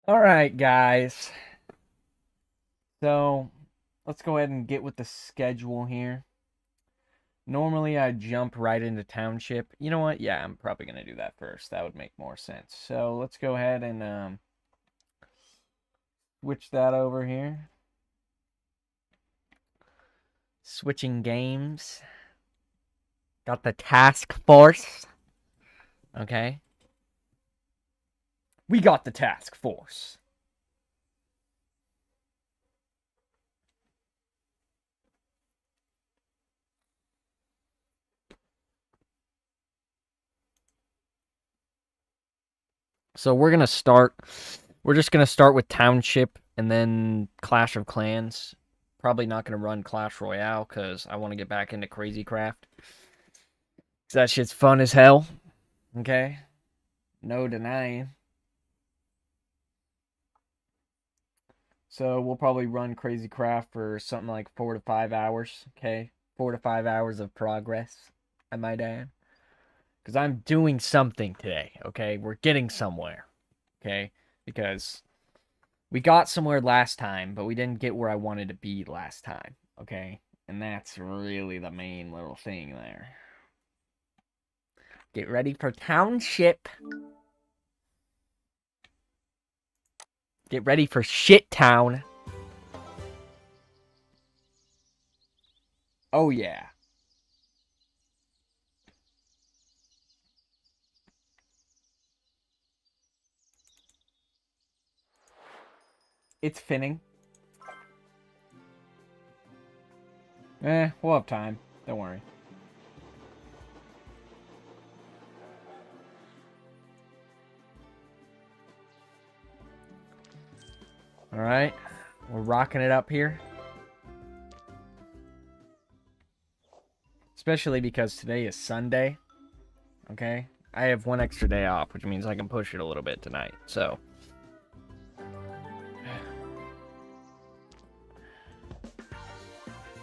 Alright, guys. So, let's go ahead and get with the schedule here. Normally, I jump right into Township. You know what? Yeah, I'm probably going to do that first. That would make more sense. So, let's go ahead and switch that over here. Switching games. Got the task force. Okay. We got the task force. So we're gonna start. We're just gonna start with Township and then Clash of Clans. Probably not gonna run Clash Royale because I want to get back into Crazy Craft. Cause that shit's fun as hell. Okay, no denying. So we'll probably run Crazy Craft for something like 4 to 5 hours. Okay, 4 to 5 hours of progress. I might add, because I'm doing something today. Okay, we're getting somewhere. Okay, because we got somewhere last time, but we didn't get where I wanted to be last time, okay? And that's really the main little thing there. Get ready for Township. Get ready for Shit Town. Oh, yeah. It's finning. We'll have time. Don't worry. Alright. We're rocking it up here. Especially because today is Sunday. Okay? I have one extra day off, which means I can push it a little bit tonight. So,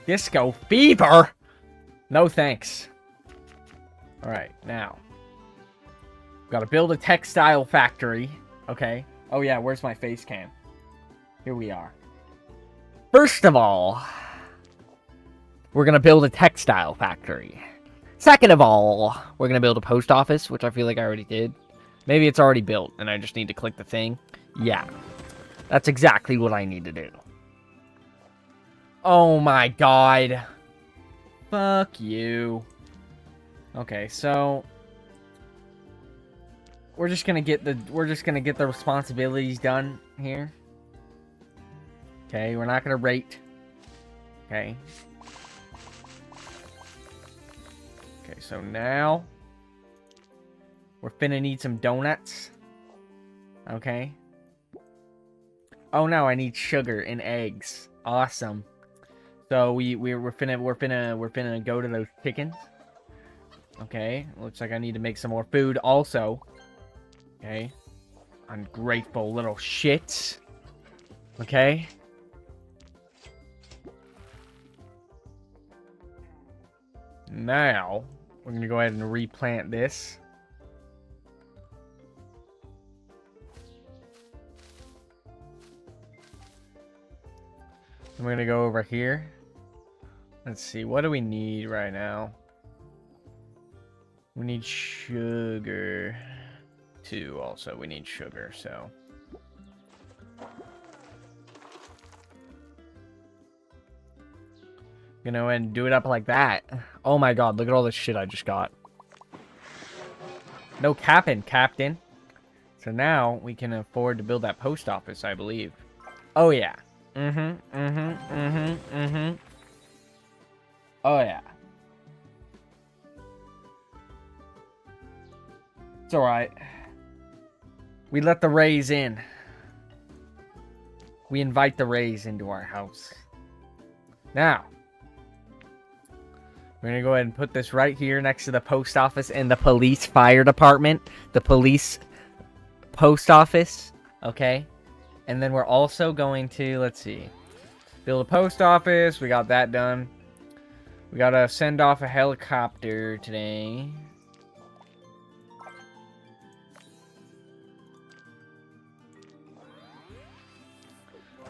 Disco Fever? No thanks. Alright, now. Gotta build a textile factory. Okay. Oh yeah, where's my face cam? Here we are. First of all, we're gonna build a textile factory. Second of all, we're gonna build a post office, which I feel like I already did. Maybe it's already built, and I just need to click the thing. Yeah. That's exactly what I need to do. Oh my god. Fuck you. Okay, so we're just gonna get the responsibilities done here. Okay, we're not gonna rate. Okay. Okay, so now we're finna need some donuts. Okay. Oh no, I need sugar and eggs. Awesome. So we're finna go to those chickens. Okay, looks like I need to make some more food also. Okay. Ungrateful little shits. Okay. Now, we're going to go ahead and replant this. I'm going to go over here. Let's see, what do we need right now? We need sugar too, also. We need sugar, so. You know, and do it up like that. Oh my god, look at all this shit I just got. No capping, Captain. So now we can afford to build that post office, I believe. Oh yeah. Oh yeah. It's alright. We let the Rays in. We invite the Rays into our house. Now, we're going to go ahead and put this right here next to the post office and the police fire department. The police post office. Okay. And then we're also going to, let's see, build a post office. We got that done. We got to send off a helicopter today.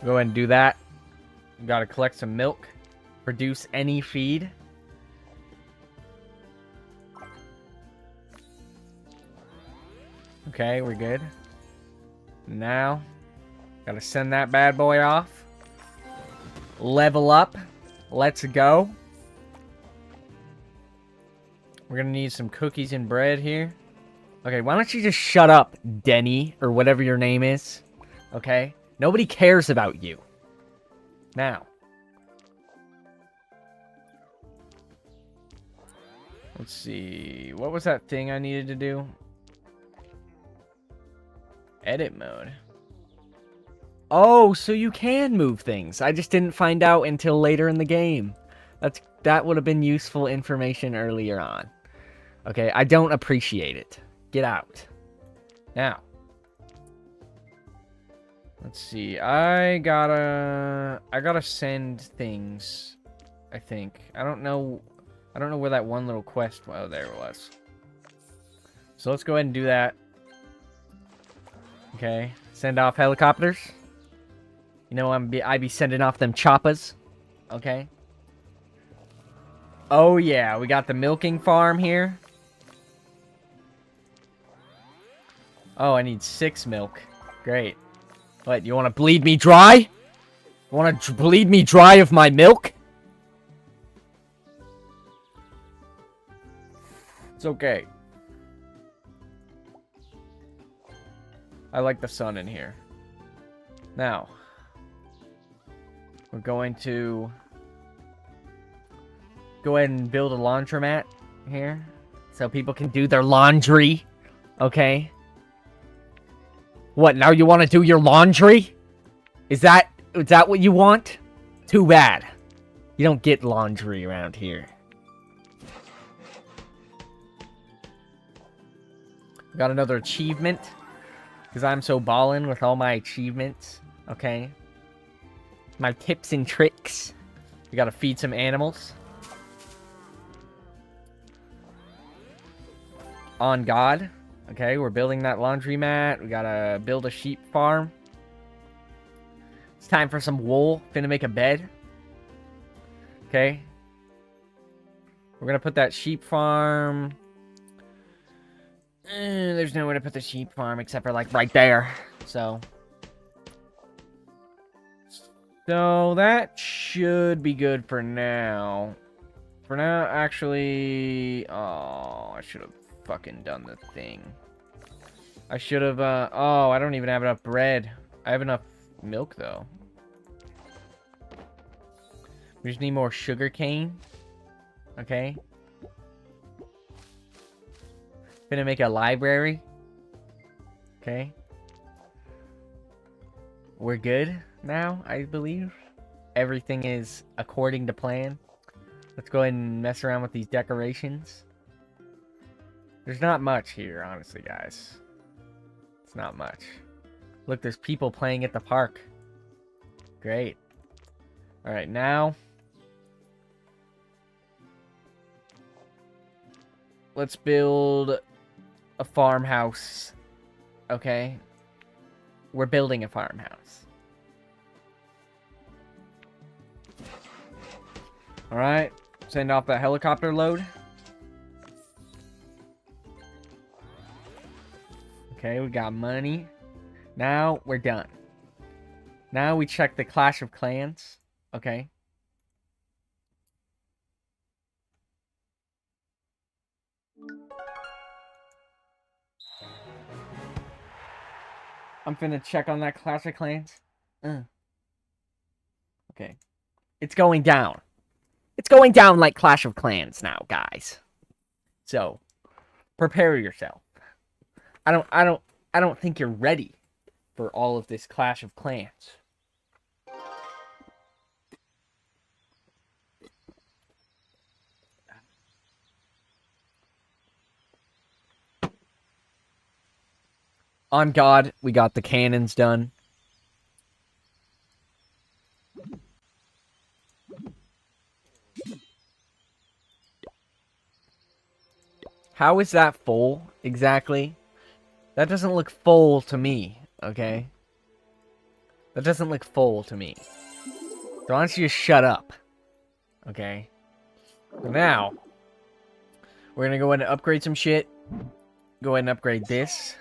Go ahead and do that. We gotta collect some milk. Produce any feed. Okay, we're good. Now, gotta send that bad boy off. Level up. Let's go. We're gonna need some cookies and bread here. Okay, why don't you just shut up, Denny, or whatever your name is? Okay? Nobody cares about you. Now. Let's see. What was that thing I needed to do? Edit mode. Oh, so you can move things. I just didn't find out until later in the game. That would have been useful information earlier on. Okay, I don't appreciate it. Get out. Now. Let's see. I gotta send things. I think. I don't know where that one little quest. Oh, there it was. So let's go ahead and do that. Okay. Send off helicopters. You know, I be sending off them choppas. Okay. Oh yeah, we got the milking farm here. Oh, I need 6 milk. Great. What, you want to bleed me dry? You want to bleed me dry of my milk? It's okay. I like the sun in here. Now, we're going to go ahead and build a laundromat here so people can do their laundry. Okay? What, now you want to do your laundry? Is that what you want? Too bad. You don't get laundry around here. Got another achievement. Because I'm so ballin' with all my achievements. Okay? My tips and tricks. We gotta feed some animals. On God. Okay, we're building that laundromat. We gotta build a sheep farm. It's time for some wool. Finna make a bed. Okay. We're gonna put that sheep farm... there's nowhere to put the sheep farm except for, like, right there. So that should be good for now. For now, actually... Oh, I should have fucking done the thing. I should have, oh, I don't even have enough bread. I have enough milk, though. We just need more sugar cane. Okay. Gonna make a library. Okay. We're good now, I believe. Everything is according to plan. Let's go ahead and mess around with these decorations. There's not much here, honestly, guys. It's not much. Look, there's people playing at the park. Great. Alright, now... let's build a farmhouse. Okay? We're building a farmhouse. Alright. Send off that helicopter load. Okay, we got money. Now, we're done. Now we check the Clash of Clans. Okay. I'm finna check on that Clash of Clans. Okay. It's going down. It's going down like Clash of Clans now, guys. So, prepare yourself. I don't think you're ready for all of this Clash of Clans. On God, we got the cannons done. How is that full, exactly? That doesn't look full to me, okay? That doesn't look full to me. So why don't you just shut up? Okay. So now, we're gonna go ahead and upgrade some shit. Go ahead and upgrade this.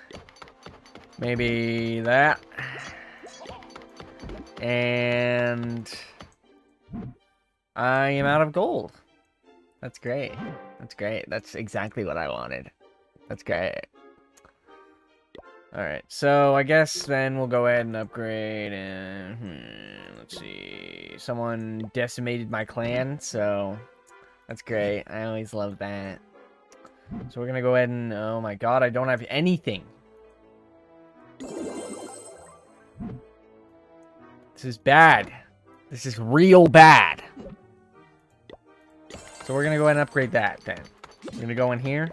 Maybe that. And I am out of gold. That's great. That's great. That's exactly what I wanted. That's great. Alright, so I guess then we'll go ahead and upgrade and... let's see... Someone decimated my clan, so... That's great. I always love that. So we're gonna go ahead and... Oh my god, I don't have anything! This is bad. This is real bad. So we're gonna go ahead and upgrade that, then. We're gonna go in here.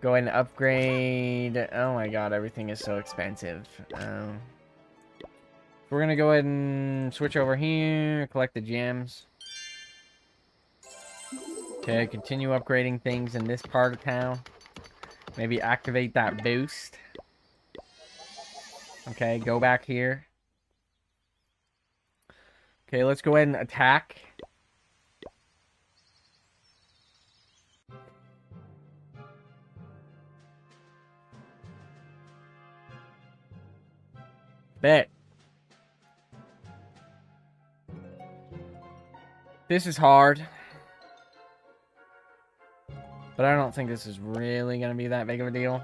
Go ahead and upgrade... Oh my god, everything is so expensive. We're gonna go ahead and switch over here, collect the gems. Okay, continue upgrading things in this part of town. Maybe activate that boost. Okay, go back here. Okay, let's go ahead and attack. Bet. This is hard. But I don't think this is really going to be that big of a deal.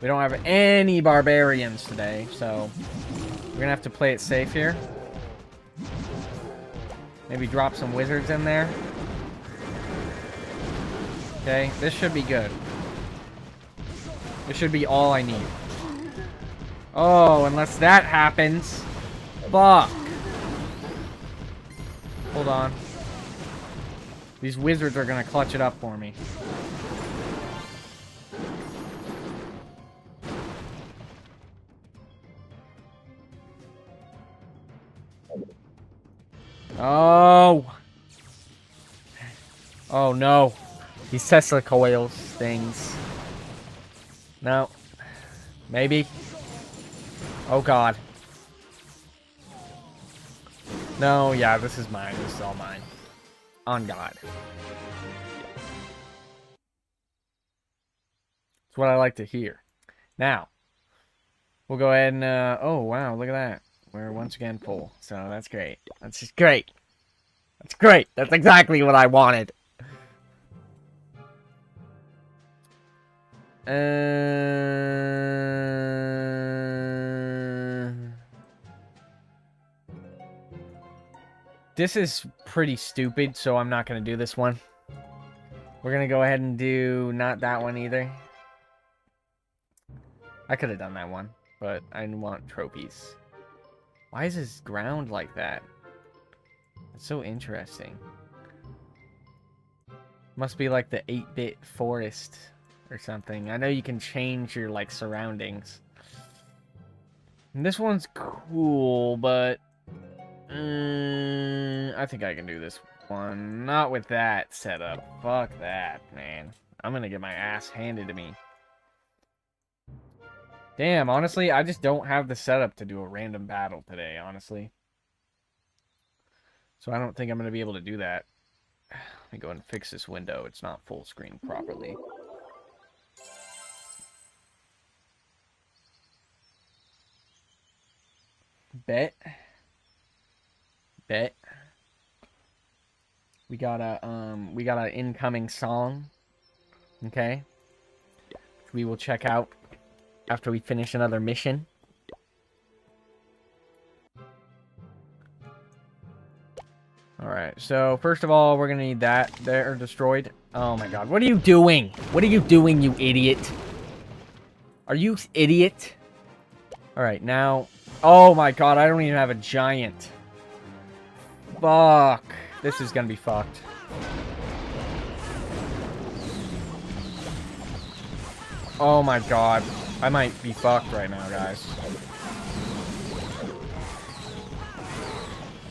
We don't have any barbarians today, so we're going to have to play it safe here. Maybe drop some wizards in there. Okay, this should be good. This should be all I need. Oh, unless that happens. Fuck. Hold on. These wizards are gonna clutch it up for me. Oh. Oh no. These Tesla coils things. No. Maybe. Oh god. No, yeah, this is mine. This is all mine. On God. That's what I like to hear. Now, we'll go ahead and, oh, wow, look at that. We're once again full. So that's great. That's just great. That's great. That's exactly what I wanted. This is pretty stupid, so I'm not going to do this one. We're going to go ahead and do not that one either. I could have done that one, but I want trophies. Why is this ground like that? It's so interesting. Must be like the 8-bit forest or something. I know you can change your, like, surroundings. And this one's cool, but... I think I can do this one. Not with that setup. Fuck that, man. I'm gonna get my ass handed to me. Damn, honestly, I just don't have the setup to do a random battle today, honestly. So I don't think I'm gonna be able to do that. Let me go and fix this window. It's not full screen properly. Bet. We got an incoming song. Okay. Which we will check out after we finish another mission. Alright, so first of all, we're gonna need that. They're destroyed. Oh my god. What are you doing? What are you doing, you idiot? Are you idiot? Alright, now... Oh my god, I don't even have a giant. Fuck. This is gonna be fucked. Oh my god. I might be fucked right now, guys.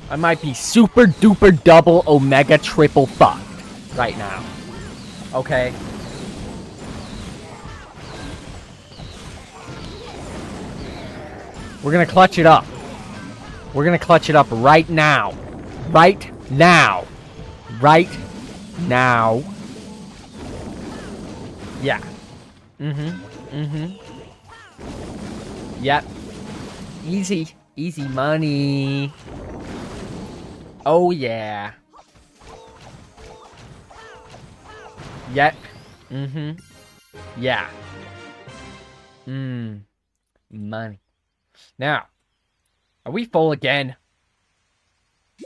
I might be super duper double omega triple fucked right now. Okay. We're gonna clutch it up. We're gonna clutch it up right now. Right now. Right now. Yeah. Yep. Easy. Easy money. Oh, yeah. Yep. Yeah. Money. Now, are we full again?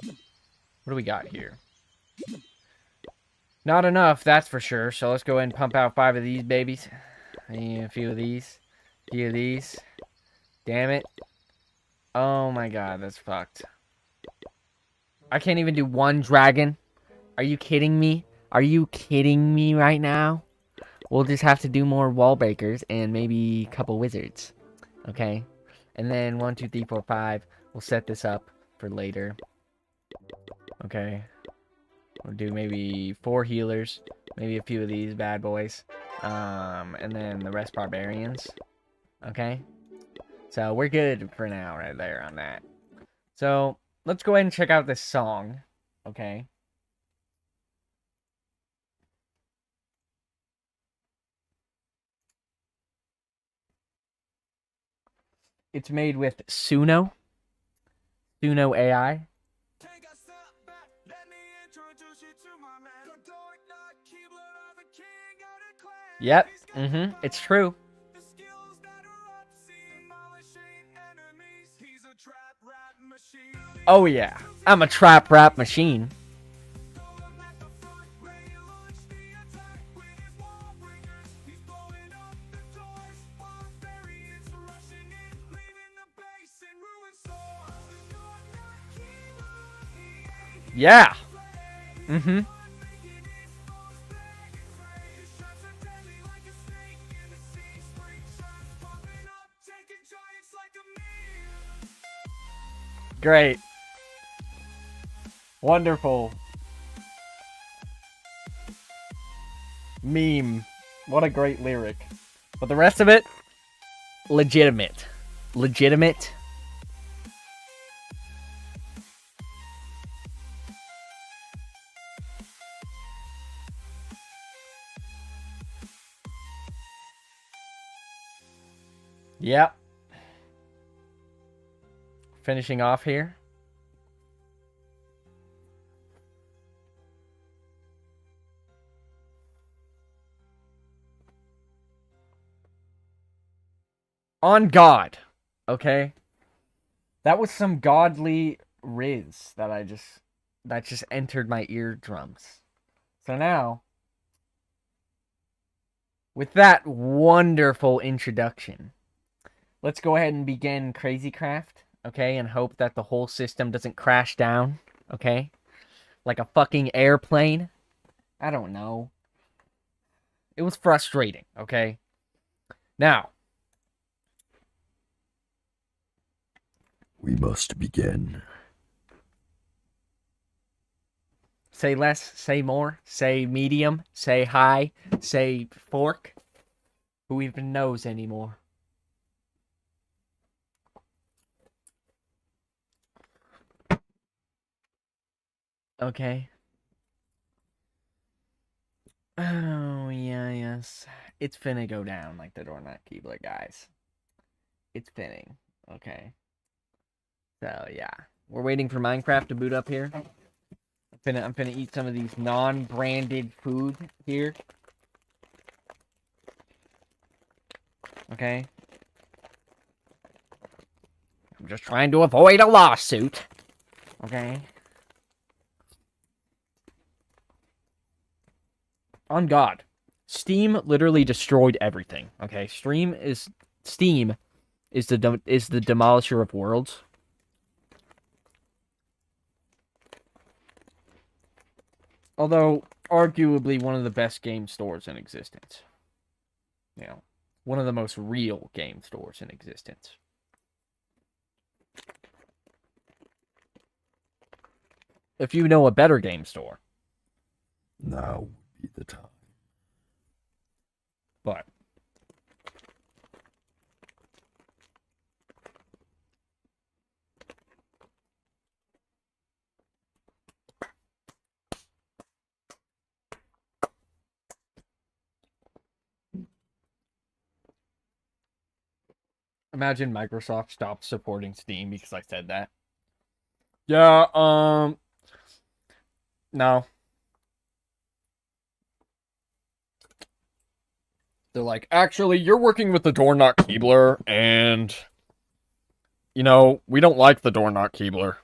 What do we got here? Not enough, that's for sure. So let's go ahead and pump out 5 of these babies. And a few of these. A few of these. Damn it. Oh my god, that's fucked. I can't even do 1 dragon. Are you kidding me? Are you kidding me right now? We'll just have to do more wall breakers and maybe a couple wizards. Okay? And then 1, 2, 3, 4, 5. We'll set this up for later. Okay? We'll do maybe 4 healers. Maybe a few of these bad boys. And then the rest barbarians. Okay? So we're good for now right there on that. So let's go ahead and check out this song. Okay? It's made with Suno AI. Yep. It's true. Oh yeah. I'm a trap rap machine. Yeah. Great. Wonderful. Meme. What a great lyric. But the rest of it, legitimate. Legitimate. Yep. Finishing off here. On God. Okay? That was some godly riz that just entered my eardrums. So now, with that wonderful introduction, let's go ahead and begin Crazy Craft, okay? And hope that the whole system doesn't crash down, okay? Like a fucking airplane. I don't know. It was frustrating, okay? Now, we must begin. Say less, say more, say medium, say high, say fork. Who even knows anymore? Okay. Oh, yeah, yes. It's finna go down like the doormat Keebler, guys. It's finning. Okay. So, yeah. We're waiting for Minecraft to boot up here. I'm finna eat some of these non-branded food here. Okay. I'm just trying to avoid a lawsuit. Okay. On God. Steam literally destroyed everything. Okay. Steam is the demolisher of worlds. Although, arguably one of the best game stores in existence. You know, one of the most real game stores in existence. If you know a better game store. Now would be the time. But imagine Microsoft stopped supporting Steam because I said that. Yeah, no. They're like, actually, you're working with the door knock Keebler, and, you know, we don't like the door knock Keebler.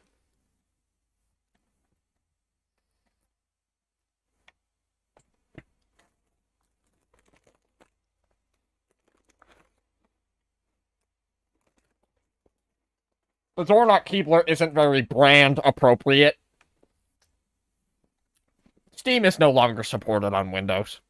The door knock Keebler isn't very brand appropriate. Steam is no longer supported on Windows.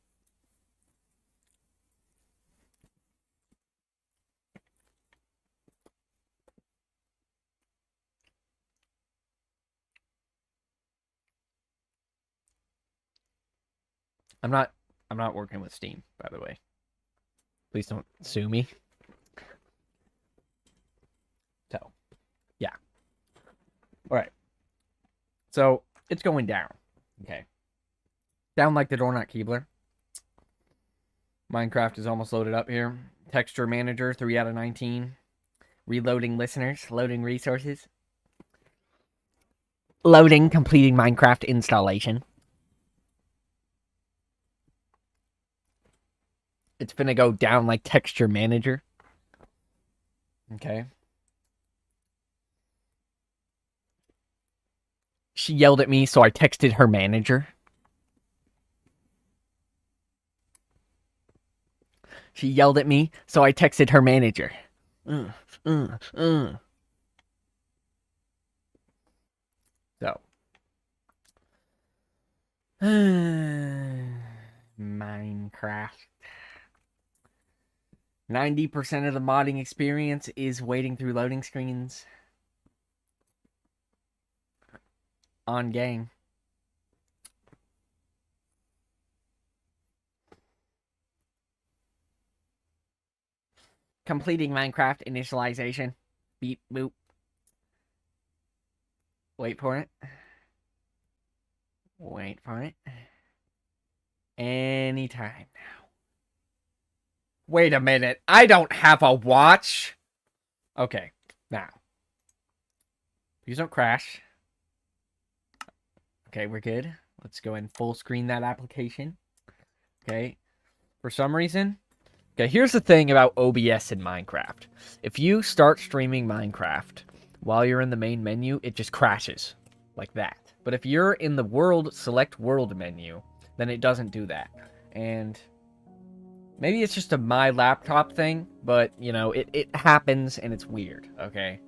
I'm not working with Steam, by the way. Please don't sue me. So, yeah. All right. So, it's going down. Okay. Down like the door knock Keebler. Minecraft is almost loaded up here. Texture manager, 3 out of 19. Reloading listeners, loading resources. Loading, completing Minecraft installation. It's gonna go down like texture manager. Okay. She yelled at me, so I texted her manager. She yelled at me, so I texted her manager. So. Minecraft. 90% of the modding experience is waiting through loading screens on game. Completing Minecraft initialization. Beep, boop. Wait for it. Wait for it. Anytime now. Wait a minute. I don't have a watch. Okay, now. Please don't crash. Okay, we're good. Let's go and full screen that application. Okay. For some reason. Okay, here's the thing about OBS in Minecraft. If you start streaming Minecraft while you're in the main menu, it just crashes. Like that. But if you're in the world, select world menu, then it doesn't do that. And maybe it's just a my laptop thing, but, you know, it happens and it's weird, okay?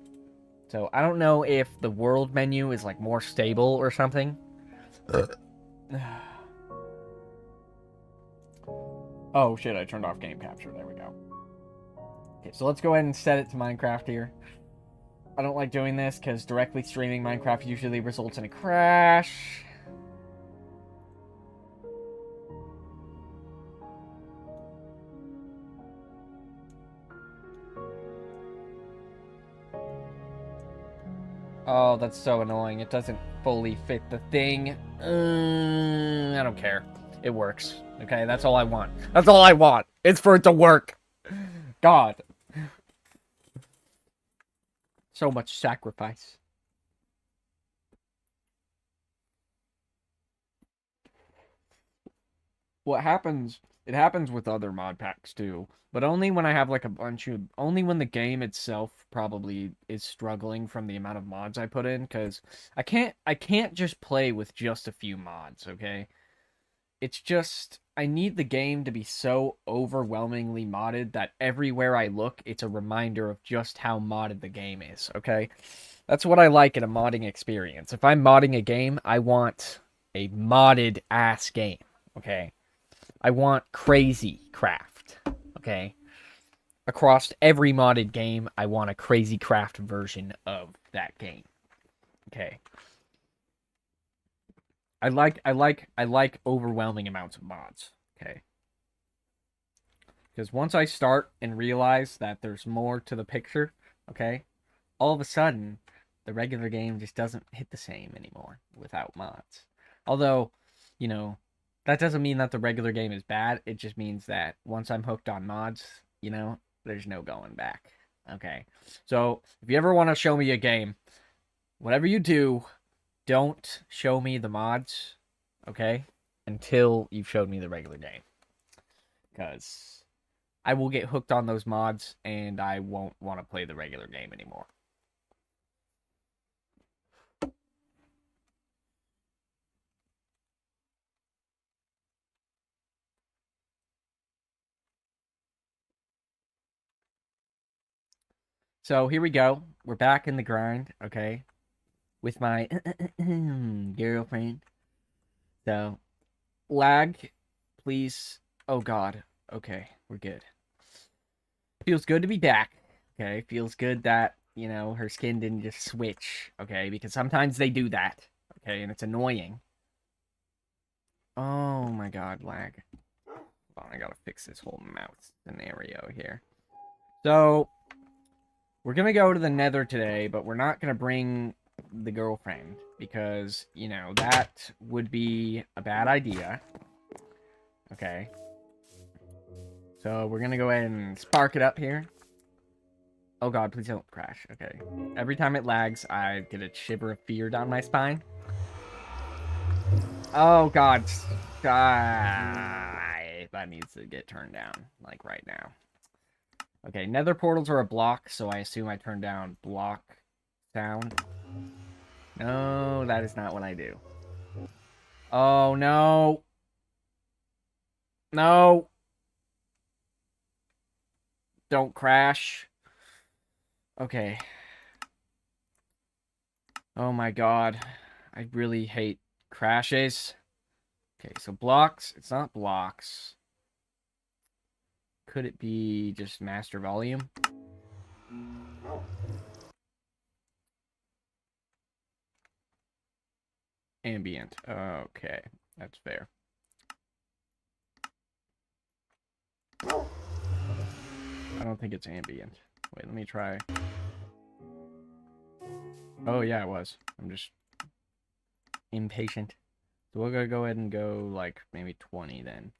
So I don't know if the world menu is, like, more stable or something. Oh, shit, I turned off game capture. There we go. Okay, so let's go ahead and set it to Minecraft here. I don't like doing this because directly streaming Minecraft usually results in a crash. Oh, that's so annoying. It doesn't fully fit the thing. I don't care. It works. Okay, that's all I want. That's all I want. It's for it to work. God. So much sacrifice. What happens, it happens with other mod packs too, but only when I have like a bunch of, only when the game itself probably is struggling from the amount of mods I put in, because I can't just play with just a few mods, okay? It's just, I need the game to be so overwhelmingly modded that everywhere I look, it's a reminder of just how modded the game is, okay? That's what I like in a modding experience. If I'm modding a game, I want a modded ass game, okay? I want crazy craft, okay? Across every modded game, I want a crazy craft version of that game, okay? I like overwhelming amounts of mods, okay? Because once I start and realize that there's more to the picture, okay, all of a sudden, the regular game just doesn't hit the same anymore without mods. Although, you know, that doesn't mean that the regular game is bad. It just means that once I'm hooked on mods, there's no going back. Okay. So if you ever want to show me a game, whatever you do, don't show me the mods, okay, until you've showed me the regular game. Because I will get hooked on those mods and I won't want to play the regular game anymore. So here we go. We're back in the grind, okay, with my girlfriend. So, lag, please. Oh God. Okay, we're good. Feels good to be back. Okay, feels good that her skin didn't just switch. Okay, because sometimes they do that. Okay, and it's annoying. Oh my God, lag. Hold on, I gotta fix this whole mouse scenario here. So, we're gonna go to the Nether today, but we're not gonna bring the girlfriend because, that would be a bad idea. Okay. So we're gonna go ahead and spark it up here. Oh God, please don't crash. Okay. Every time it lags, I get a shiver of fear down my spine. Oh God. That needs to get turned down, like right now. Okay, nether portals are a block, so I assume I turn down block sound. No, that is not what I do. Oh, no. No. Don't crash. Okay. Oh my God. I really hate crashes. Okay, so blocks. It's not blocks. Could it be just master volume? Ambient. Okay, that's fair. I don't think it's ambient. Wait, let me try. Oh, yeah, it was. I'm just impatient. So we're gonna go ahead and go, like, maybe 20 then.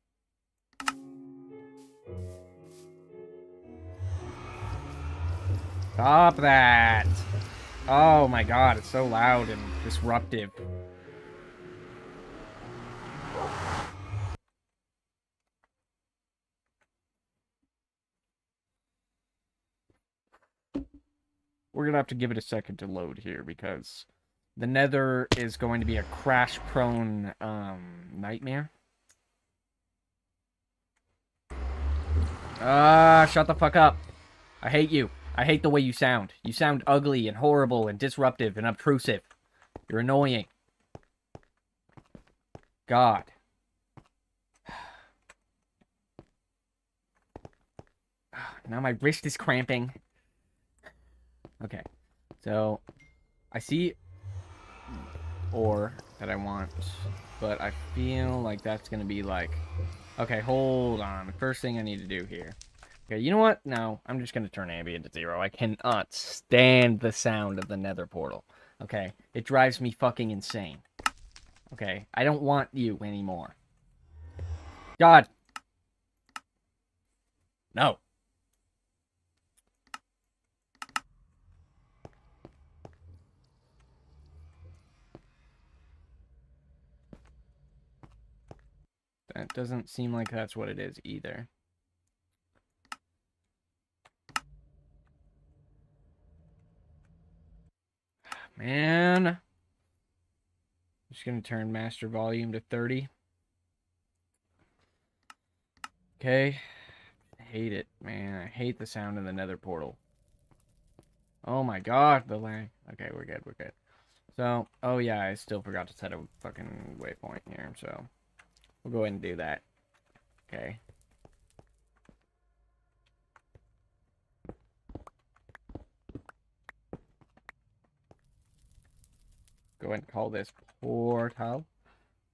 Stop that! Oh my God, it's so loud and disruptive. We're gonna have to give it a second to load here because the Nether is going to be a crash-prone nightmare. Shut the fuck up. I hate you. I hate the way you sound. You sound ugly and horrible and disruptive and obtrusive. You're annoying. God. Now my wrist is cramping. Okay. So, I see ore that I want, but I feel like that's going to be like... Okay, hold on. The first thing I need to do here. Okay, you know what? No, I'm just going to turn ambient to 0. I cannot stand the sound of the nether portal. Okay? It drives me fucking insane. Okay? I don't want you anymore. God! No. That doesn't seem like that's what it is either. Man. I'm just going to turn master volume to 30. Okay. I hate it, man. I hate the sound of the nether portal. Oh my God, the lag. Okay, we're good, we're good. So, oh yeah, I still forgot to set a fucking waypoint here, so we'll go ahead and do that. Okay. Go ahead and call this portal.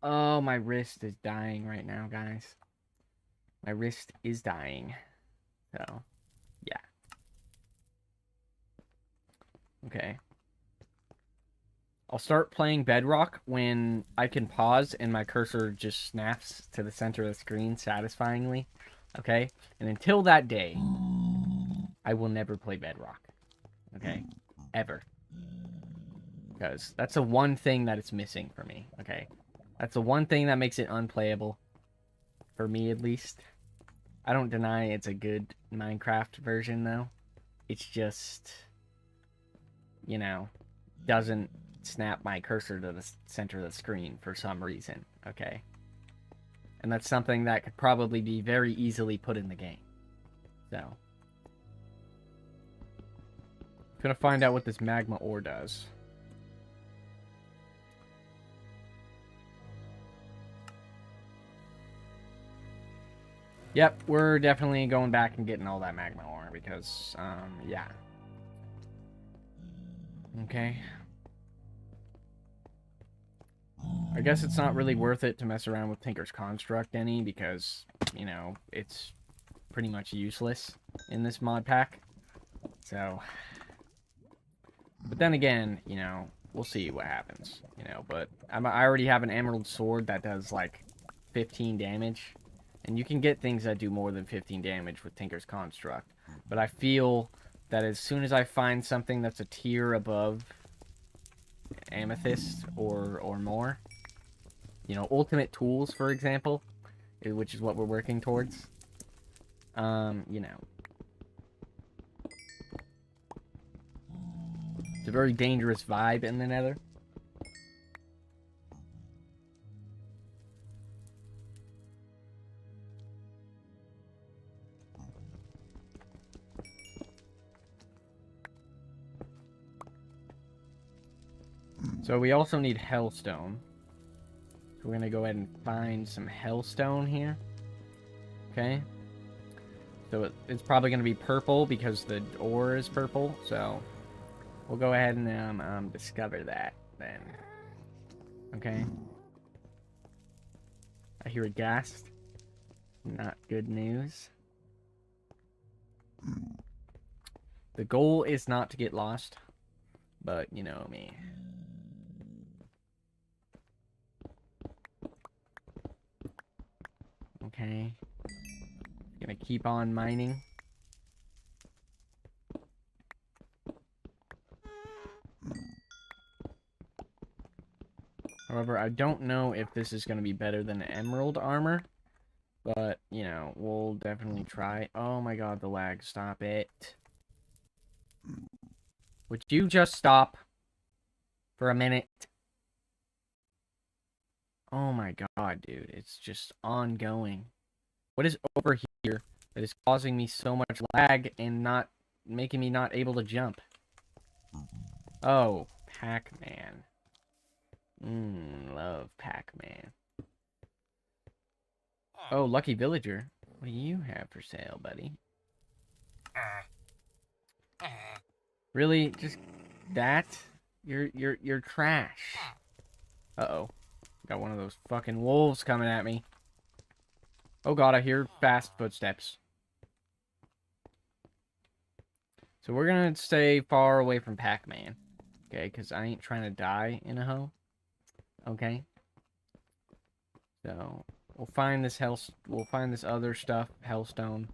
Oh, my wrist is dying right now, guys. My wrist is dying. So, yeah. Okay. I'll start playing Bedrock when I can pause and my cursor just snaps to the center of the screen satisfyingly. Okay? And until that day, I will never play Bedrock. Okay? Ever. Because that's the one thing that it's missing for me. Okay? That's the one thing that makes it unplayable. For me, at least. I don't deny it's a good Minecraft version, though. It's just, you know, doesn't snap my cursor to the center of the screen for some reason, okay? And that's something that could probably be very easily put in the game. So, I'm gonna find out what this magma ore does. Yep, we're definitely going back and getting all that magma ore because, yeah. Okay. I guess it's not really worth it to mess around with Tinker's Construct any because, you know, it's pretty much useless in this mod pack. So, but then again, you know, we'll see what happens, you know, but I already have an emerald sword that does like 15 damage, and you can get things that do more than 15 damage with Tinker's Construct, but I feel that as soon as I find something that's a tier above amethyst or more, you know, ultimate tools, for example, which is what we're working towards, you know, it's a very dangerous vibe in the nether. So we also need hellstone. So we're going to go ahead and find some hellstone here. Okay. So it's probably going to be purple because the ore is purple. So we'll go ahead and discover that then. Okay. I hear a ghast. Not good news. The goal is not to get lost. But you know me. Okay. Gonna keep on mining. However, I don't know if this is gonna be better than emerald armor. But, you know, we'll definitely try. Oh my god, the lag. Stop it. Would you just stop for a minute? Oh my god, dude. It's just ongoing. What is over here that is causing me so much lag and not making me not able to jump? Oh, Pac-Man. Love Pac-Man. Oh, Lucky Villager. What do you have for sale, buddy? Really? Just that? You're trash. Uh-oh. Got one of those fucking wolves coming at me. Oh god, I hear fast footsteps. So we're gonna stay far away from Pac-Man. Okay, because I ain't trying to die in a hole. Okay. So we'll find this other stuff, hellstone.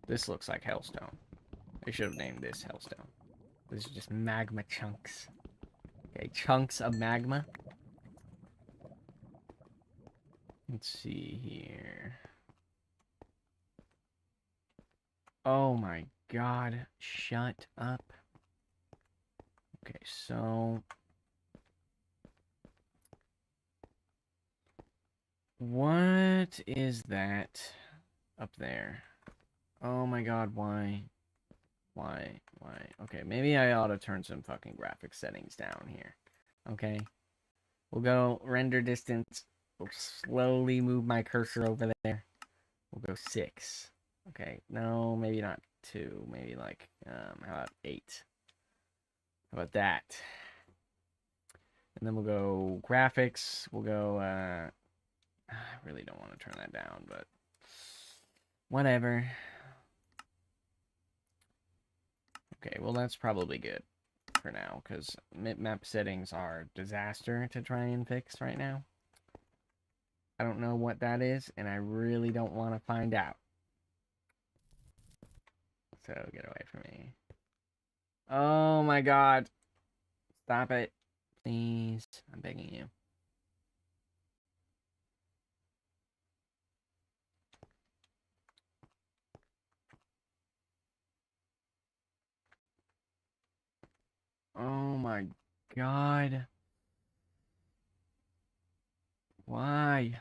This looks like hellstone. They should have named this hellstone. This is just magma chunks. Okay, chunks of magma. Let's see here. Oh my god, shut up. Okay, so what is that up there? Oh my god, why? Why? Okay, maybe I ought to turn some fucking graphic settings down here. Okay. We'll go render distance. We'll slowly move my cursor over there. We'll go 6. Okay, no, maybe not 2. Maybe like, how about 8? How about that? And then we'll go graphics. We'll go, I really don't want to turn that down, but Whatever. Okay, well that's probably good for now, because map settings are a disaster to try and fix right now. I don't know what that is, and I really don't want to find out. So, get away from me. Oh my god. Stop it. Please. I'm begging you. Oh my god. Why?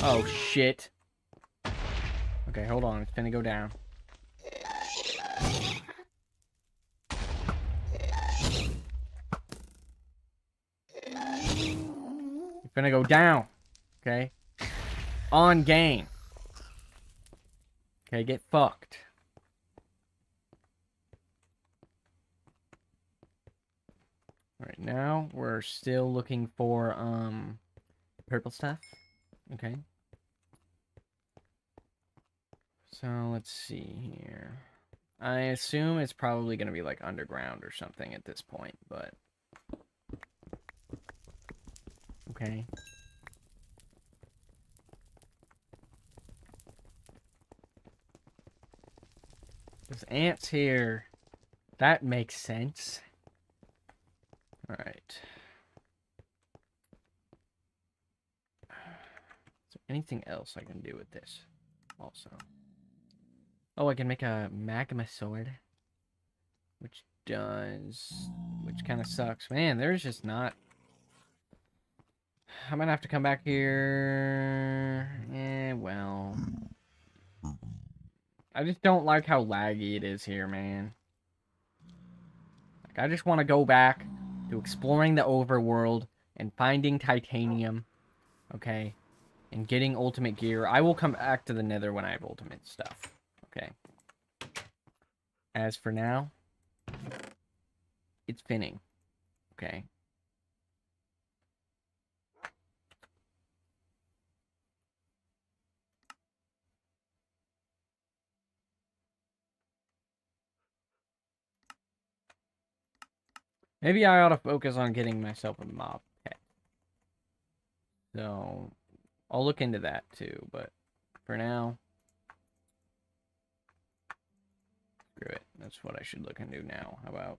Oh shit. Okay, hold on. It's gonna go down. It's gonna go down. Okay? On game. Okay, get fucked. Alright, now we're still looking for, purple stuff. Okay. So, let's see here. I assume it's probably gonna be, like, underground or something at this point, but... Okay. There's ants here. That makes sense. Alright. Is there anything else I can do with this? Also. Oh, I can make a magma sword. Which kind of sucks. Man, there's just not... I'm gonna have to come back here... well... I just don't like how laggy it is here, man. Like, I just want to go back to exploring the overworld and finding titanium. Okay? And getting ultimate gear. I will come back to the nether when I have ultimate stuff. Okay? As for now... It's finning. Okay? Maybe I ought to focus on getting myself a mob pet. So, I'll look into that too, but for now, screw it. That's what I should look into now. How about...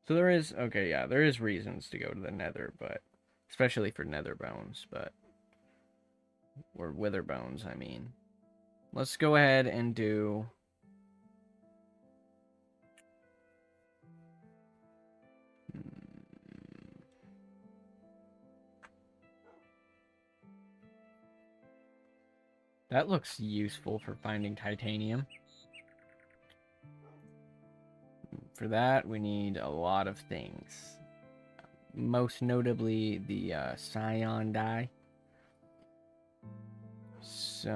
So there is, okay, yeah, there is reasons to go to the nether, but, especially for nether bones, but, or wither bones, I mean. Let's go ahead and do... That looks useful for finding titanium. For that, we need a lot of things. Most notably, the scion dye. So,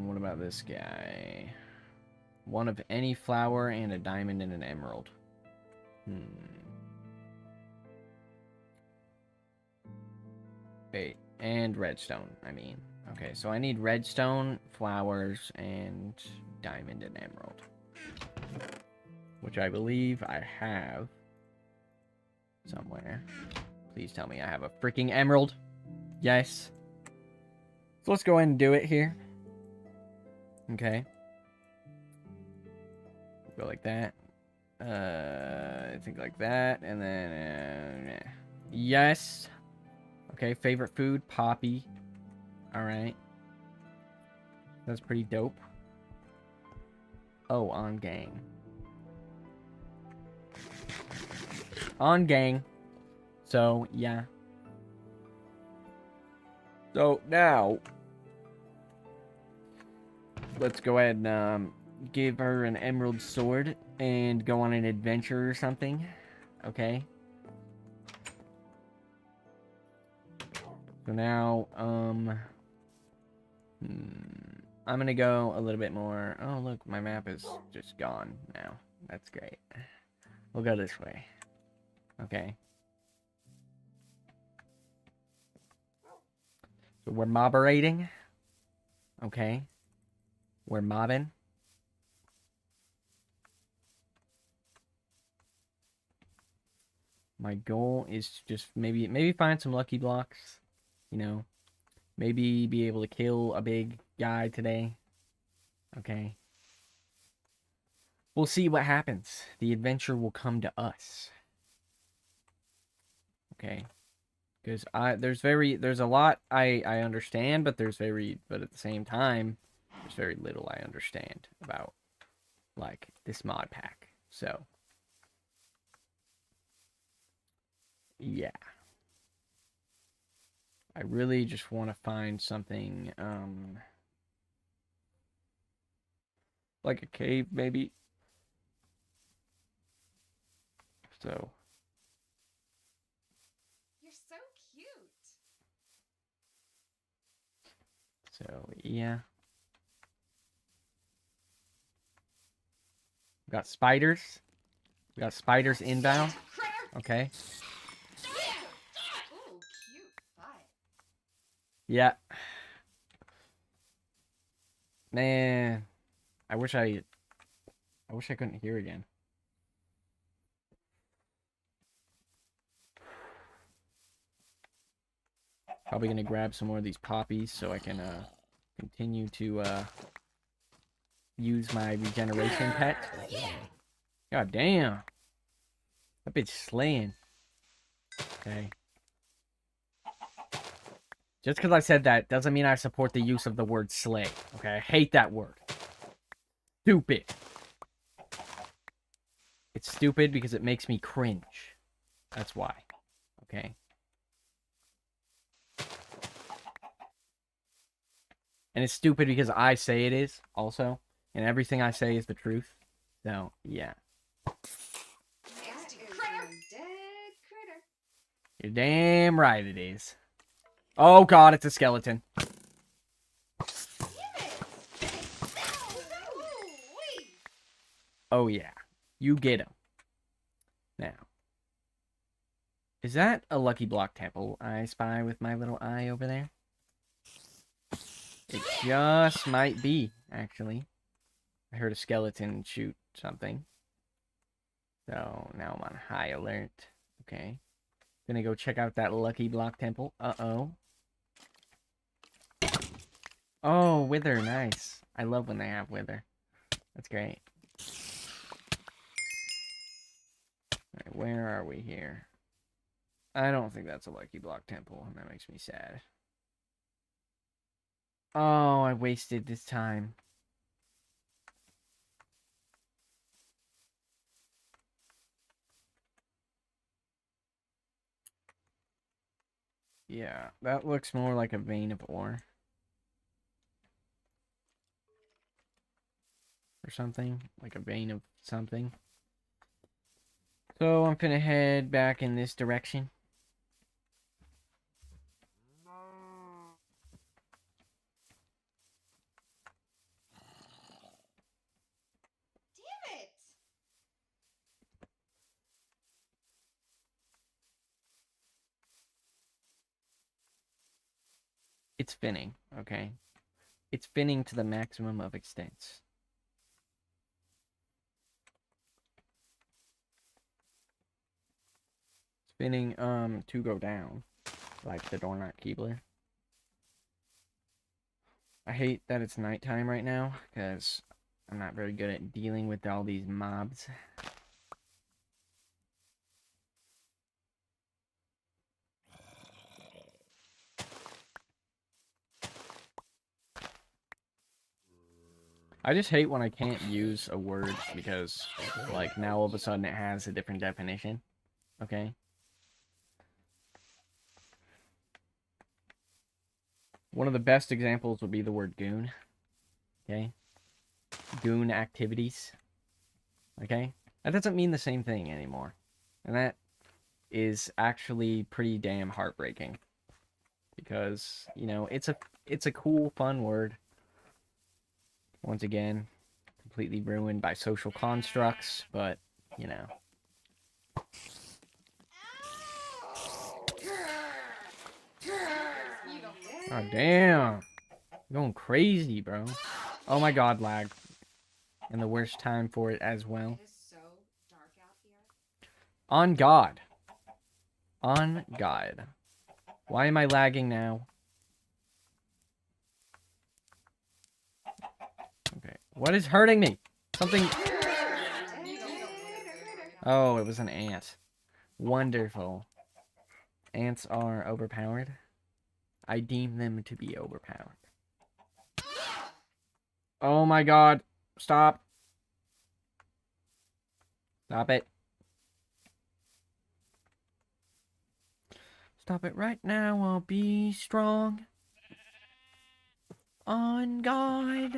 what about this guy? One of any flower and a diamond and an emerald. Wait, and redstone, I mean. Okay, so I need redstone, flowers, and diamond and emerald. Which I believe I have somewhere. Please tell me I have a freaking emerald. Yes. So let's go ahead and do it here. Okay. Go like that. I think like that. And then... yes. Okay, favorite food, poppy. Alright. That's pretty dope. Oh, on gang. On gang. So, yeah. So, now... let's go ahead and give her an emerald sword and go on an adventure or something. Okay. So now, I'm gonna go a little bit more. Oh, look, my map is just gone now. That's great. We'll go this way. Okay. So we're mobberating. Okay. We're mobbing. My goal is to just maybe find some lucky blocks. You know, maybe be able to kill a big guy today. Okay. We'll see what happens. The adventure will come to us. Okay. Because there's a lot I understand, but at the same time, there's very little I understand about, like, this mod pack. So, yeah. I really just want to find something, like a cave, maybe. So, You're so cute. yeah. We got spiders. We got spiders inbound. Okay. Ooh, cute butt. Yeah. Man, I wish I couldn't hear again. Probably gonna grab some more of these poppies so I can continue to use my regeneration pet. God damn. That bitch slaying. Okay. Just because I said that doesn't mean I support the use of the word slay. Okay, I hate that word. Stupid. It's stupid because it makes me cringe. That's why. Okay. And it's stupid because I say it is, also. And everything I say is the truth. So, yeah. Nasty critter. Dead critter. You're damn right it is. Oh god, it's a skeleton. Oh yeah. You get him. Now. Is that a Lucky Block temple I spy with my little eye over there? It just might be, actually. I heard a skeleton shoot something. So now I'm on high alert. Okay. Gonna go check out that Lucky Block temple. Uh-oh. Oh, wither, nice. I love when they have wither. That's great. Alright, where are we here? I don't think that's a Lucky Block temple, and that makes me sad. Oh, I wasted this time. Yeah, that looks more like a vein of ore. Or something. Like a vein of something. So I'm gonna head back in this direction. Damn it. It's finning, okay? It's finning to the maximum of extents. Spinning to go down, like the Dornot Keebler. I hate that it's nighttime right now, because I'm not very good at dealing with all these mobs. I just hate when I can't use a word because, like, now all of a sudden it has a different definition. Okay? One of the best examples would be the word goon. Okay? Goon activities. Okay? That doesn't mean the same thing anymore. And that is actually pretty damn heartbreaking. Because, you know, it's a cool, fun word. Once again, completely ruined by social constructs, but, you know. Oh, damn. You're going crazy, bro. Oh my god, lag. And the worst time for it as well. It is so dark out here. On God. On God. Why am I lagging now? Okay. What is hurting me? Something... Dead critter. Oh, it was an ant. Wonderful. Ants are overpowered. I deem them to be overpowered. Oh my god. Stop. Stop it. Stop it right now. I'll be strong. On God.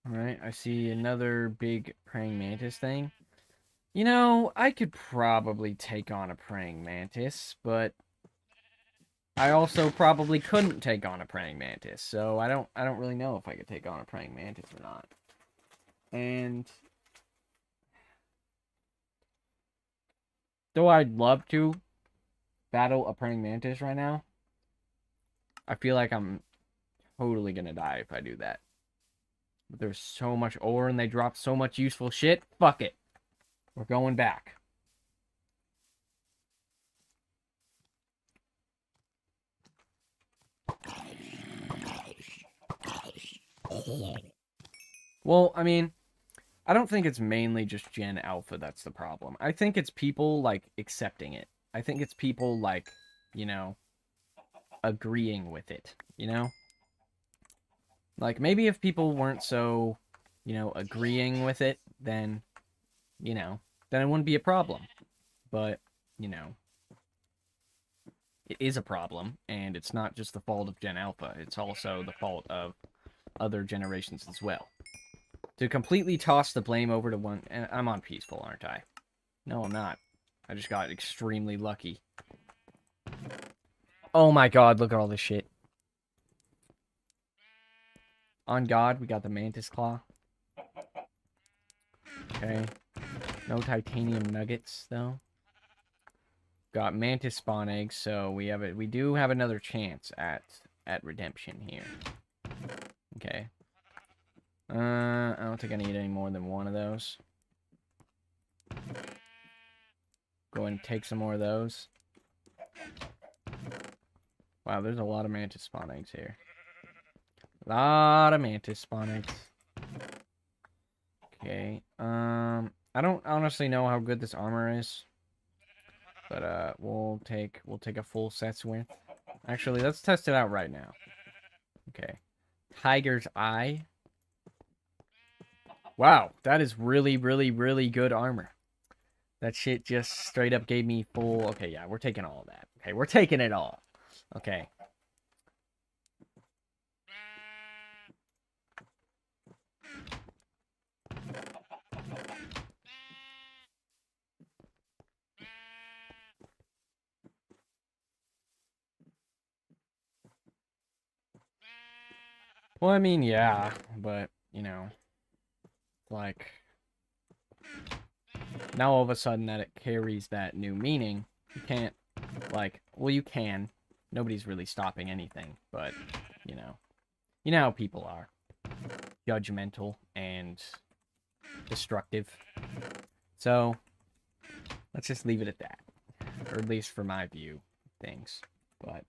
Alright, I see another big praying mantis thing. You know, I could probably take on a praying mantis, but I also probably couldn't take on a praying mantis, so I don't really know if I could take on a praying mantis or not. And though I'd love to battle a praying mantis right now, I feel like I'm totally gonna die if I do that. But there's so much ore and they drop so much useful shit. Fuck it. We're going back. Well, I mean, I don't think it's mainly just Gen Alpha that's the problem. I think it's people, like, accepting it. I think it's people, like, you know, agreeing with it, you know? Like, maybe if people weren't so, you know, agreeing with it, then, you know, then it wouldn't be a problem. But, you know, it is a problem, and it's not just the fault of Gen Alpha. It's also the fault of other generations as well. To completely toss the blame over to one... And I'm on peaceful, aren't I? No, I'm not. I just got extremely lucky. Oh my god, look at all this shit. On God, we got the Mantis Claw. Okay. No titanium nuggets, though. Got Mantis spawn eggs, so we do have another chance at redemption here. Okay. I don't think I need any more than one of those. Go ahead and take some more of those. Wow, there's a lot of Mantis spawn eggs here. A lot of Mantis spawn eggs. Okay. I don't honestly know how good this armor is. But we'll take a full set's worth. Actually, let's test it out right now. Okay. Tiger's Eye. Wow, that is really, really, really good armor. That shit just straight up gave me full... Okay, yeah, we're taking all of that. Okay, we're taking it all. Okay. Well, I mean, yeah, but, you know, like... Now all of a sudden that it carries that new meaning, you can't, like... Well, you can. Nobody's really stopping anything, but, you know how people are. Judgmental and destructive. So, let's just leave it at that. Or at least for my view of things. But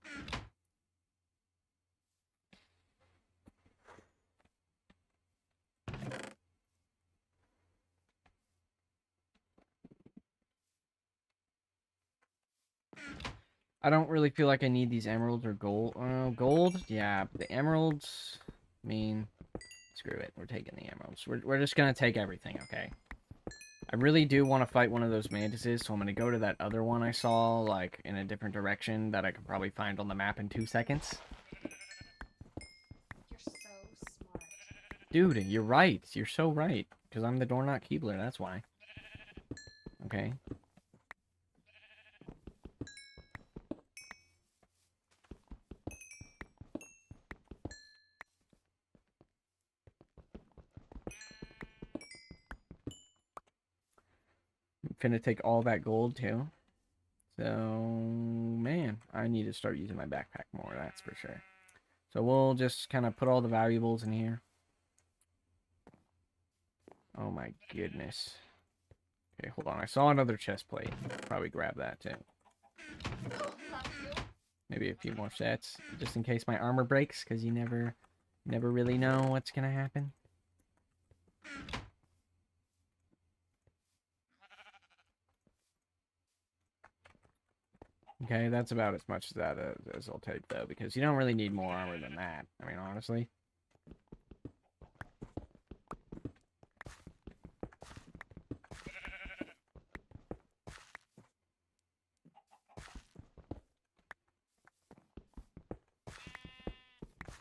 I don't really feel like I need these emeralds or gold. Gold? Yeah, the emeralds, I mean, screw it. We're taking the emeralds. We're just gonna take everything, okay? I really do want to fight one of those mantises, so I'm gonna go to that other one I saw, like, in a different direction that I could probably find on the map in 2 seconds. You're so smart. Dude, you're right. You're so right. Because I'm the Dornoch Keebler, that's why. Okay. finna take all that gold too. So, man, I need to start using my backpack more, that's for sure. So we'll just kind of put all the valuables in here. Oh my goodness. Okay, hold on. I saw another chest plate. Probably grab that too. Maybe a few more sets, just in case my armor breaks, because you never really know what's gonna happen. Okay, that's about as much as that as I'll take, though, because you don't really need more armor than that. I mean, honestly.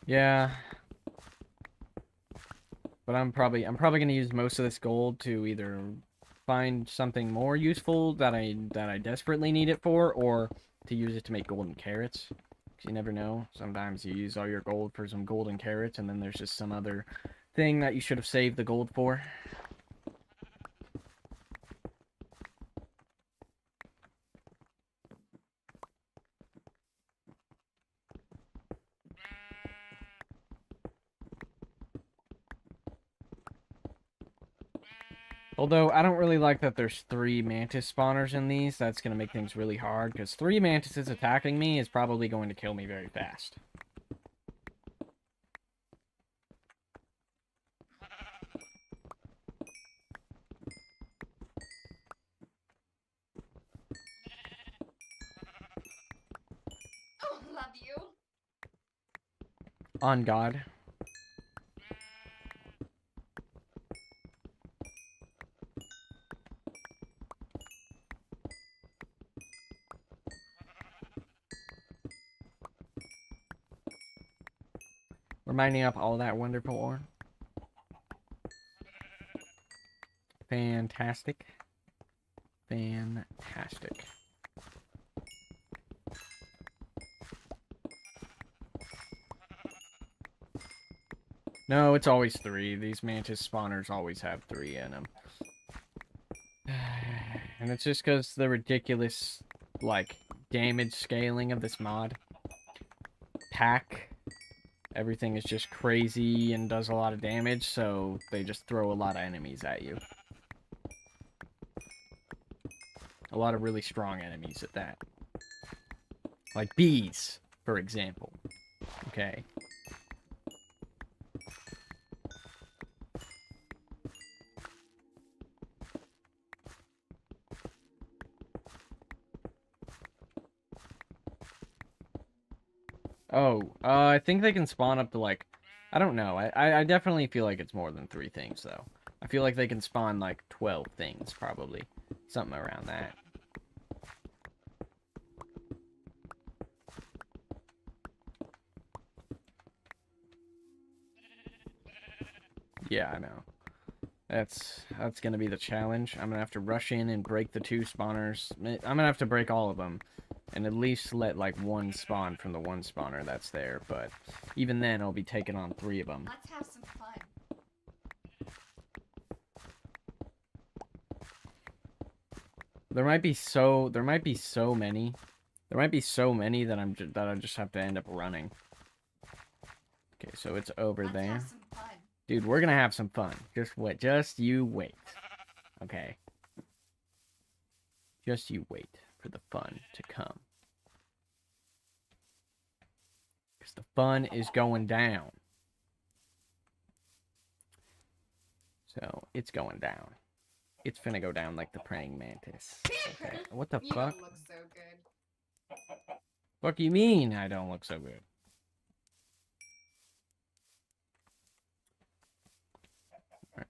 Yeah. But I'm probably gonna use most of this gold to either find something more useful that I desperately need it for, or to use it to make golden carrots. 'Cause you never know. Sometimes you use all your gold for some golden carrots, and then there's just some other thing that you should have saved the gold for. Although, I don't really like that there's 3 mantis spawners in these. That's going to make things really hard, because 3 mantises attacking me is probably going to kill me very fast. Oh, love you. On God. We're mining up all that wonderful ore. Fantastic. Fantastic. No, it's always 3. These mantis spawners always have 3 in them. And it's just because the ridiculous, like, damage scaling of this mod. Pack. Everything is just crazy and does a lot of damage, so they just throw a lot of enemies at you. A lot of really strong enemies at that. Like bees, for example. Okay. Oh, I think they can spawn up to, like, I don't know. I definitely feel like it's more than 3 things, though. I feel like they can spawn, like, 12 things, probably. Something around that. Yeah, I know. That's gonna be the challenge. I'm gonna have to rush in and break the 2 spawners. I'm gonna have to break all of them. And at least let, like, 1 spawn from the 1 spawner that's there. But even then, I'll be taking on 3 of them. Let's have some fun. There might be so many. There might be so many that I just have to end up running. Okay, so it's over Let's there. have some fun. Dude, we're gonna have some fun. Just you wait. Okay. Just you wait for the fun to come. Because the fun is going down. So, it's going down. It's finna go down like the praying mantis. Okay. What the You fuck? don't look so good. Fuck you mean I don't look so good? Alright.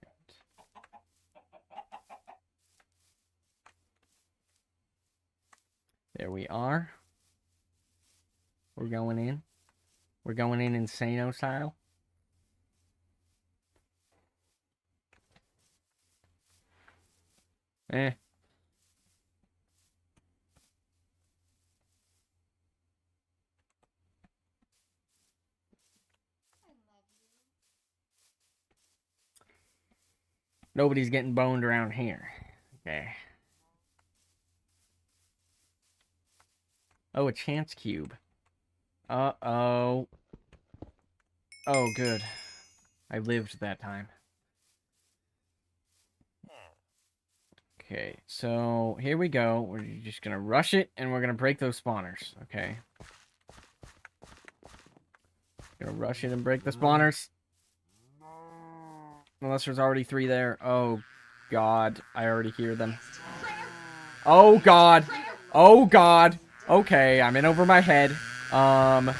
There we are. We're going in. We're going in Insano style. Eh. I love you. Nobody's getting boned around here. Okay. Oh, a chance cube. Uh-oh. Oh, good. I lived that time. Okay, so here we go. We're just gonna rush it, and we're gonna break those spawners. Okay. Gonna rush it and break the spawners. Unless there's already 3 there. Oh, God. I already hear them. Oh, God. Oh, God. Okay, I'm in over my head. Ow,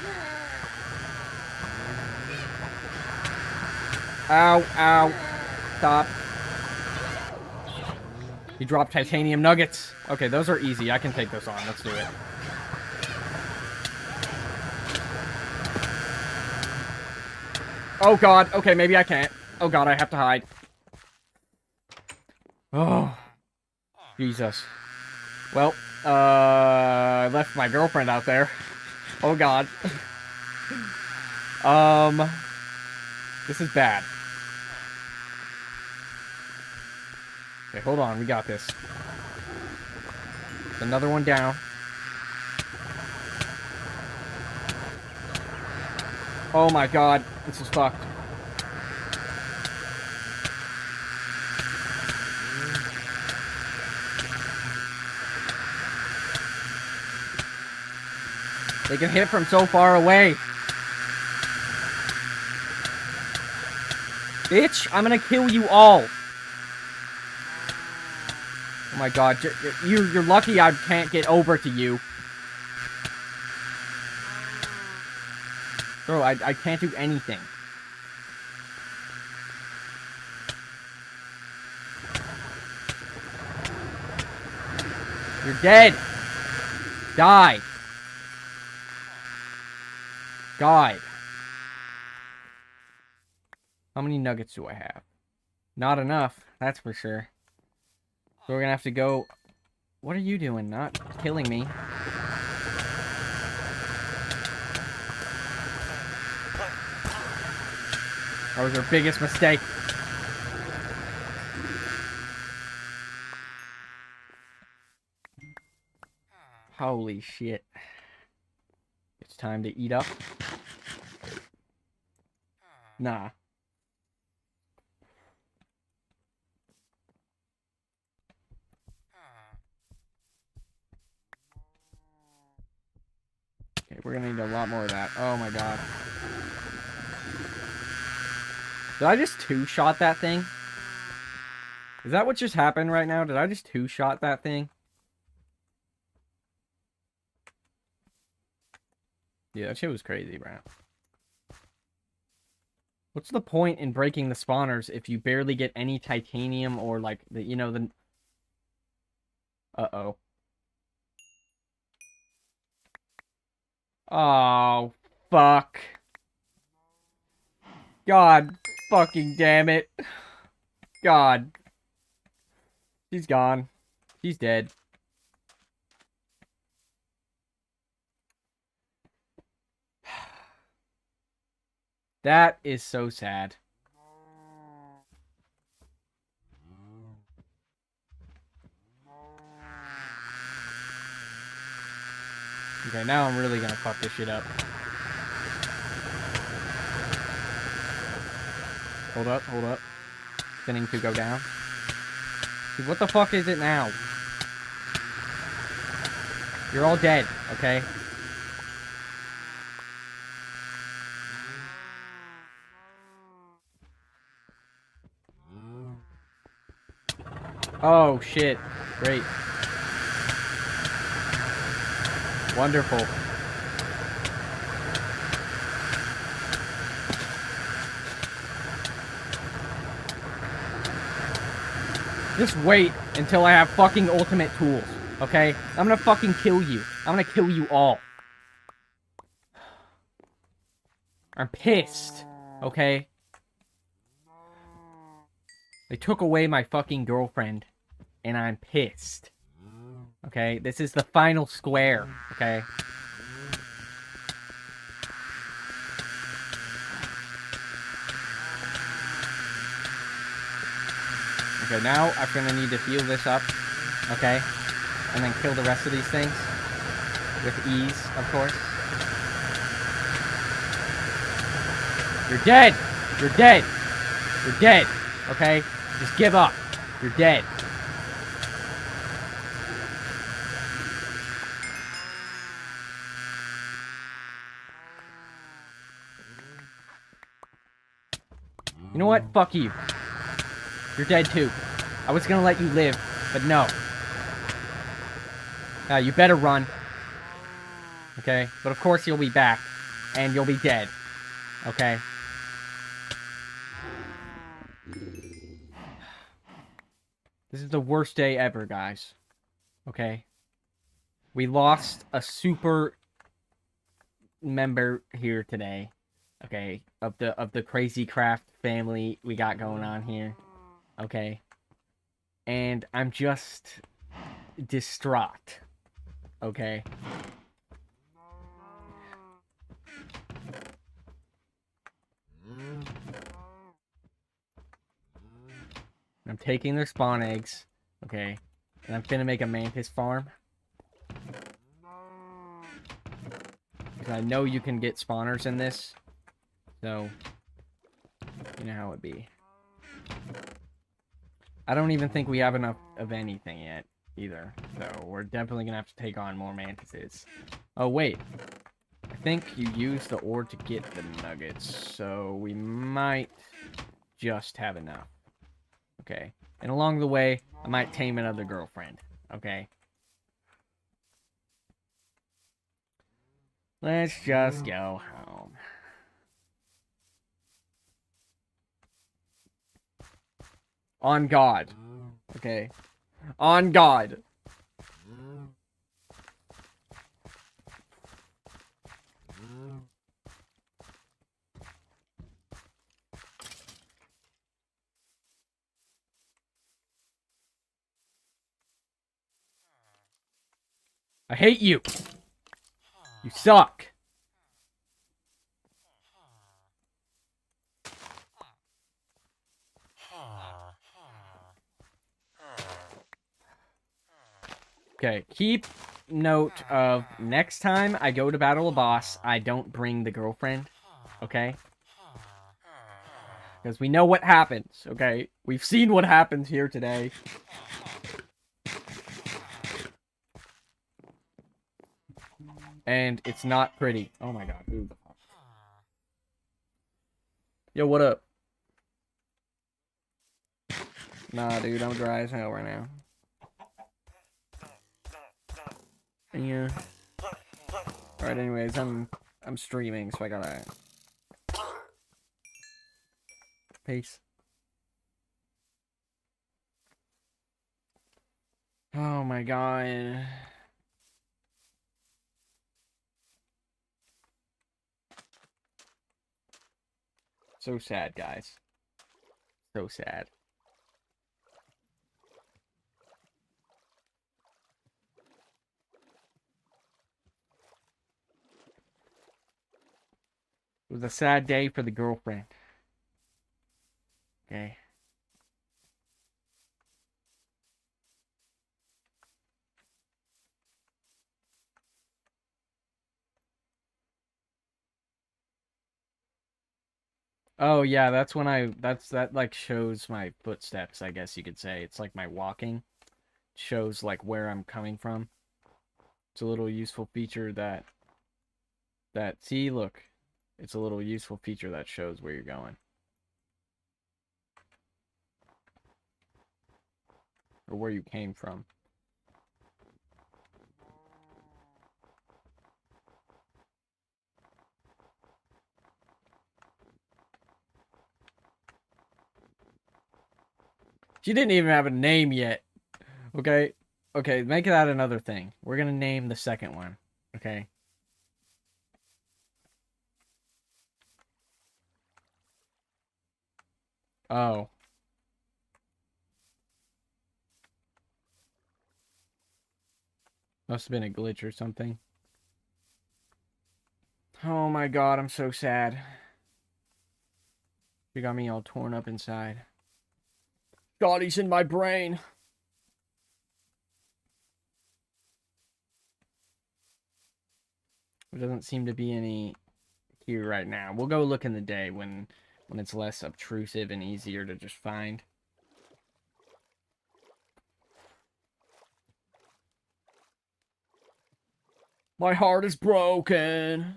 ow. Stop. He dropped titanium nuggets. Okay, those are easy. I can take those on. Let's do it. Oh, God. Okay, maybe I can't. Oh, God, I have to hide. Oh. Jesus. Well, I left my girlfriend out there. Oh, God. This is bad. Okay, hold on. We got this. Another one down. Oh, my God. This is fucked. They can hit from so far away. Bitch, I'm gonna kill you all. Oh my God, you're lucky I can't get over to you. Bro, I can't do anything. You're dead. Die. God. How many nuggets do I have? Not enough, that's for sure. So we're gonna have to go... What are you doing? Not killing me. That was your biggest mistake. Holy shit. It's time to eat up. Nah. Okay, we're gonna need a lot more of that. Oh my God. Did I just two-shot that thing? Is that what just happened right now? Did I just two-shot that thing? Yeah, that shit was crazy, bro. What's the point in breaking the spawners if you barely get any titanium or, like, the, you know, the... Uh-oh. Oh, fuck. God fucking damn it. God. She's gone. She's dead. That is so sad. Okay, now I'm really gonna fuck this shit up. Hold up, hold up. Spinning to go down. Dude, what the fuck is it now? You're all dead, okay? Oh, shit. Great. Wonderful. Just wait until I have fucking ultimate tools, okay? I'm gonna fucking kill you. I'm gonna kill you all. I'm pissed, okay? They took away my fucking girlfriend, and I'm pissed. Okay, this is the final square, okay? Okay, now I'm gonna need to heal this up, okay? And then kill the rest of these things. With ease, of course. You're dead! You're dead! You're dead! Okay? Just give up. You're dead. You know what? Fuck you. You're dead too. I was gonna let you live, but no. You better run. Okay? But of course you'll be back. And you'll be dead. Okay? This is the worst day ever, guys. Okay? We lost a super member here today. Okay? Of the Crazy Craft family we got going on here. Okay? And I'm just distraught. Okay? I'm taking their spawn eggs. Okay? And I'm finna make a mantis farm. Because I know you can get spawners in this. So, you know how it be. I don't even think we have enough of anything yet, either. So, we're definitely gonna have to take on more mantises. Oh, wait. I think you use the ore to get the nuggets. So, we might just have enough. Okay. And along the way, I might tame another girlfriend. Okay. Let's just go home. On God. Okay. On God. I hate you. You suck. Okay, keep note of next time I go to battle a boss, I don't bring the girlfriend. Okay? Because we know what happens, okay? We've seen what happens here today. And it's not pretty. Oh my god. Ooh. Yo, what up? Nah, dude, I'm dry as hell right now. Yeah. Alright, anyways, I'm streaming, so I gotta... Peace. Oh my god. So sad, guys. So sad. It was a sad day for the girlfriend. Okay. Oh yeah, that's when that like shows my footsteps, I guess you could say. It's like my walking. Shows like where I'm coming from. It's a little useful feature see, look. It's a little useful feature that shows where you're going. Or where you came from. She didn't even have a name yet. Okay? Okay, make that another thing. We're gonna name the second one. Okay? Oh. Must have been a glitch or something. Oh my god, I'm so sad. You got me all torn up inside. God, he's in my brain. There doesn't seem to be any here right now. We'll go look in the day when it's less obtrusive and easier to just find. My heart is broken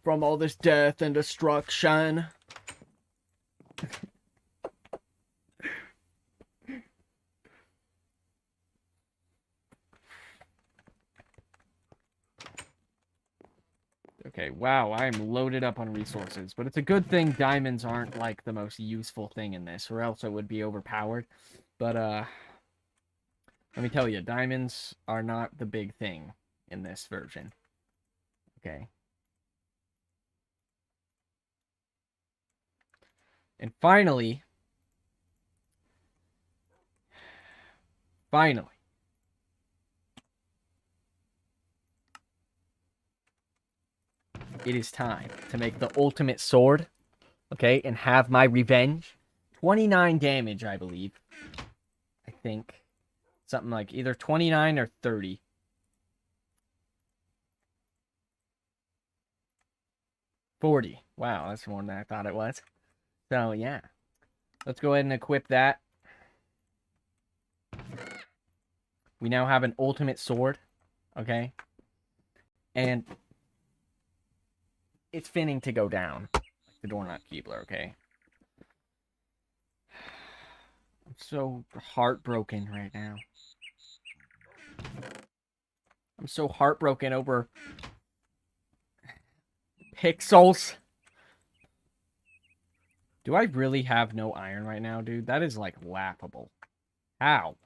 from all this death and destruction. Okay, wow, I am loaded up on resources. But it's a good thing diamonds aren't, like, the most useful thing in this, or else it would be overpowered. But, let me tell you, diamonds are not the big thing in this version. Okay. And finally, it is time to make the ultimate sword, okay, and have my revenge. 29 damage, I believe. I think. Something like either 29 or 30. $40. Wow, that's more than I thought it was. So, yeah. Let's go ahead and equip that. We now have an ultimate sword, okay? And it's finning to go down. Like the doorknob Keebler, okay? I'm so heartbroken right now. I'm so heartbroken over pixels. Do I really have no iron right now, dude? That is, like, laughable. How?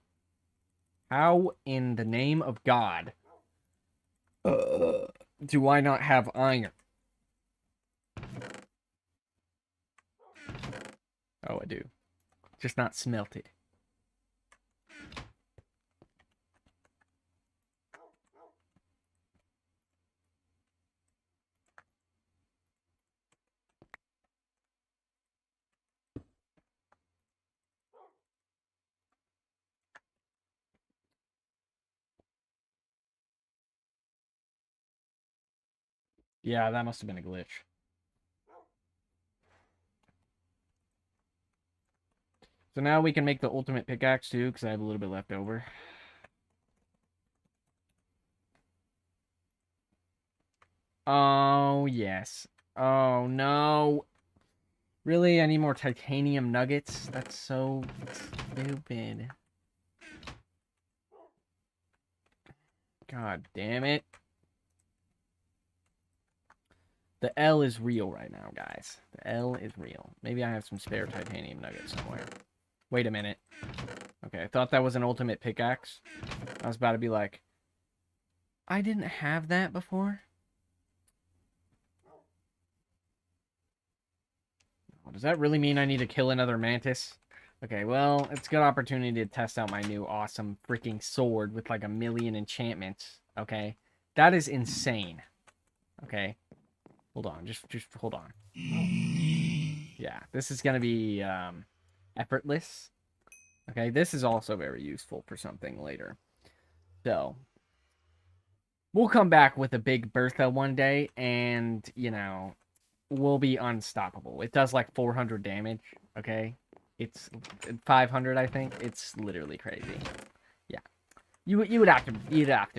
How in the name of God do I not have iron? Oh, I do. Just not smelted. Yeah, that must have been a glitch. So now we can make the ultimate pickaxe too, because I have a little bit left over. Oh, yes. Oh, no. Really? I need more titanium nuggets? That's so stupid. God damn it. The L is real right now, guys. The L is real. Maybe I have some spare titanium nuggets somewhere. Wait a minute. Okay, I thought that was an ultimate pickaxe. I was about to be like, I didn't have that before? Does that really mean I need to kill another mantis? Okay, well, it's a good opportunity to test out my new awesome freaking sword with like 1,000,000 enchantments. Okay? That is insane. Okay? Hold on, just hold on. Yeah, this is gonna be effortless. Okay, this is also very useful for something later. So, we'll come back with a big Bertha one day, and, you know, we'll be unstoppable. It does like 400 damage, okay? It's 500, I think. It's literally crazy. Yeah. You'd have to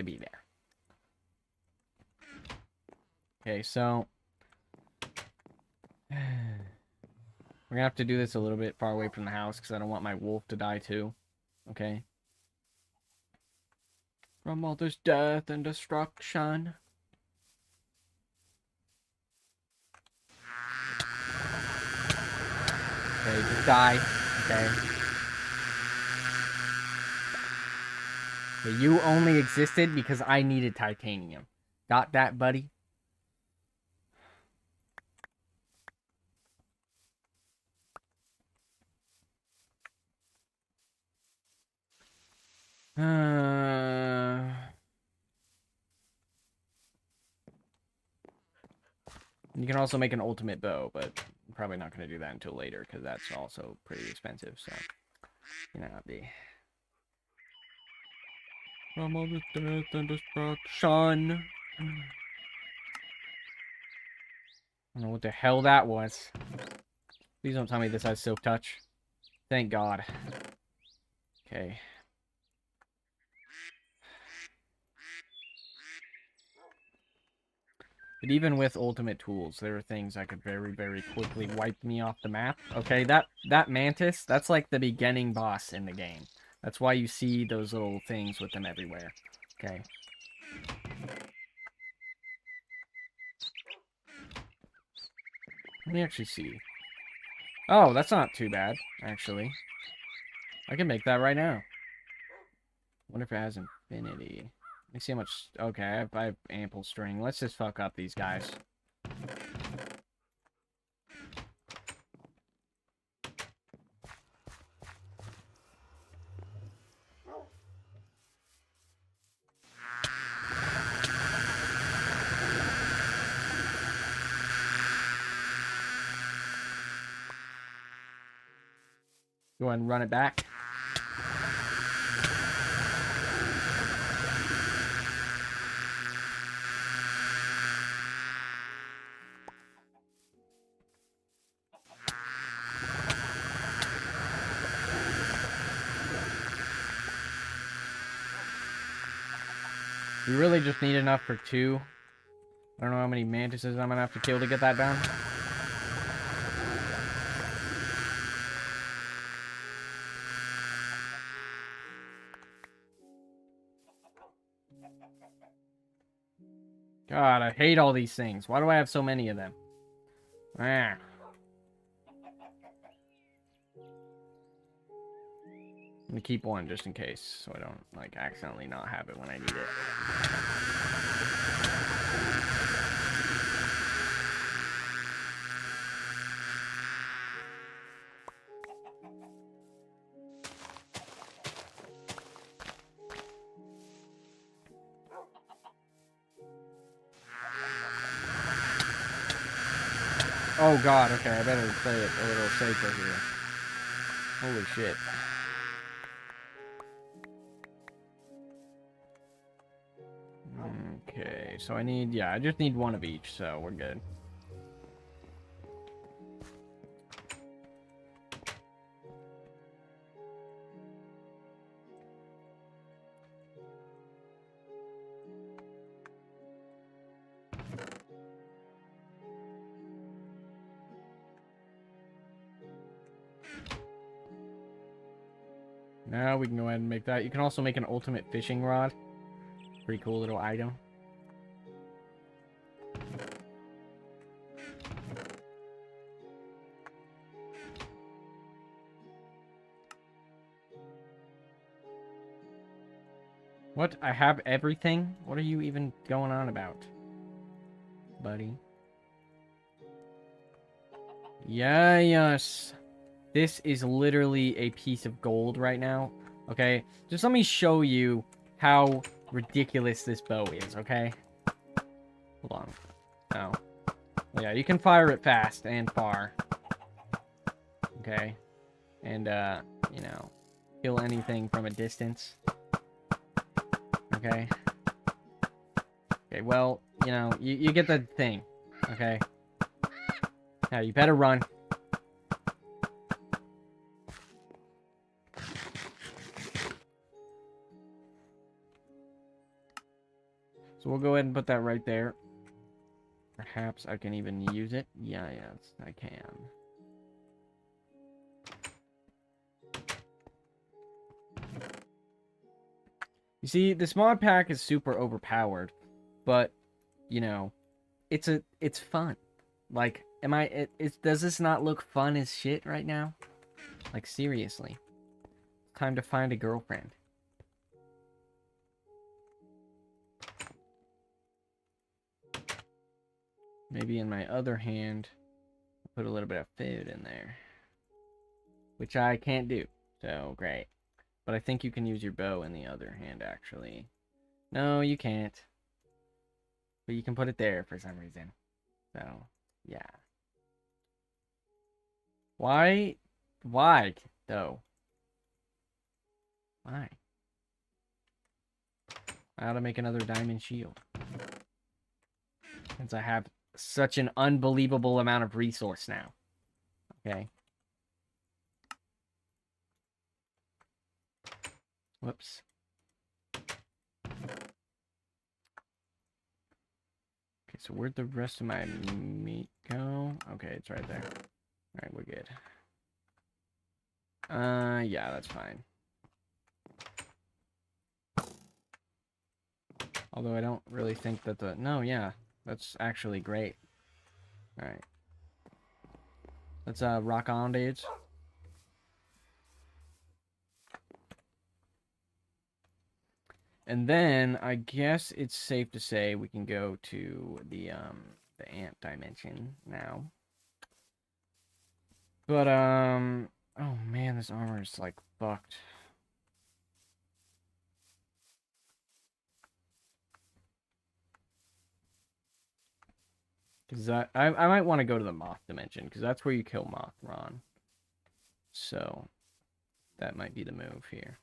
be there. Okay, so we're gonna have to do this a little bit far away from the house because I don't want my wolf to die too. Okay. From all this death and destruction. Okay, just die. Okay. Okay, you only existed because I needed titanium. Got that, buddy? You can also make an ultimate bow, but I'm probably not going to do that until later because that's also pretty expensive. So, you know, From all this death and destruction. I don't know what the hell that was. Please don't tell me this has silk touch. Thank God. Okay. But even with ultimate tools, there are things that could very, very quickly wipe me off the map. Okay, that mantis, that's like the beginning boss in the game. That's why you see those little things with them everywhere. Okay. Let me actually see. Oh, that's not too bad, actually. I can make that right now. Wonder if it has infinity. Let me see how much... Okay, I have ample string. Let's just fuck up these guys. Go ahead and run it back. We really just need enough for 2. I don't know how many mantises I'm gonna have to kill to get that done. God, I hate all these things. Why do I have so many of them? Ah. I'm gonna keep one just in case, so I don't, like, accidentally not have it when I need it. Oh god, okay, I better play it a little safer here. Holy shit. Okay, so I need, yeah, I just need one of each, so we're good. Now we can go ahead and make that. You can also make an ultimate fishing rod. Pretty cool little item. What? I have everything? What are you even going on about, buddy? Yeah, yes. This is literally a piece of gold right now. Okay? Just let me show you how ridiculous this bow is, okay? Hold on. Oh. Well, yeah, you can fire it fast and far. Okay? And, you know, kill anything from a distance. Okay? Okay, well, you know, you get the thing. Okay? Now, you better run. So we'll go ahead and put that right there. Perhaps I can even use it. Yeah, yes, I can. You see, this mod pack is super overpowered, but, you know, it's fun. Like, does this not look fun as shit right now? Like, seriously. Time to find a girlfriend. Maybe in my other hand, put a little bit of food in there. Which I can't do. So, great. But I think you can use your bow in the other hand, actually. No, you can't. But you can put it there for some reason. So, yeah. Why? Why, though? Why? I ought to make another diamond shield. Since I have such an unbelievable amount of resource now. Okay. Whoops. Okay, so where'd the rest of my meat go? Okay, it's right there. Alright, we're good. Yeah, that's fine. Although I don't really think that the... No, yeah. That's actually great. Alright. Let's, rock on, dudes. And then, I guess it's safe to say we can go to the ant dimension now. But, oh man, this armor is, like, fucked. Because I might want to go to the moth dimension, because that's where you kill Mothron. So, that might be the move here.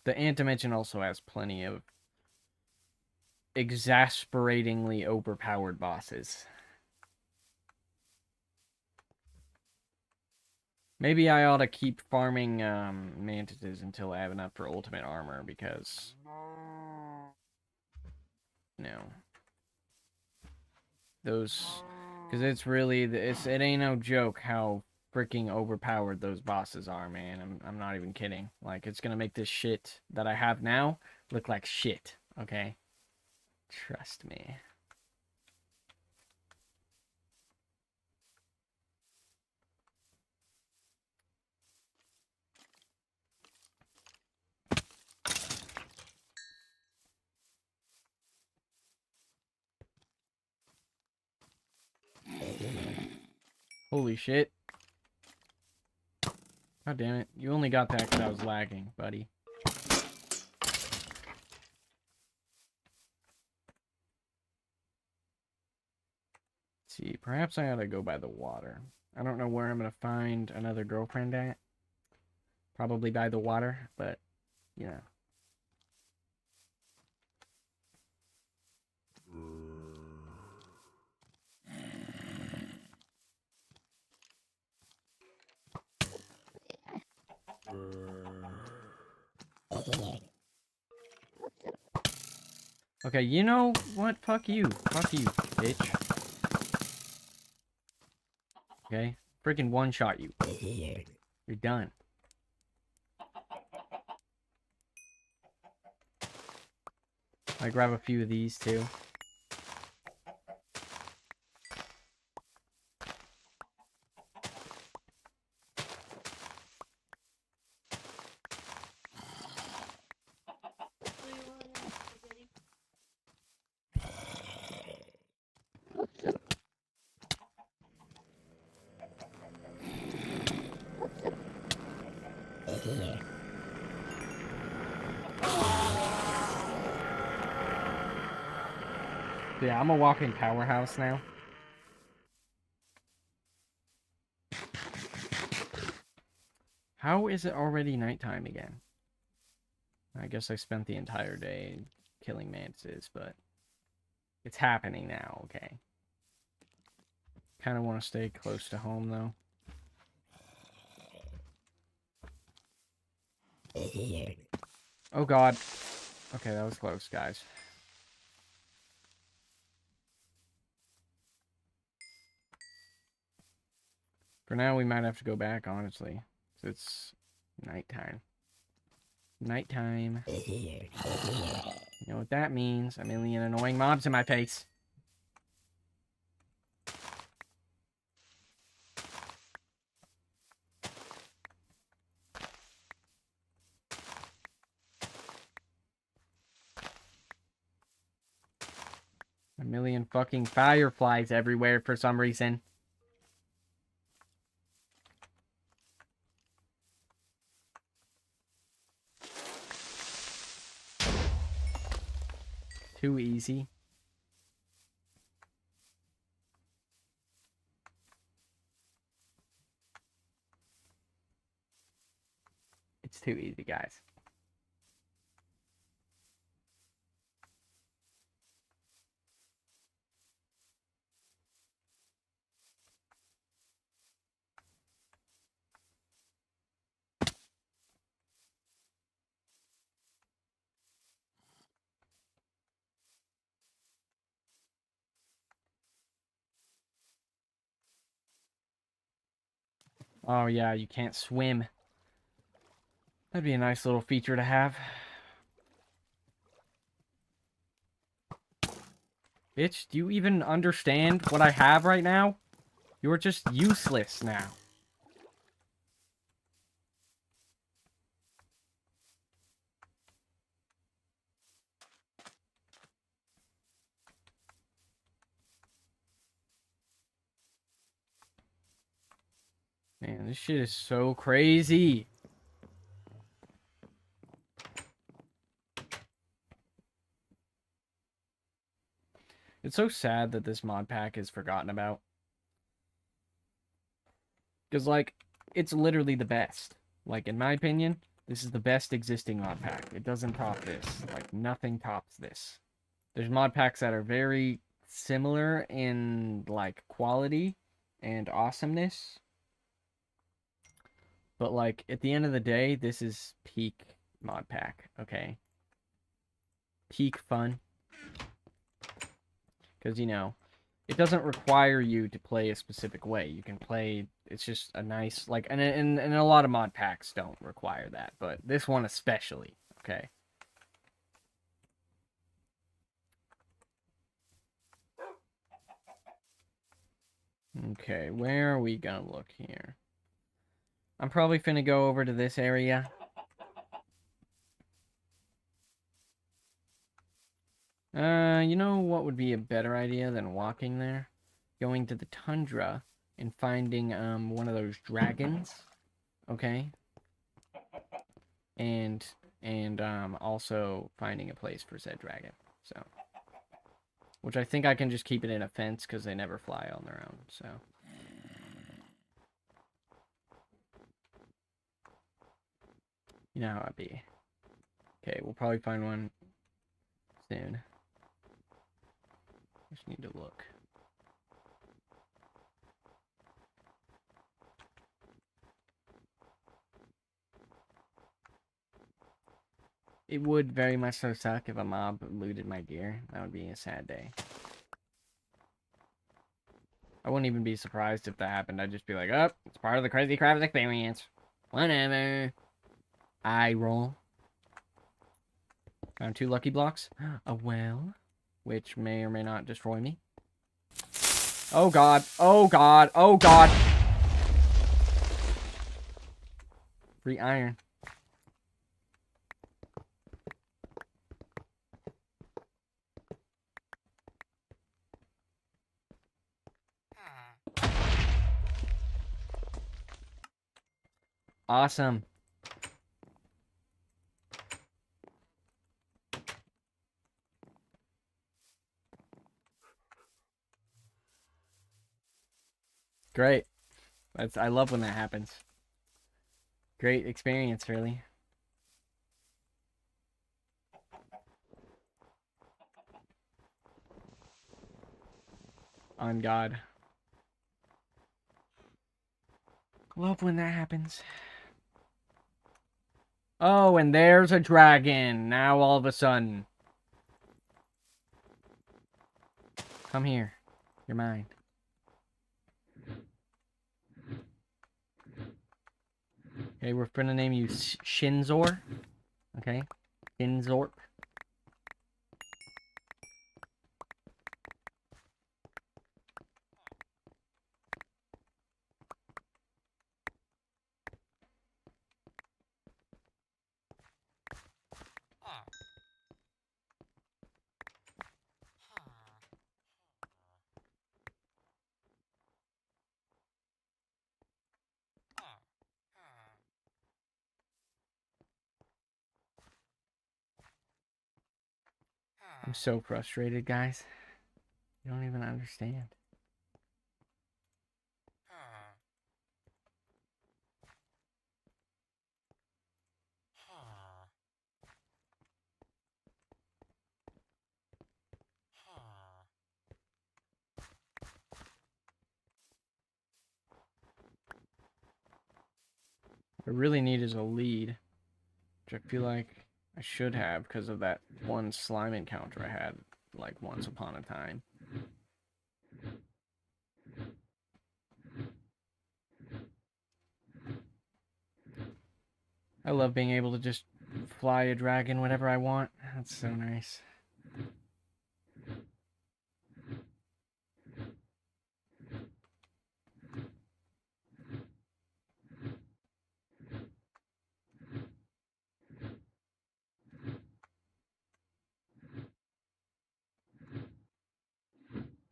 The ant dimension also has plenty of exasperatingly overpowered bosses. Maybe I ought to keep farming mantises until I have enough for ultimate armor, because... No. Those... Because it's really... it ain't no joke how freaking overpowered those bosses are, man. I'm not even kidding. Like, it's gonna make this shit that I have now look like shit, okay? Trust me. Holy shit. God damn it. You only got that because I was lagging, buddy. Let's see, perhaps I ought to go by the water. I don't know where I'm going to find another girlfriend at. Probably by the water, but, you know. Okay, you know what? Fuck you. Fuck you, bitch. Okay? Freaking one-shot you. You're done. I grab a few of these, too. Yeah, I'm a walking powerhouse now. How is it already nighttime again? I guess I spent the entire day killing mantises, but it's happening now, okay. Kind of want to stay close to home, though. Oh, God. Okay, that was close, guys. For now, we might have to go back, honestly. It's nighttime. Nighttime. You know what that means? A million annoying mobs in my face. A million fucking fireflies everywhere for some reason. Too easy. It's too easy, guys. Oh yeah, you can't swim. That'd be a nice little feature to have. Bitch, do you even understand what I have right now? You're just useless now. Man, this shit is so crazy. It's so sad that this mod pack is forgotten about. Because, like, it's literally the best. Like, in my opinion, this is the best existing mod pack. It doesn't top this. Like, nothing tops this. There's mod packs that are very similar in, like, quality and awesomeness. But, like, at the end of the day, this is peak mod pack, okay? Peak fun. Because, you know, it doesn't require you to play a specific way. You can play, it's just a nice, like, and a lot of mod packs don't require that, but this one especially, okay? Okay, where are we gonna look here? I'm probably finna go over to this area. You know what would be a better idea than walking there? Going to the tundra and finding, one of those dragons, okay? And, also finding a place for said dragon, so. Which I think I can just keep it in a fence because they never fly on their own, so. You know how it be. Okay, we'll probably find one soon. Just need to look. It would very much so suck if a mob looted my gear. That would be a sad day. I wouldn't even be surprised if that happened. I'd just be like, oh, it's part of the Crazy Crabs experience. Whatever. I roll. Found 2 lucky blocks. A well, which may or may not destroy me. Oh god. Oh god. Oh god. Free iron. Awesome. Great. I love when that happens. Great experience, really. On God. Love when that happens. Oh, and there's a dragon. Now all of a sudden. Come here. You're mine. Okay, we're gonna name you Shinzor. Okay? Shinzorp. I'm so frustrated, guys. You don't even understand. What I really need is a lead, which I feel like I should have because of that one slime encounter I had, like, once upon a time. I love being able to just fly a dragon whenever I want. That's so nice.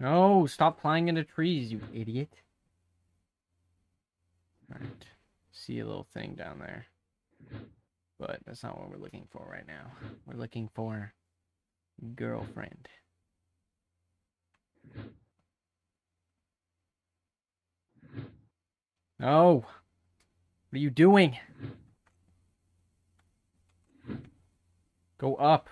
No, stop flying into trees, you idiot. Alright. See a little thing down there. But that's not what we're looking for right now. We're looking for girlfriend. No! What are you doing? Go up.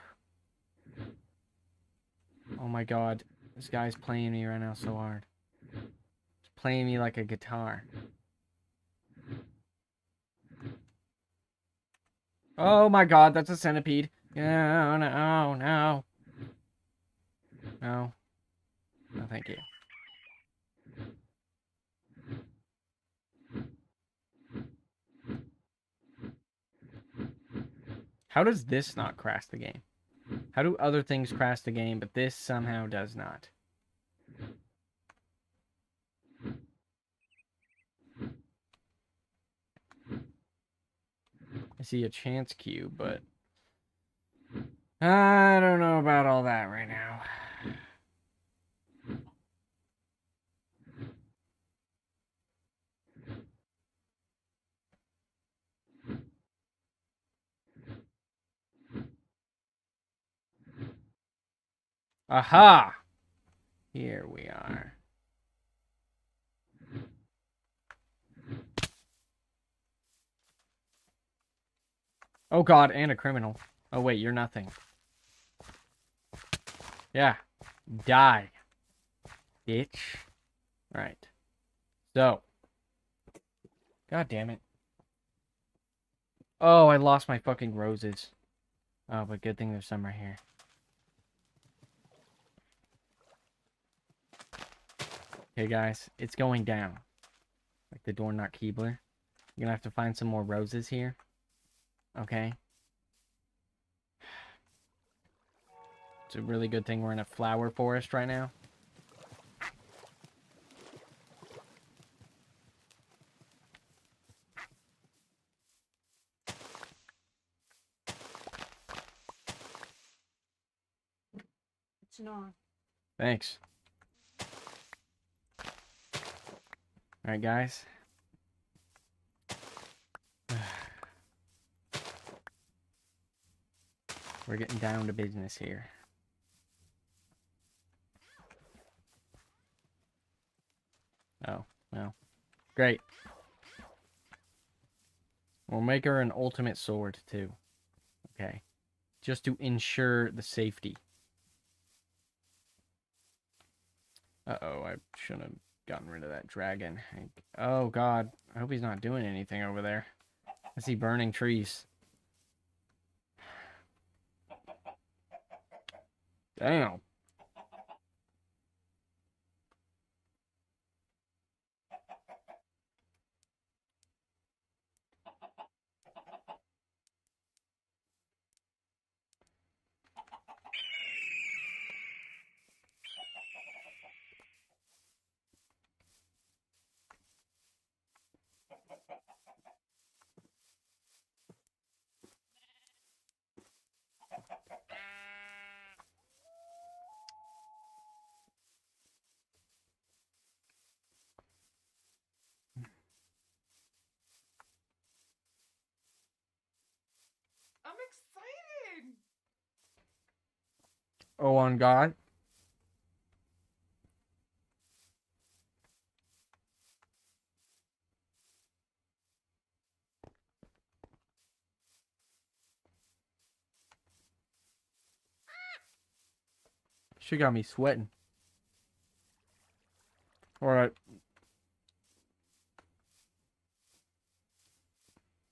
Oh my god. This guy's playing me right now so hard. He's playing me like a guitar. Oh my god, that's a centipede. No, no, no. No. No, thank you. How does this not crash the game? How do other things crash the game, but this somehow does not? I see a chance cube, but I don't know about all that right now. Aha! Here we are. Oh god, and a criminal. Oh wait, you're nothing. Yeah. Die. Bitch. Right. So. God damn it. Oh, I lost my fucking roses. Oh, but good thing there's some right here. Okay, guys. It's going down. Like the door not Keebler. You're gonna have to find some more roses here. Okay. It's a really good thing we're in a flower forest right now. It's not. Thanks. Alright, guys. We're getting down to business here. Oh, well. Great. We'll make her an ultimate sword, too. Okay. Just to ensure the safety. Uh-oh, I shouldn't have gotten rid of that dragon. Oh, God. I hope he's not doing anything over there. I see burning trees. Damn. I'm excited. Oh, on God. She got me sweating. Alright.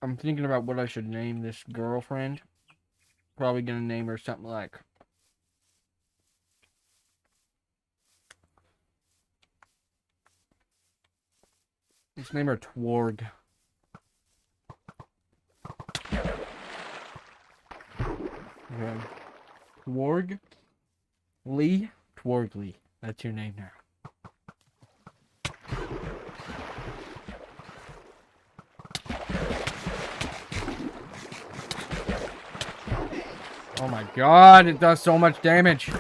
I'm thinking about what I should name this girlfriend. Probably gonna name her something like... Let's name her Twarg. Tworg? Lee? Tworgly. That's your name now. Oh my god, it does so much damage.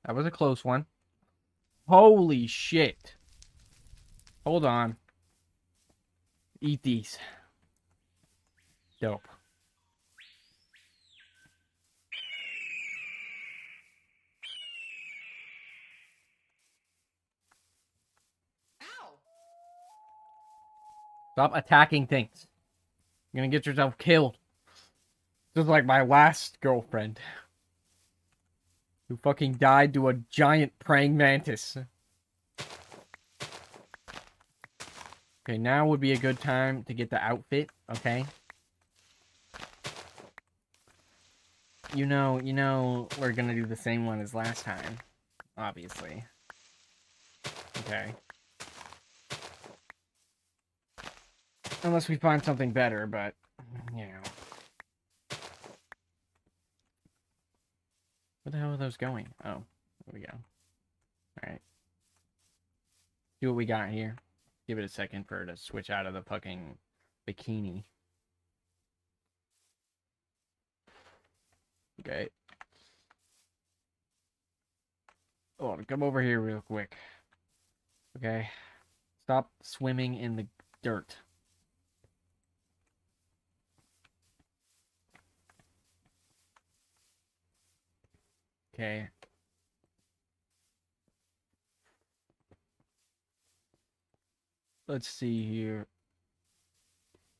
That was a close one. Holy shit. Hold on. Eat these. Dope. Ow! Stop attacking things. You're gonna get yourself killed. Just like my last girlfriend. Who fucking died to a giant praying mantis. Okay, now would be a good time to get the outfit, okay? You know, we're gonna do the same one as last time. Obviously. Okay. Unless we find something better, but, you know. Where the hell are those going? Oh, there we go. Alright. See what we got here. Give it a second for her to switch out of the fucking bikini. Okay. Oh, come over here real quick. Okay. Stop swimming in the dirt. Okay. Let's see here.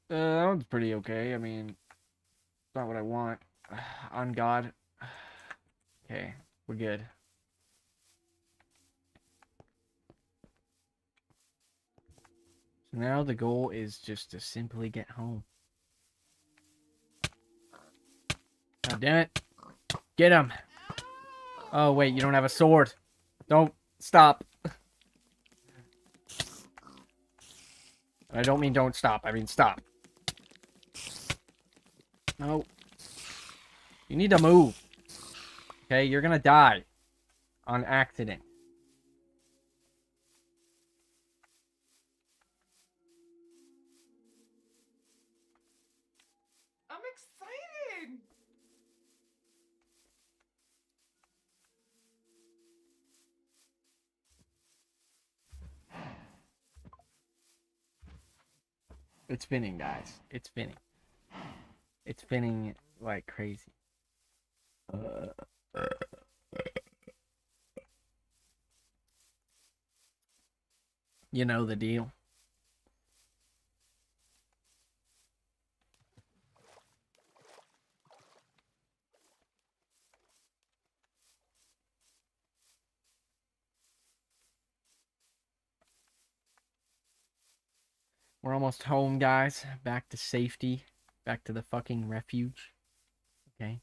That one's pretty okay. I mean, not what I want. On God. Okay, we're good. So now the goal is just to simply get home. God damn it. Get him. Oh, wait, you don't have a sword. Don't stop. I don't mean don't stop. I mean stop. No. You need to move. Okay, you're gonna die. On accident. I'm excited! It's spinning, guys. It's spinning. It's spinning like crazy. You know the deal. We're almost home, guys. Back to safety. Back to the fucking refuge. Okay.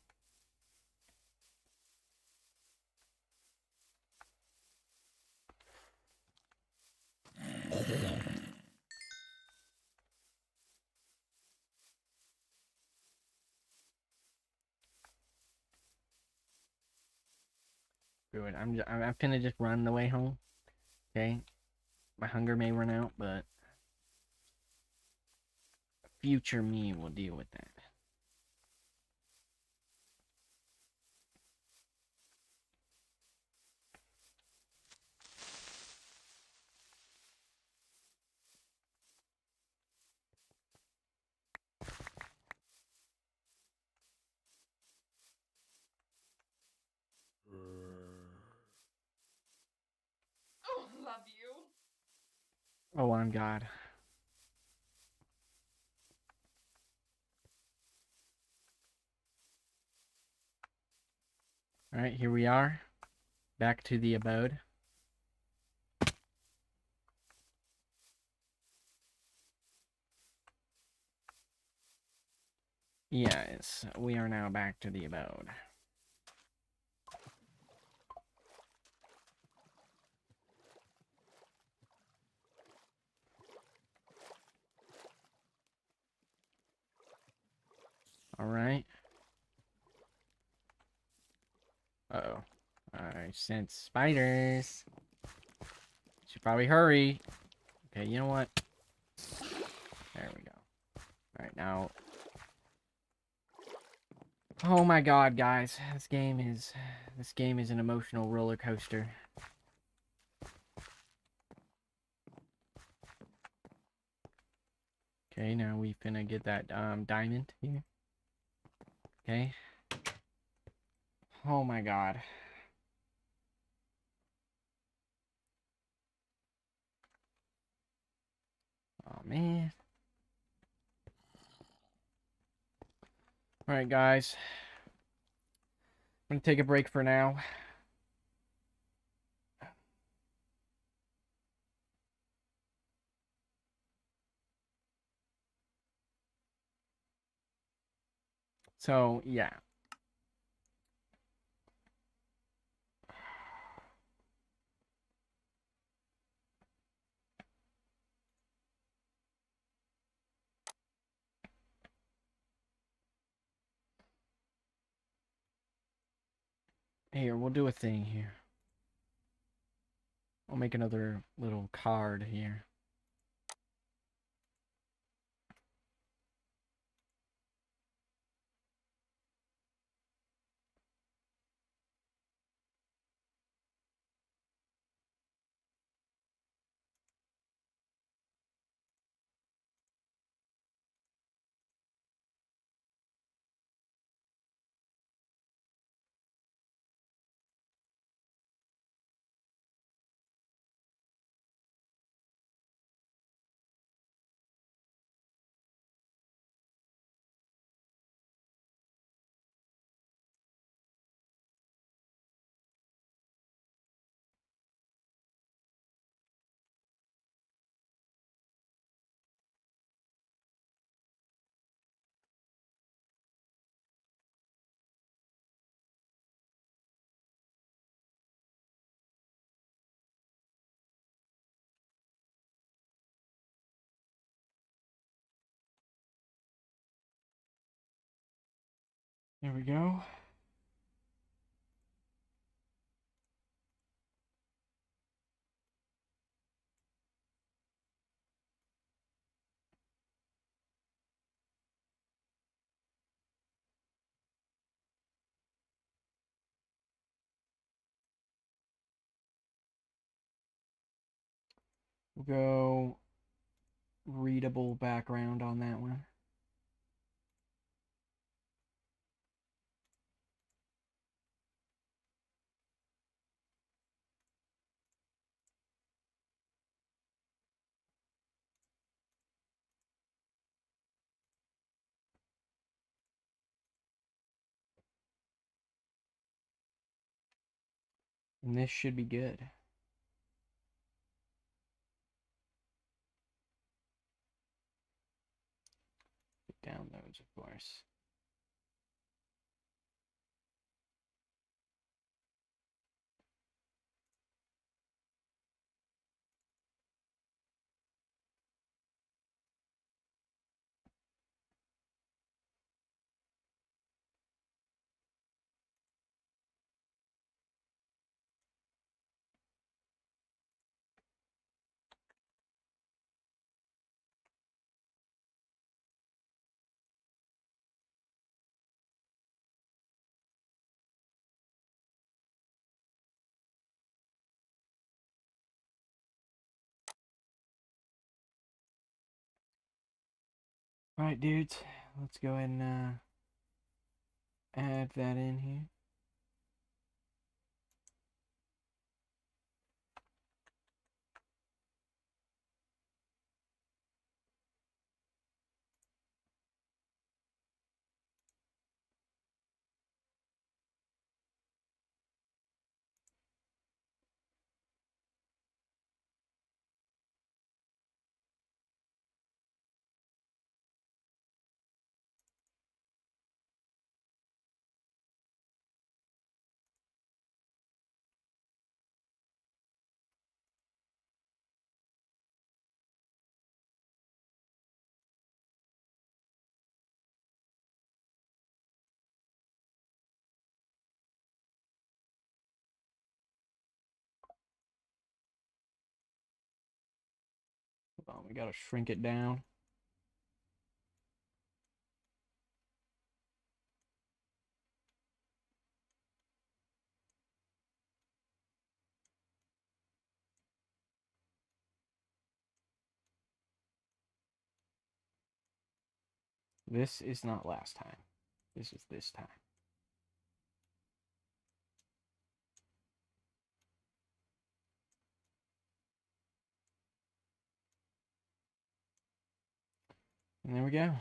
Good. I'm finna just run the way home. Okay. My hunger may run out, but future me will deal with that. Oh, love you. Oh, on God. Alright, here we are. Back to the abode. Yes, we are now back to the abode. Alright. Uh-oh. I sense spiders. Should probably hurry. Okay, you know what? There we go. Alright, now... Oh my god, guys. This game is an emotional roller coaster. Okay, now we finna get that diamond here. Okay. Oh my god. Oh man. Alright guys. I'm gonna take a break for now. So, yeah. Here, we'll do a thing here. I'll make another little card here. There we go. We'll go readable background on that one. And this should be good. Get downloads, of course. Alright, dudes. Let's go ahead and add that in here. Hold on, we gotta shrink it down. This is not last time. This is this time. And there we go.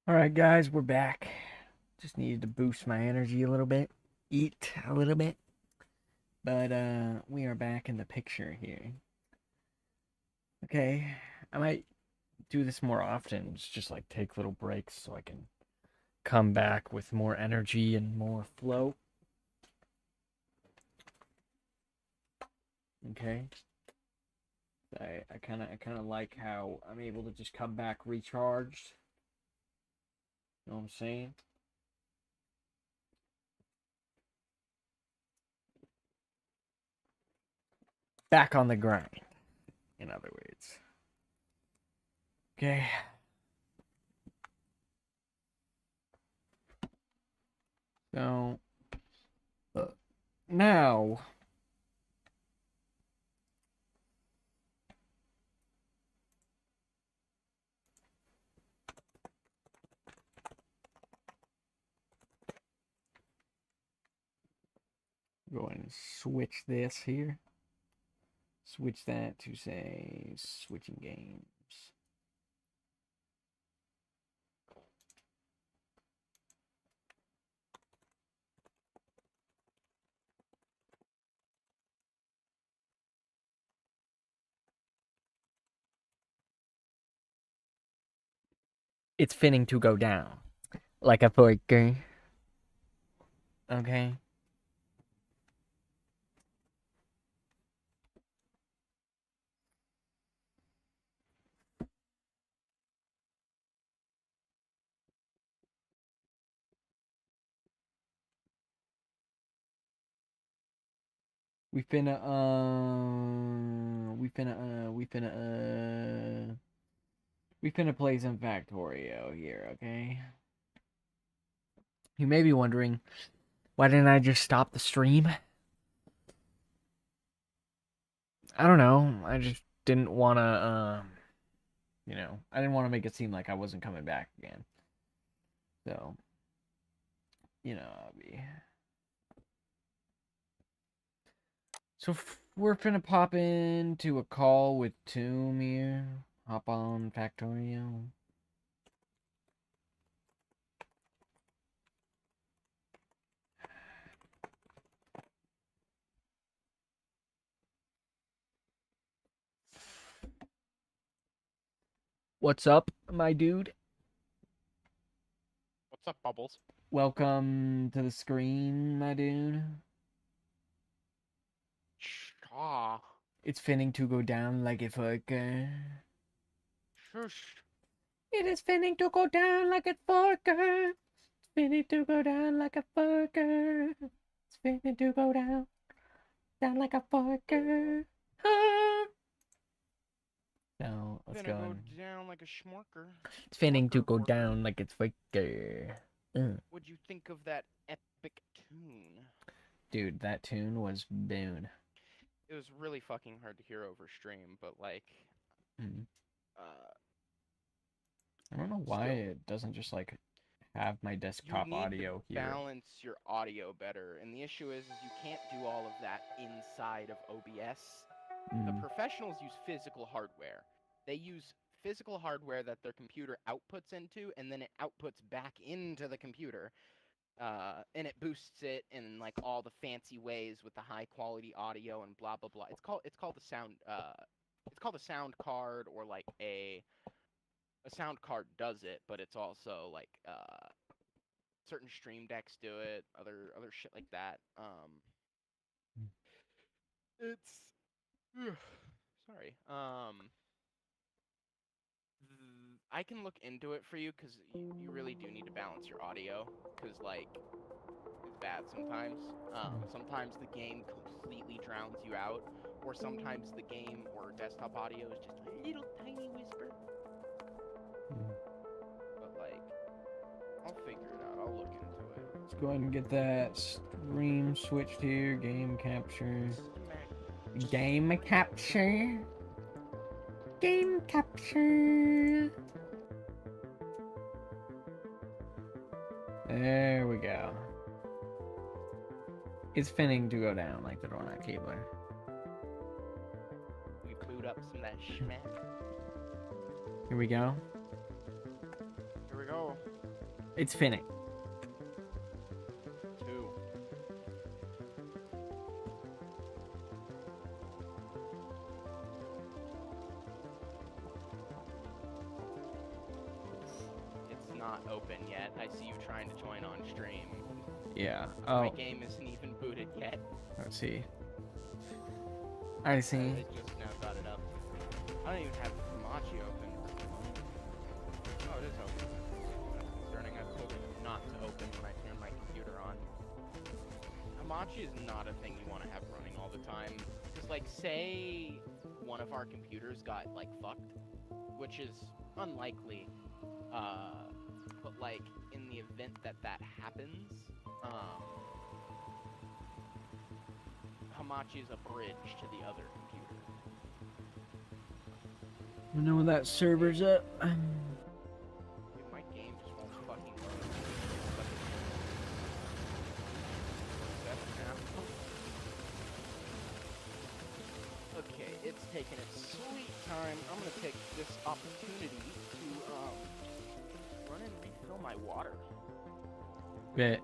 Alright, guys, we're back. Just needed to boost my energy a little bit, eat a little bit. But, we are back in the picture here. Okay, I might do this more often. Just like take little breaks so I can come back with more energy and more flow. Okay. I kind of like how I'm able to just come back recharged. You know what I'm saying? Back on the grind, in other words. Okay. So, now, go ahead and switch this here. Switch that to, say, switching games. It's finning to go down. Like a forker. Okay. We finna play some Factorio here, okay? You may be wondering, why didn't I just stop the stream? I don't know. I just didn't want to, I didn't want to make it seem like I wasn't coming back again. So, I'll be. So we're finna pop into a call with Tomb here. Hop on Factorio. What's up, my dude? What's up, Bubbles? Welcome to the screen, my dude. Shaw. It's finning to go down like a forker. Shush. It is finning to go down like a forker. It's finning to go down like a forker. It's finning to go down like a forker. Ah. So let's Gonna go. go down like a schmorker. It's finning to go down like it's forker. What'd you think of that epic tune? Dude, that tune was boon. It was really fucking hard to hear over stream, but like, Mm. uh, I don't know why still, it doesn't just like have my you desktop need to audio here. balance your audio better. And the issue is you can't do all of that inside of OBS. The professionals use physical hardware. They use physical hardware that their computer outputs into, and then it outputs back into the computer. And it boosts it in like all the fancy ways with the high quality audio and blah blah blah. It's called a sound card, or like a sound card does it, but it's also like certain stream decks do it, other shit like that. It's sorry. I can look into it for you because you really do need to balance your audio because like it's bad sometimes. Sometimes the game completely drowns you out, or sometimes the game or desktop audio is just a little tiny whisper. But like, I'll figure it out. I'll look into it. Let's go ahead and get that stream switched here. Game capture. Game capture. Game capture. There we go. It's finning to go down like the doorknob keyboard. We boot up some of that schmack. Here we go. Here we go. It's finning. 2. It's not open yet. I see you trying to join on stream. Yeah. My Oh, game isn't even booted yet. let's see. I see. I just now got it up. I don't even have Hamachi open. Oh, it is open. That's concerning. I told it not to open when I turned my computer on. Hamachi is not a thing you want to have running all the time. Because, like, say one of our computers got, like, fucked, which is unlikely, but, like, in the event that that happens, Hamachi is a bridge to the other computer. I know where that server's at. Dude, my game just won't fucking load. Okay, it's taking its sweet time. I'm gonna take this opportunity to run and refill my water. Bet.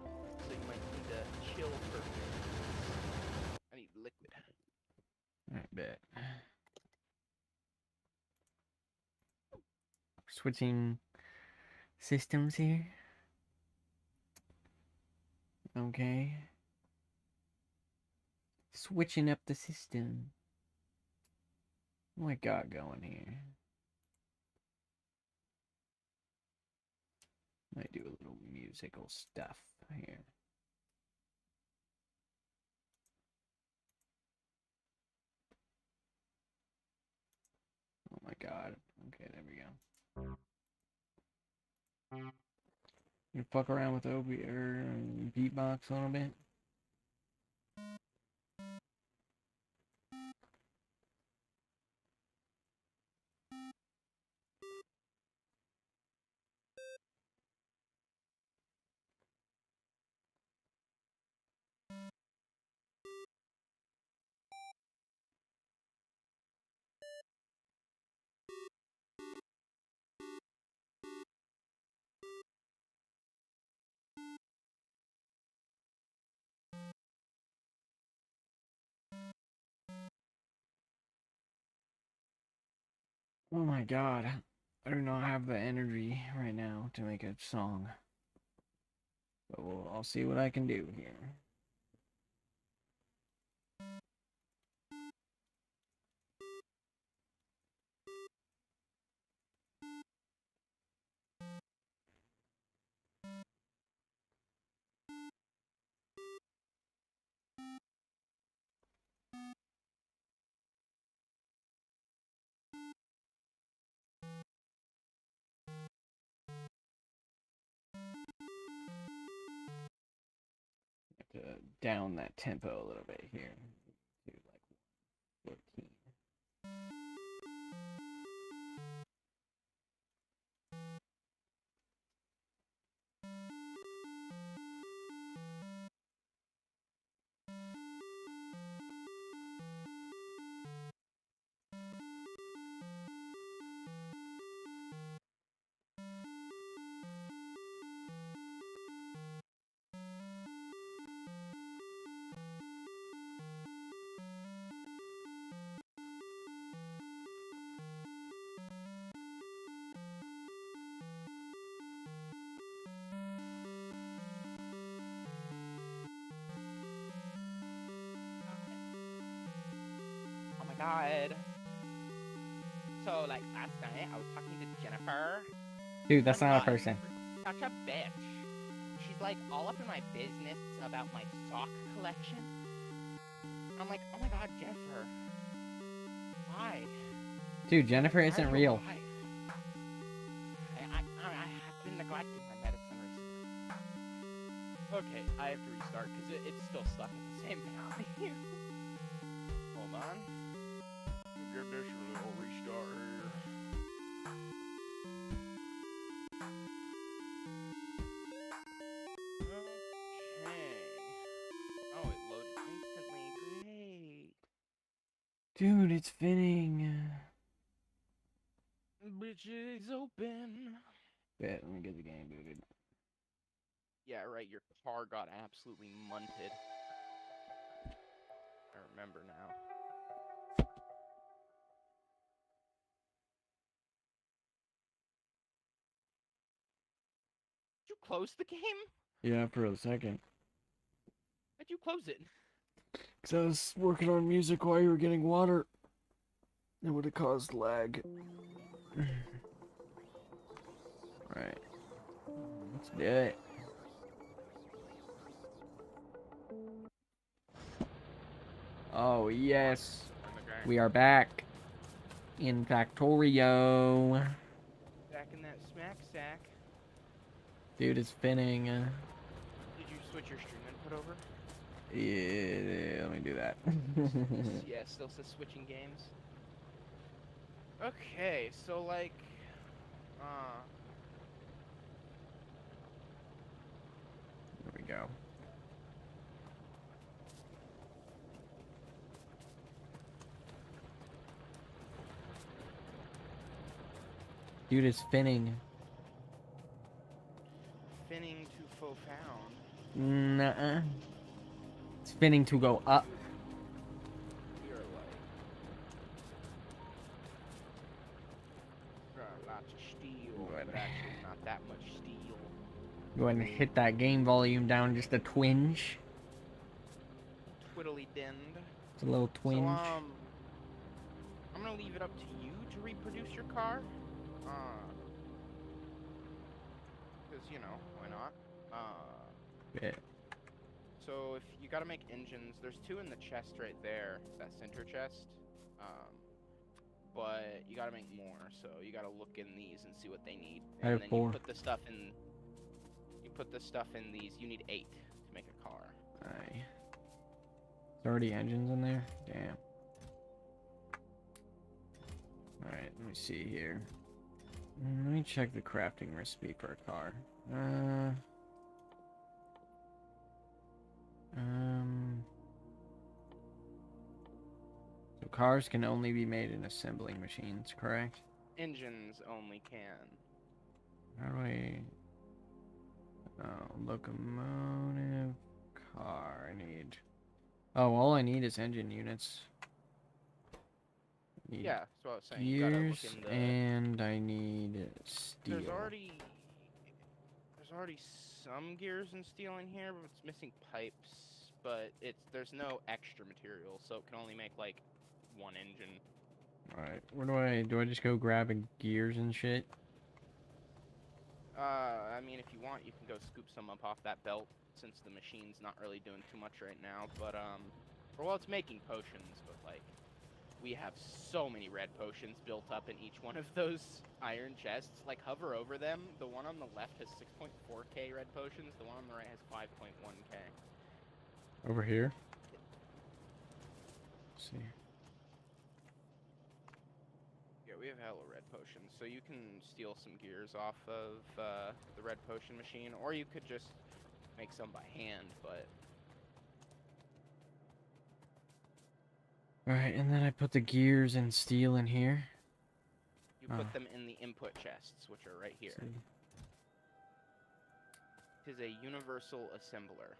So you might need to chill for a bit. I need liquid. I bet. Switching systems here. Okay. Switching up the system. What I got going here? Might do a little musical stuff here. Oh my god. Okay, there we go. You fuck around with OB or beatbox a little bit. Oh my god. I do not have the energy right now to make a song. But I'll see what I can do here. Have to down that tempo a little bit here. To like 14. Oh my god. So, like, last night I was talking to Jennifer. Dude, that's Oh my not a God, person. Such a bitch. She's like all up in my business about my sock collection. I'm like, oh my god, Jennifer. Why? Dude, Jennifer Why are isn't you real. alive? I have been neglecting my medicine recently. Okay, I have to restart because it's still stuck at the same value. Hold on. Give this a little restart here. Okay. Oh, it loaded instantly. Great. Dude, it's fitting. Bitch is open. Bet, let me get the game booted. Yeah, right. Your car got absolutely munted. I remember now. Did you close the game? Yeah, for a second. Why'd you close it? Because I was working on music while you were getting water. It would have caused lag. Alright. Let's do it. Oh, yes. Okay. We are back in Factorio. Back in that smack sack. Dude, it's spinning. Did you switch your stream input over? Yeah, let me do that. Yeah, still says switching games. Okay, so like, There we go. Dude, it's spinning. spinning to faux found. Nuh-uh. Spinning to go up. You're like, lots of steel, Go ahead. but actually not that much steel. Go ahead and hit that game volume down just a twinge. Twiddly dinned. It's a little twinge. So, I'm gonna leave it up to you to reproduce your car. Because, you know, why not? Yeah. So if you gotta make engines, there's two in the chest right there, that center chest. But you gotta make more, so you gotta look in these and see what they need. I And have then 4. you put the stuff in. You put the stuff in these. You need 8 to make a car. Aye. There's already engines in there? Damn. Alright, let me see here. Let me check the crafting recipe for a car. So cars can only be made in assembling machines, correct? Engines only can. How do I... Oh, locomotive, car, I need... Oh, all I need is engine units. Need Yeah, that's what I was saying. You gotta look gears, in the. and I need steel. There's already some gears and steel in here, but it's missing pipes. But there's no extra material, so it can only make like 1 engine. Alright, where do I just go grabbing gears and shit? I mean, if you want, you can go scoop some up off that belt, since the machine's not really doing too much right now. But well, it's making potions, but like, we have so many red potions built up in each one of those iron chests. Like, hover over them. The one on the left has 6.4k red potions. The one on the right has 5.1k. Over here? Let's see. Yeah, we have hella red potions, so you can steal some gears off of the red potion machine, or you could just make some by hand, but... Alright, and then I put the gears and steel in here. You put them in the input chests, which are right here. See. It is a universal assembler.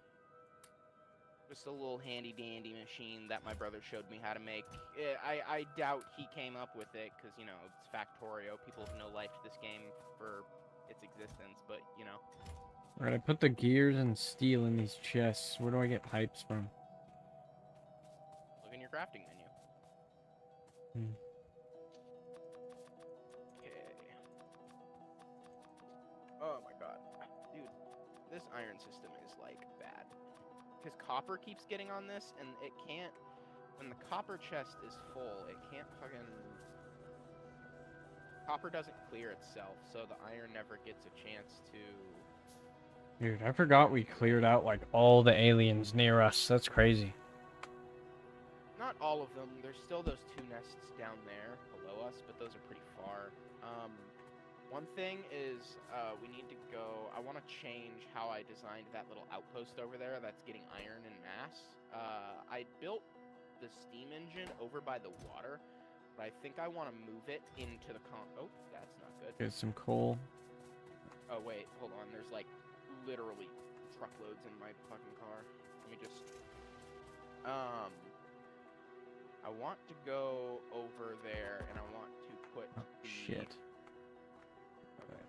Just a little handy-dandy machine that my brother showed me how to make. I doubt he came up with it, because, you know, it's Factorio. People have no life to this game for its existence, but, you know. Alright, I put the gears and steel in these chests. Where do I get pipes from? Look in your crafting menu. Hmm. Okay. Oh my god. Dude, this iron system is, like, bad. Because copper keeps getting on this, and it can't... When the copper chest is full, it can't fucking... Copper doesn't clear itself, so the iron never gets a chance to... Dude, I forgot we cleared out, like, all the aliens near us. That's crazy. Not all of them. There's still those 2 nests down there below us, but those are pretty far. One thing is, we need to go... I want to change how I designed that little outpost over there that's getting iron en masse. I built the steam engine over by the water, but I think I want to move it into the Oh, that's not good. Get some coal. Oh, wait, hold on. There's, like, literally truckloads in my fucking car. Let me just... I want to go over there, and I want to put Oh, the... shit. Okay.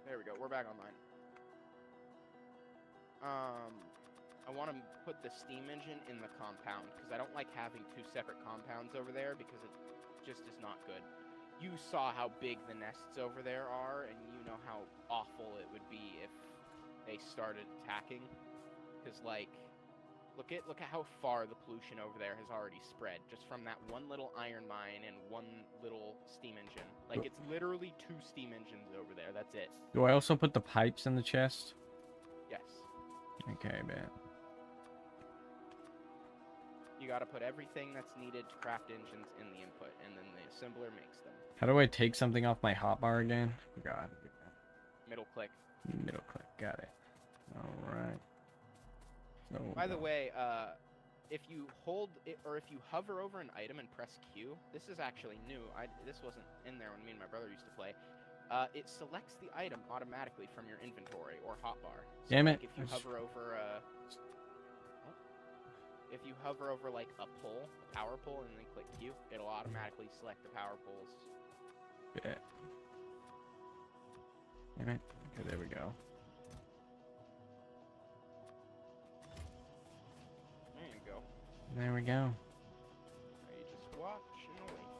There we go. We're back online. I want to put the steam engine in the compound, because I don't like having two separate compounds over there, because it just is not good. You saw how big the nests over there are, and you know how awful it would be if they started attacking. Because, like, look at how far the pollution over there has already spread, just from that one little iron mine and one little steam engine. Like, it's literally 2 steam engines over there, that's it. Do I also put the pipes in the chest? Yes. Okay, man. You gotta put everything that's needed to craft engines in the input, and then the assembler makes them. How do I take something off my hotbar again? God. Middle click. Middle click. Got it. Alright. So, By the way, if you hold it, or if you hover over an item and press Q, this is actually new. This wasn't in there when me and my brother used to play. It selects the item automatically from your inventory or hotbar. So, damn it. like, if you hover over like a pole, a power pole, and then click Q, it'll automatically select the power poles. Yeah. Damn it. Okay, there we go. There you go. There we go. Now you just watch and wait.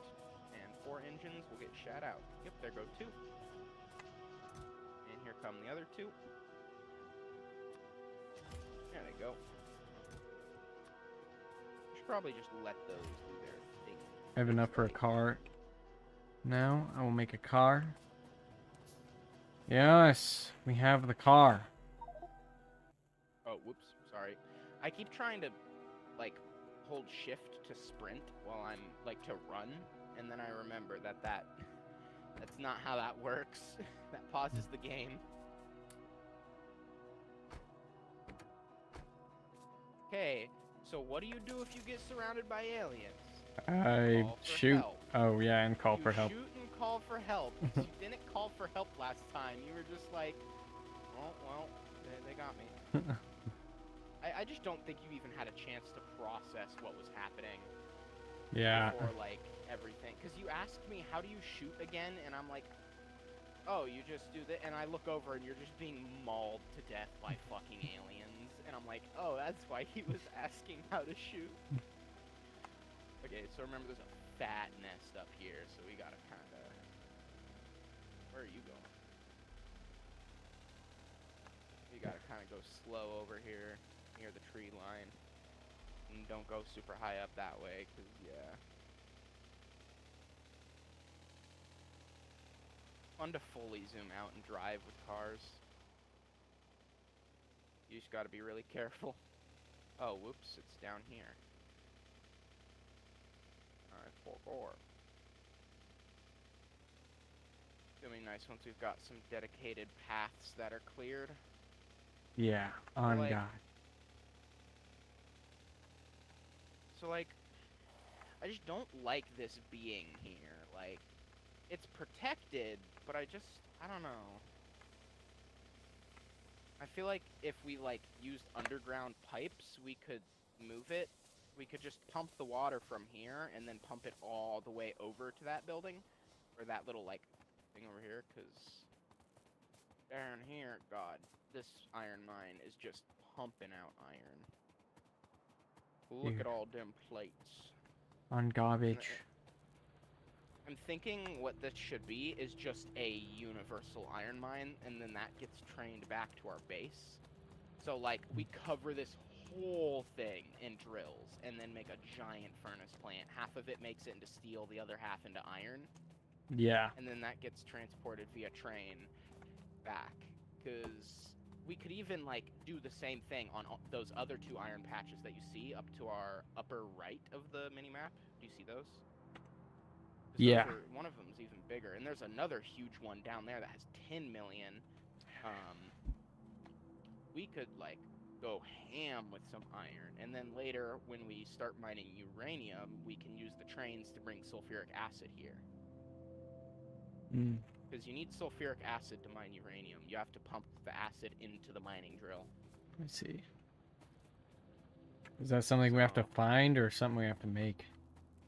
And 4 engines will get shot out. Yep, there go 2. And here come the other 2. There they go. You should probably just let those do their thing. I have enough for a car. Now, I will make a car. Yes, we have the car. Oh, whoops, sorry. I keep trying to, like, hold shift to sprint while I'm, like, to run, and then I remember that's not how that works. That pauses the game. Okay, so what do you do if you get surrounded by aliens? I Call for shoot. help. Oh, yeah, and call for help. You shoot and call for help. You didn't call for help last time. You were just like, oh, well, they got me. I just don't think you even had a chance to process what was happening. Yeah. Before, like, everything. Because you asked me, how do you shoot again? And I'm like, oh, you just do that. And I look over and you're just being mauled to death by fucking aliens. And I'm like, oh, that's why he was asking how to shoot. Okay, so remember there's a fat nest up here, so we gotta kinda... Where are you going? You gotta kinda go slow over here, near the tree line. And don't go super high up that way, cause yeah. Fun to fully zoom out and drive with cars. You just gotta be really careful. Oh, whoops, it's down here. Alright, 4-4. It's gonna be nice once we've got some dedicated paths that are cleared. Yeah, on like- God. So, like, I just don't like this being here. Like, it's protected, but I don't know. I feel like if we, like, used underground pipes, we could move it. We could just pump the water from here and then pump it all the way over to that building. Or that little, like, thing over here, because down here, God, this iron mine is just pumping out iron. Look Yeah. at all them plates. On garbage. I'm thinking what this should be is just a universal iron mine, and then that gets trained back to our base. So, like, we cover this whole thing in drills, and then make a giant furnace plant. Half of it makes it into steel, the other half into iron. Yeah. And then that gets transported via train back. Because we could even, like, do the same thing on those other 2 iron patches that you see up to our upper right of the mini-map. Do you see those? 'Cause Yeah. one of them's even bigger, and there's another huge one down there that has 10 million. We could, like, go ham with some iron, and then later, when we start mining uranium, we can use the trains to bring sulfuric acid here. Because you need sulfuric acid to mine uranium. You have to pump the acid into the mining drill. Let me see. Is that something we have to So- find or something we have to make?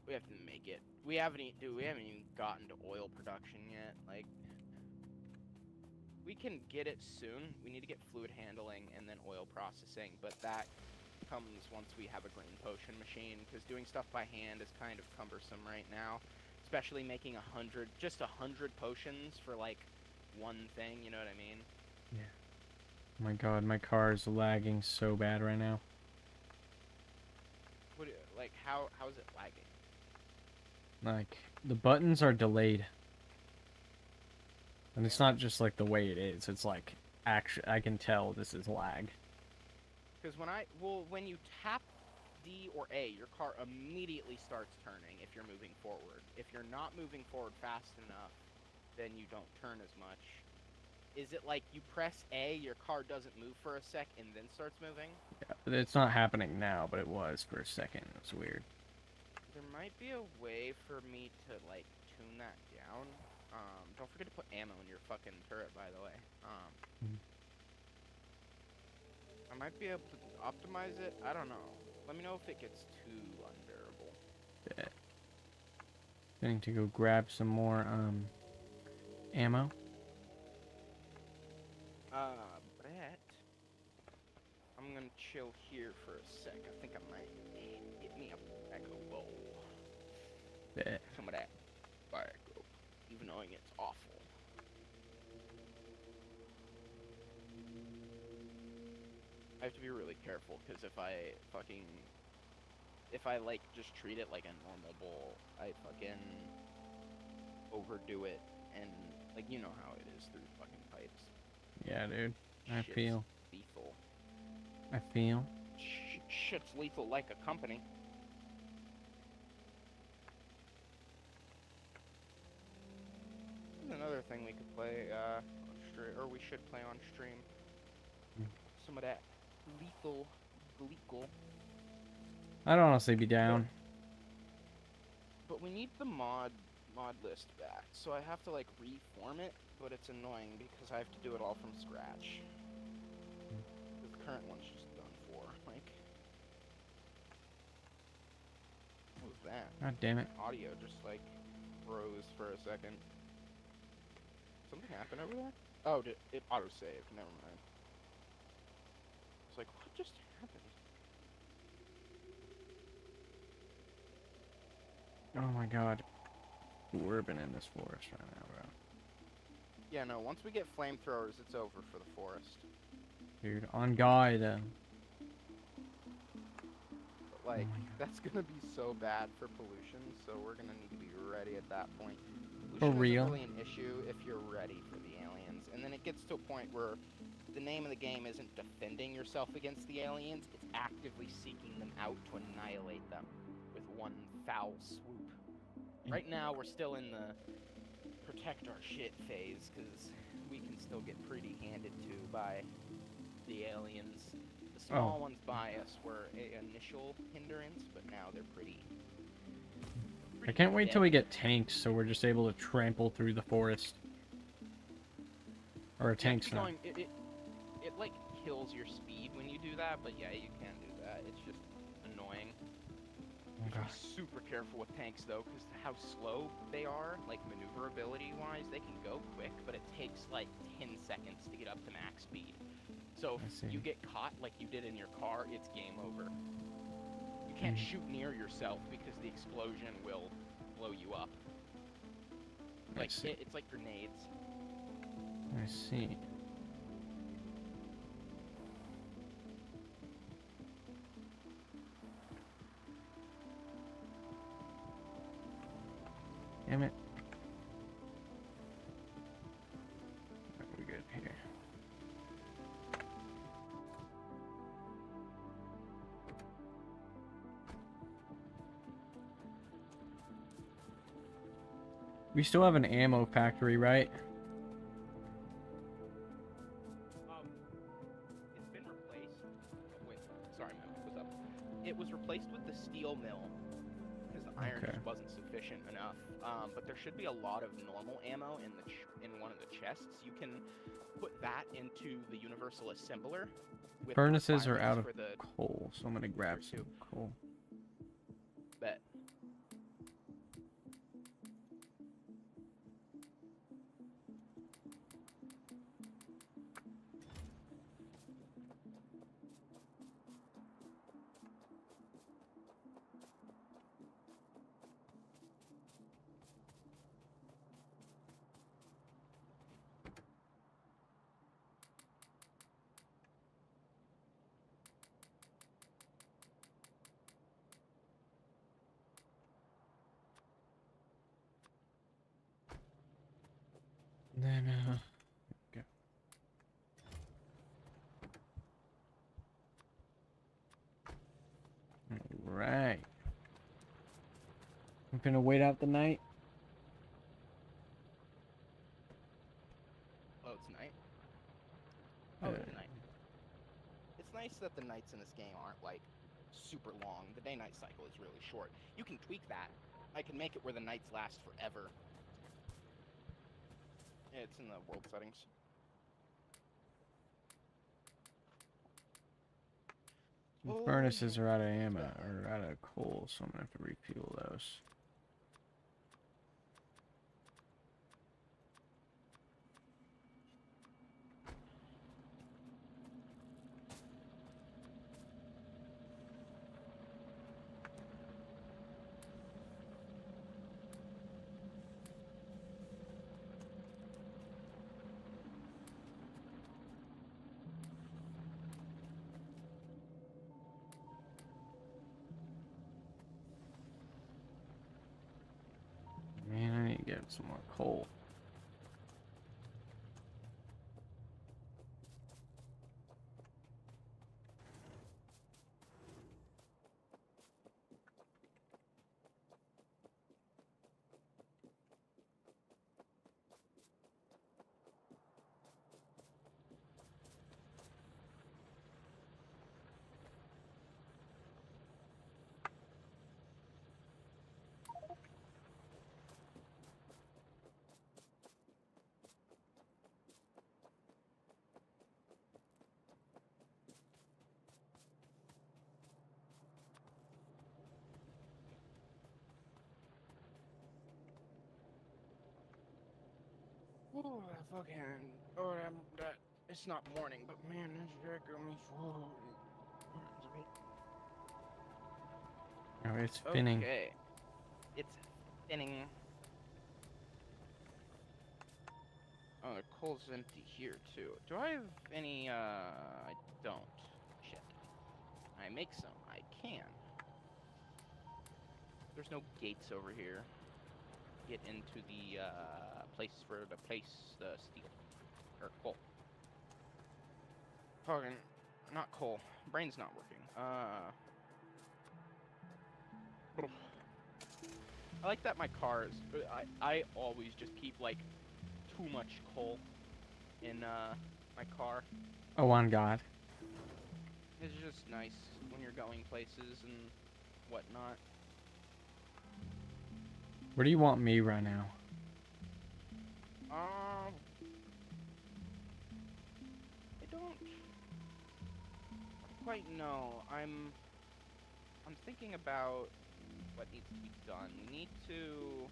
We have to make it. We haven't even gotten to oil production yet. Like, we can get it soon. We need to get fluid handling and then oil processing, but that comes once we have a green potion machine, because doing stuff by hand is kind of cumbersome right now, especially making 100 potions for like one thing, you know what I mean? Yeah. Oh my god, my car is lagging so bad right now. What, like, how is it lagging? Like, the buttons are delayed. And it's not just like the way it is, it's like, actually, I can tell this is lag. Because when you tap D or A, your car immediately starts turning if you're moving forward. If you're not moving forward fast enough, then you don't turn as much. Is it like you press A, your car doesn't move for a sec, and then starts moving? Yeah, but it's not happening now, but it was for a second. It's weird. There might be a way for me to, like, tune that down. Don't forget to put ammo in your fucking turret, by the way. I might be able to optimize it. I don't know. Let me know if it gets too unbearable. Yeah. I need to go grab some more, ammo. Brett. I'm gonna chill here for a sec. I think I might get me a Echo Bowl. Yeah. Some of that Echo, even knowing it's awful. I have to be really careful, because if I like just treat it like a normal bowl, I fucking overdo it, and like, you know how it is through fucking pipes. Yeah, dude. I Shit's feel. lethal. I feel. Shit's lethal like a company. There's another thing we could play on stream, or we should play on stream. Some of that lethal gleekle. I'd honestly be down. But we need the mod list back, so I have to like reform it, but it's annoying because I have to do it all from scratch. The current one's just done for. Like, what was that? God damn it. Audio just like froze for a second. Something happened over there? Oh, it auto-saved. Never mind. It's like, what just happened? Oh my god. We're urban in this forest right now, bro. Yeah, no, once we get flamethrowers, it's over for the forest. Dude, on guide. But, like, my God. that's gonna be so bad for pollution, so we're gonna need to be ready at that point. For Pollution real? isn't really an issue if you're ready for the aliens. And then it gets to a point where the name of the game isn't defending yourself against the aliens, it's actively seeking them out to annihilate them with one foul swoop. Right now, we're still in the protect our shit phase, because we can still get pretty handed to by the aliens. The small ones by us were an initial hindrance, but now they're pretty I can't wait till we deadly. get tanks so we're just able to trample through the forest. Or a You have to tank's be not. going, it like kills your speed when you do that, but yeah, you can do that. It's just annoying. You Oh, have God. to be super careful with tanks though, because how slow they are, like maneuverability wise, they can go quick, but it takes like 10 seconds to get up to max speed. So I if see. you get caught like you did in your car, it's game over. You can't shoot near yourself because the explosion will blow you up. Like, see. it's like grenades. I see. Damn it. We're good here. We still have an ammo factory, right? It's been replaced. Oh, wait, sorry, my mic was up. It was replaced with the steel mill because the iron Okay. just wasn't sufficient enough. But there should be a lot of normal ammo in in one of the chests. You can put that into the universal assembler. With Furnaces are out requirements of for the coal, so I'm gonna grab Tier some two. coal. bet. Then, go. Right. I'm gonna wait out the night. Oh, it's night. Oh, it's night. It's nice that the nights in this game aren't like super long. The day-night cycle is really short. You can tweak that. I can make it where the nights last forever. Yeah, it's in the world settings. The furnaces are out of ammo, or out of coal, so I'm gonna have to refuel those. Man, I need to get some more coal. Oh, fucking. Oh, that. It's not morning, but man, this shit got me full. Oh, it's spinning. Okay. It's spinning. Oh, the coal's empty here, too. Do I have any, I don't. Shit. I make some. I can. There's no gates over here. Get into the, place the steel. Or coal. Fucking, not coal. Brain's not working. I like that my car is, I always just keep, like, too much coal in, my car. Oh, on God. It's just nice when you're going places and whatnot. Where do you want me right now? I don't quite know. I'm thinking about what needs to be done. We need to.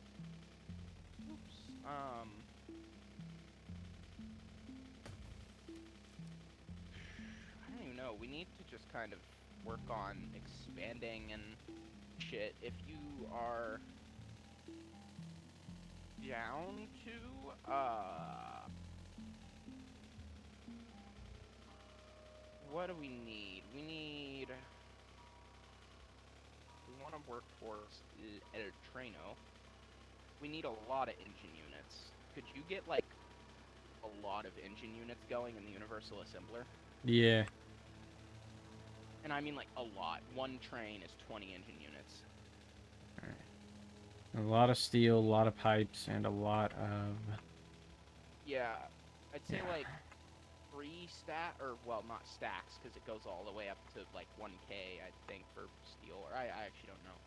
Oops. I don't even know. We need to just kind of work on expanding and shit. If you are down to, what do we need? We want to work towards El Treno. We need a lot of engine units. Could you get, like, a lot of engine units going in the Universal Assembler? Yeah. And I mean, like, a lot. One train is 20 engine units. Alright. A lot of steel, a lot of pipes, and a lot of... Yeah, I'd say, like, 3 or, well, not stacks, because it goes all the way up to, like, 1K, I think, for steel. Or I actually don't know.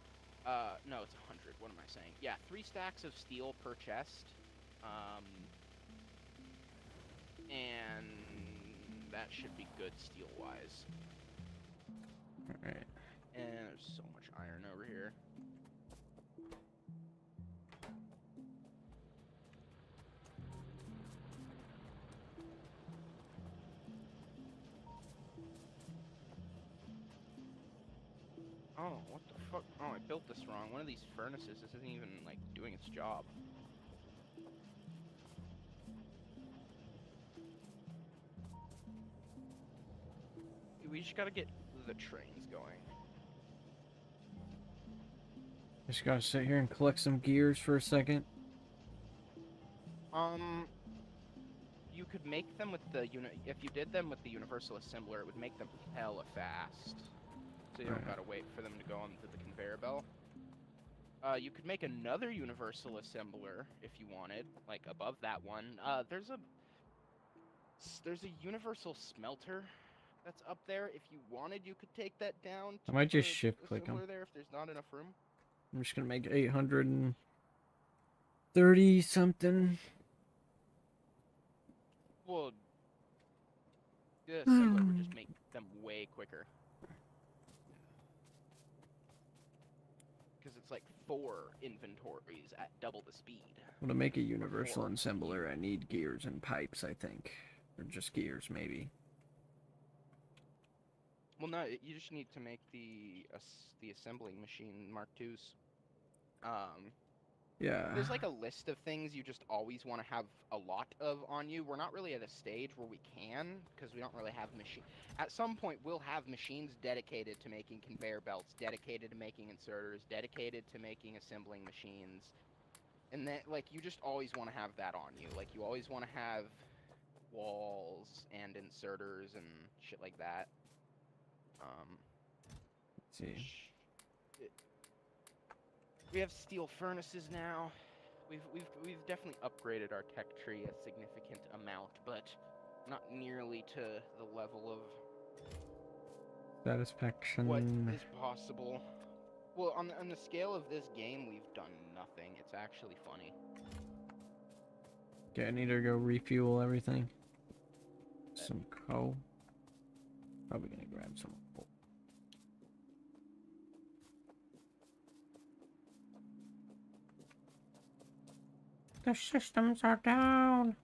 No, it's 100. What am I saying? Yeah, 3 stacks of steel per chest. And that should be good steel-wise. Alright. And there's so much iron over here. Oh, what the fuck? Oh, I built this wrong. One of these furnaces isn't even, like, doing its job. We just gotta get the trains going. Just gotta sit here and collect some gears for a second. You could make them with the if you did them with the universal assembler, it would make them hella fast. So you don't gotta wait for them to go onto the conveyor belt. You could make another universal assembler if you wanted, like above that one. There's a universal smelter that's up there. If you wanted, you could take that down. I might just shift click them. There if there's not enough room. I'm just gonna make 830 something. Well, the assembler would just make them way quicker. Because it's like 4 inventories at double the speed. Well, to make a universal assembler, I need gears and pipes, I think. Or just gears, maybe. Well, no, you just need to make the assembling machine Mark IIs. Yeah. There's like a list of things you just always want to have a lot of on you. We're not really at a stage where we can, because we don't really have machine. At some point, we'll have machines dedicated to making conveyor belts, dedicated to making inserters, dedicated to making assembling machines. And then, like, you just always want to have that on you. Like, you always want to have walls and inserters and shit like that. Let's see. We have steel furnaces now. We've definitely upgraded our tech tree a significant amount, but not nearly to the level of Satisfaction. what is possible. Well, on the scale of this game, we've done nothing. It's actually funny. Okay, I need to go refuel everything. Some coal. Probably gonna grab some coal. The systems are down.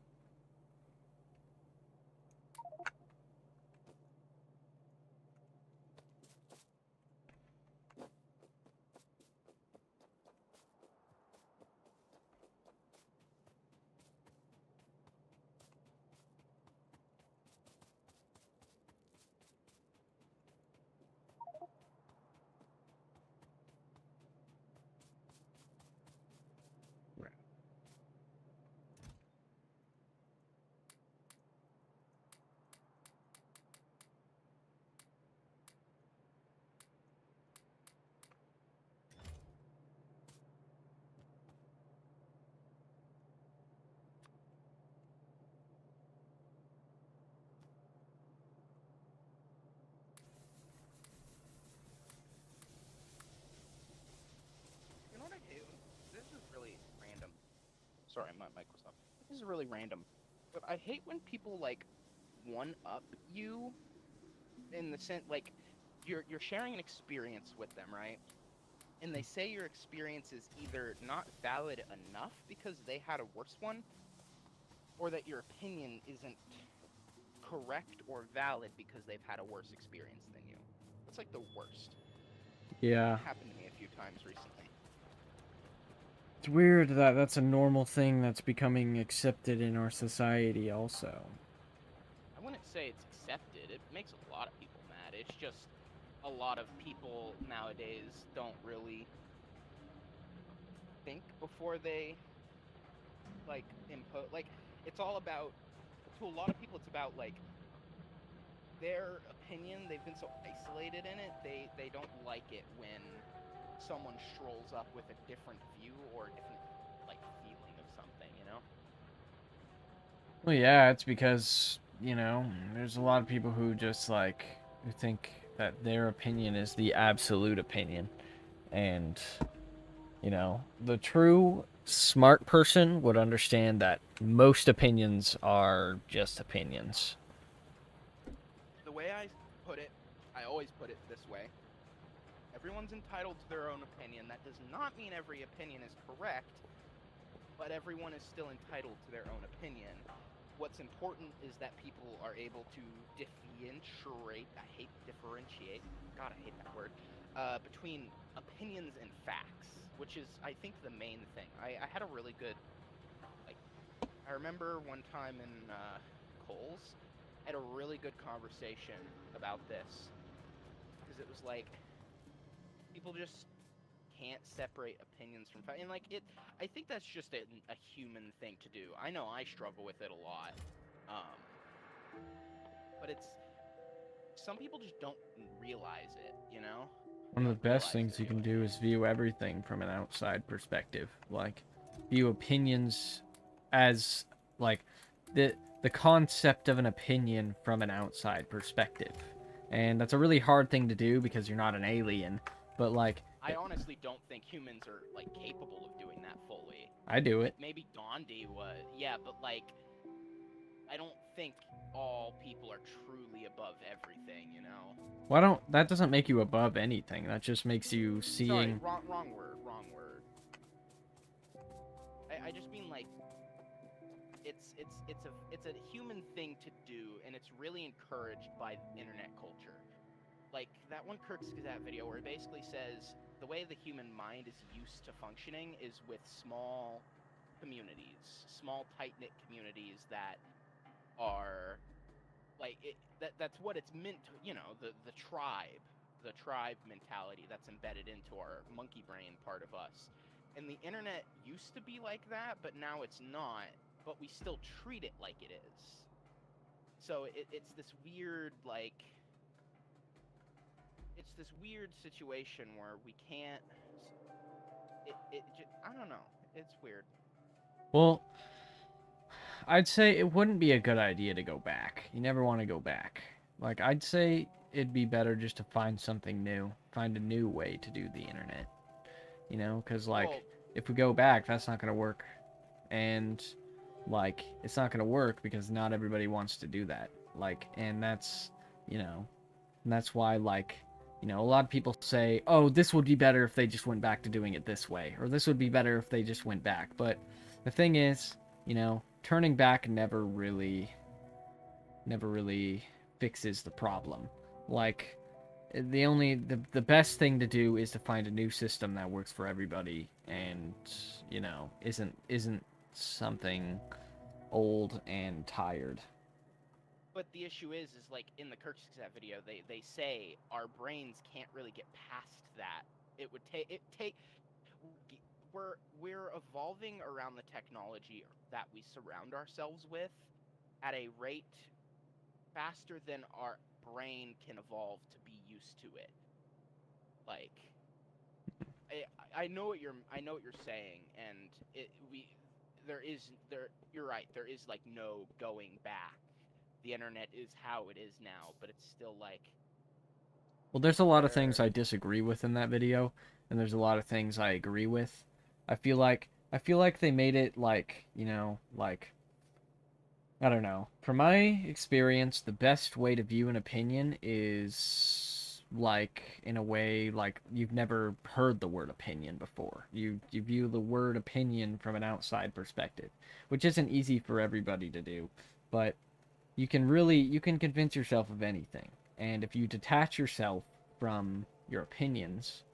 You know what I hate? This is really random. Sorry, my mic was off. This is really random. But I hate when people, like, one-up you in the sense, like, you're sharing an experience with them, right? And they say your experience is either not valid enough because they had a worse one, or that your opinion isn't correct or valid because they've had a worse experience than you. That's like the worst. Yeah. It happened to me a few times recently. It's weird that that's a normal thing that's becoming accepted in our society also. I wouldn't say it's accepted. It makes a lot of people mad. It's just a lot of people nowadays don't really think before they, like, input. Like, it's all about, to a lot of people, it's about, like, their opinion. They've been so isolated in it, they don't like it when someone strolls up with a different view or a different, like, feeling of something, you know? Well, yeah, it's because, you know, there's a lot of people who just, like, who think that their opinion is the absolute opinion. And, you know, the true smart person would understand that most opinions are just opinions. The way I put it, I always put it this way. Everyone's entitled to their own opinion. That does not mean every opinion is correct, but everyone is still entitled to their own opinion. What's important is that people are able to differentiate, God, I hate that word, between opinions and facts, which is, I think, the main thing. I had a really good, like, I remember one time in Coles, I had a really good conversation about this, because it was like, people just can't separate opinions from fact. And like I think that's just a human thing to do. I know I struggle with it a lot. Um, but it's some people just don't realize it, you know? One They of don't the best realize things it you can anyway. do is view everything from an outside perspective. Like, view opinions as, like, the concept of an opinion from an outside perspective. And that's a really hard thing to do because you're not an alien. But, like, I honestly don't think humans are like capable of doing that fully. I do Like it. maybe Gandhi was, yeah, but like I don't think all people are truly above everything, you know? Why don't, that doesn't make you above anything. That just makes you Sorry, seeing. wrong word, wrong word. I just mean like it's a human thing to do, and it's really encouraged by internet culture. Like that one Kirk's Gazette video where it basically says the way the human mind is used to functioning is with small communities, small tight knit communities that are like that's what it's meant to, you know, the tribe mentality that's embedded into our monkey brain part of us. And the internet used to be like that, but now it's not, but we still treat it like it is. So it's this weird like it's this weird situation where we can't I don't know, it's weird. Well, I'd say it wouldn't be a good idea to go back. You never want to go back. Like, I'd say it'd be better just to find something new, find a new way to do the internet. You know, because, like, Well, if we go back, that's not going to work. And, like, it's not going to work because not everybody wants to do that. Like, and that's, you know, and that's why, like, you know, a lot of people say, oh, this would be better if they just went back to doing it this way, or this would be better if they just went back. But the thing is, you know, turning back never really fixes the problem. Like, the best thing to do is to find a new system that works for everybody and, you know, isn't something old and tired. but the issue is like in the Kirkskazat video, they say our brains can't really get past that. It would take we're evolving around the technology that we surround ourselves with at a rate faster than our brain can evolve to be used to it. Like I know what you're saying, and you're right, there is like no going back. The internet is how it is now, but it's still like Well, there's a lot of things there I disagree with in that video, and there's a lot of things I agree with. I feel like they made it like, you know, like, I don't know. From my experience, the best way to view an opinion is like in a way like you've never heard the word opinion before. You view the word opinion from an outside perspective, which isn't easy for everybody to do, but you can convince yourself of anything. And if you detach yourself from your opinions,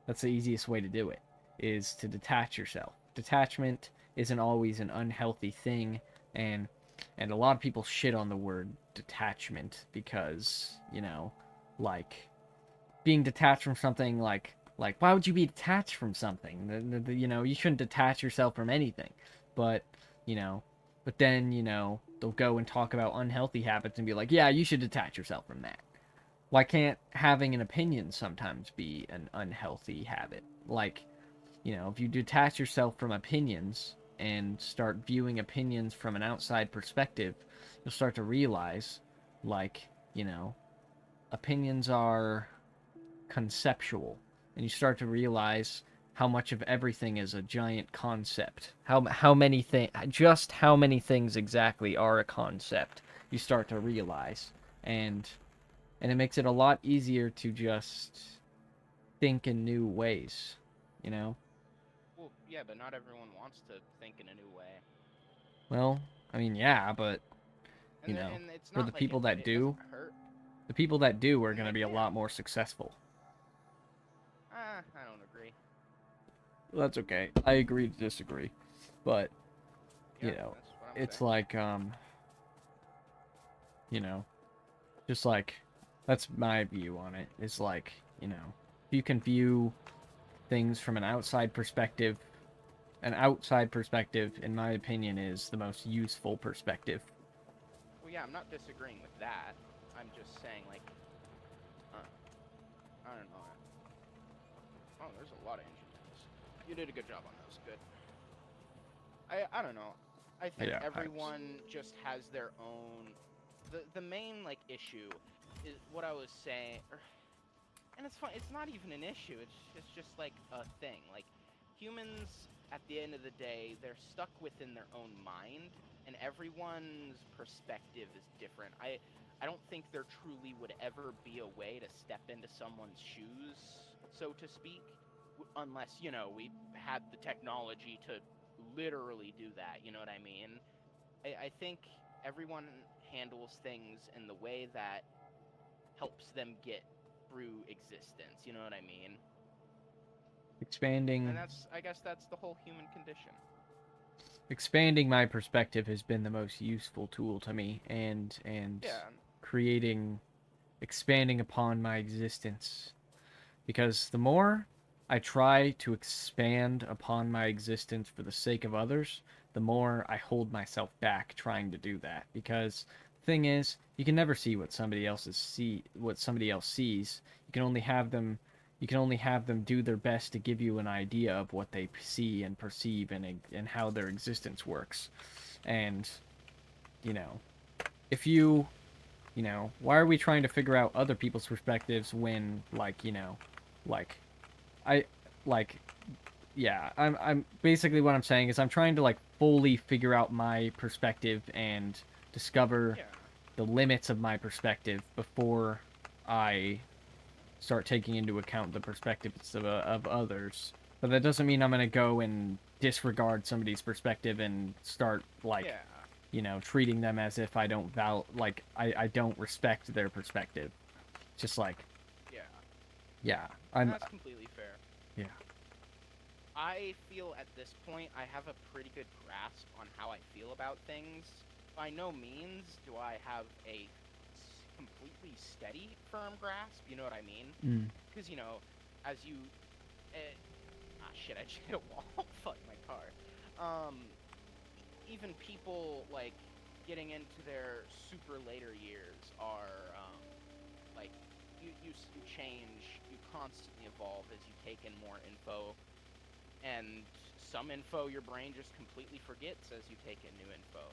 that's the easiest way to do it, is to detach yourself. Detachment isn't always an unhealthy thing, and a lot of people shit on the word detachment because, you know, like being detached from something, like why would you be detached from something? You know, you shouldn't detach yourself from anything. But, you know, but then, you know, they'll go and talk about unhealthy habits and be like, yeah, you should detach yourself from that. Why can't having an opinion sometimes be an unhealthy habit? Like, you know, if you detach yourself from opinions and start viewing opinions from an outside perspective, you'll start to realize, like, you know, opinions are conceptual. and you start to realize how much of everything is a giant concept. How many just how many things exactly are a concept. You start to realize, and it makes it a lot easier to just think in new ways, you know? Well, yeah, but not everyone wants to think in a new way. Well, I mean, yeah, but And and it's for the not like people that it doesn't do, hurt. the people that do are And going to like, be a yeah, lot more successful. I don't agree. Well, that's okay. I agree to disagree. But, Yeah, that's what I'm it's saying. like, you know, just like, that's my view on it. It's like, if you can view things from an outside perspective, in my opinion, is the most useful perspective. Well, yeah, I'm not disagreeing with that. I'm just saying, like, uh, I don't know. Oh, there's a lot of engine vents. You did a good job on those. Good. I don't know. I think Yeah, everyone just has their own. The main like issue is what I was saying, and it's fun. It's not even an issue. It's just like a thing. Like humans, at the end of the day, they're stuck within their own mind, and everyone's perspective is different. I don't think there truly would ever be a way to step into someone's shoes, so to speak, unless we had the technology to literally do that. You know what I mean? I think everyone handles things in the way that helps them get through existence. You know what I mean? expanding And I guess that's the whole human condition. expanding my perspective has been the most useful tool to me, and Yeah, creating expanding upon my existence, because the more I try to expand upon my existence for the sake of others, the more I hold myself back trying to do that. Because the thing is, you can never see what somebody else sees. You can only have them do their best to give you an idea of what they see and perceive, and how their existence works. And you know, if why are we trying to figure out other people's perspectives when, like I like yeah, I'm basically, what I'm saying is I'm trying to like fully figure out my perspective and discover yeah, the limits of my perspective before I start taking into account the perspectives of others. But that doesn't mean I'm going to go and disregard somebody's perspective and start like, yeah. treating them as if I don't I don't respect their perspective. Just like, Yeah, yeah, and I'm that's completely fair. yeah. I feel at this point I have a pretty good grasp on how I feel about things. By no means do I have a completely steady, firm grasp. You know what I mean? Mm. Because as you, shit, I just hit a wall. Fuck my car. Even people like getting into their super later years are like you change, you constantly evolve as you take in more info, and some info your brain just completely forgets as you take in new info.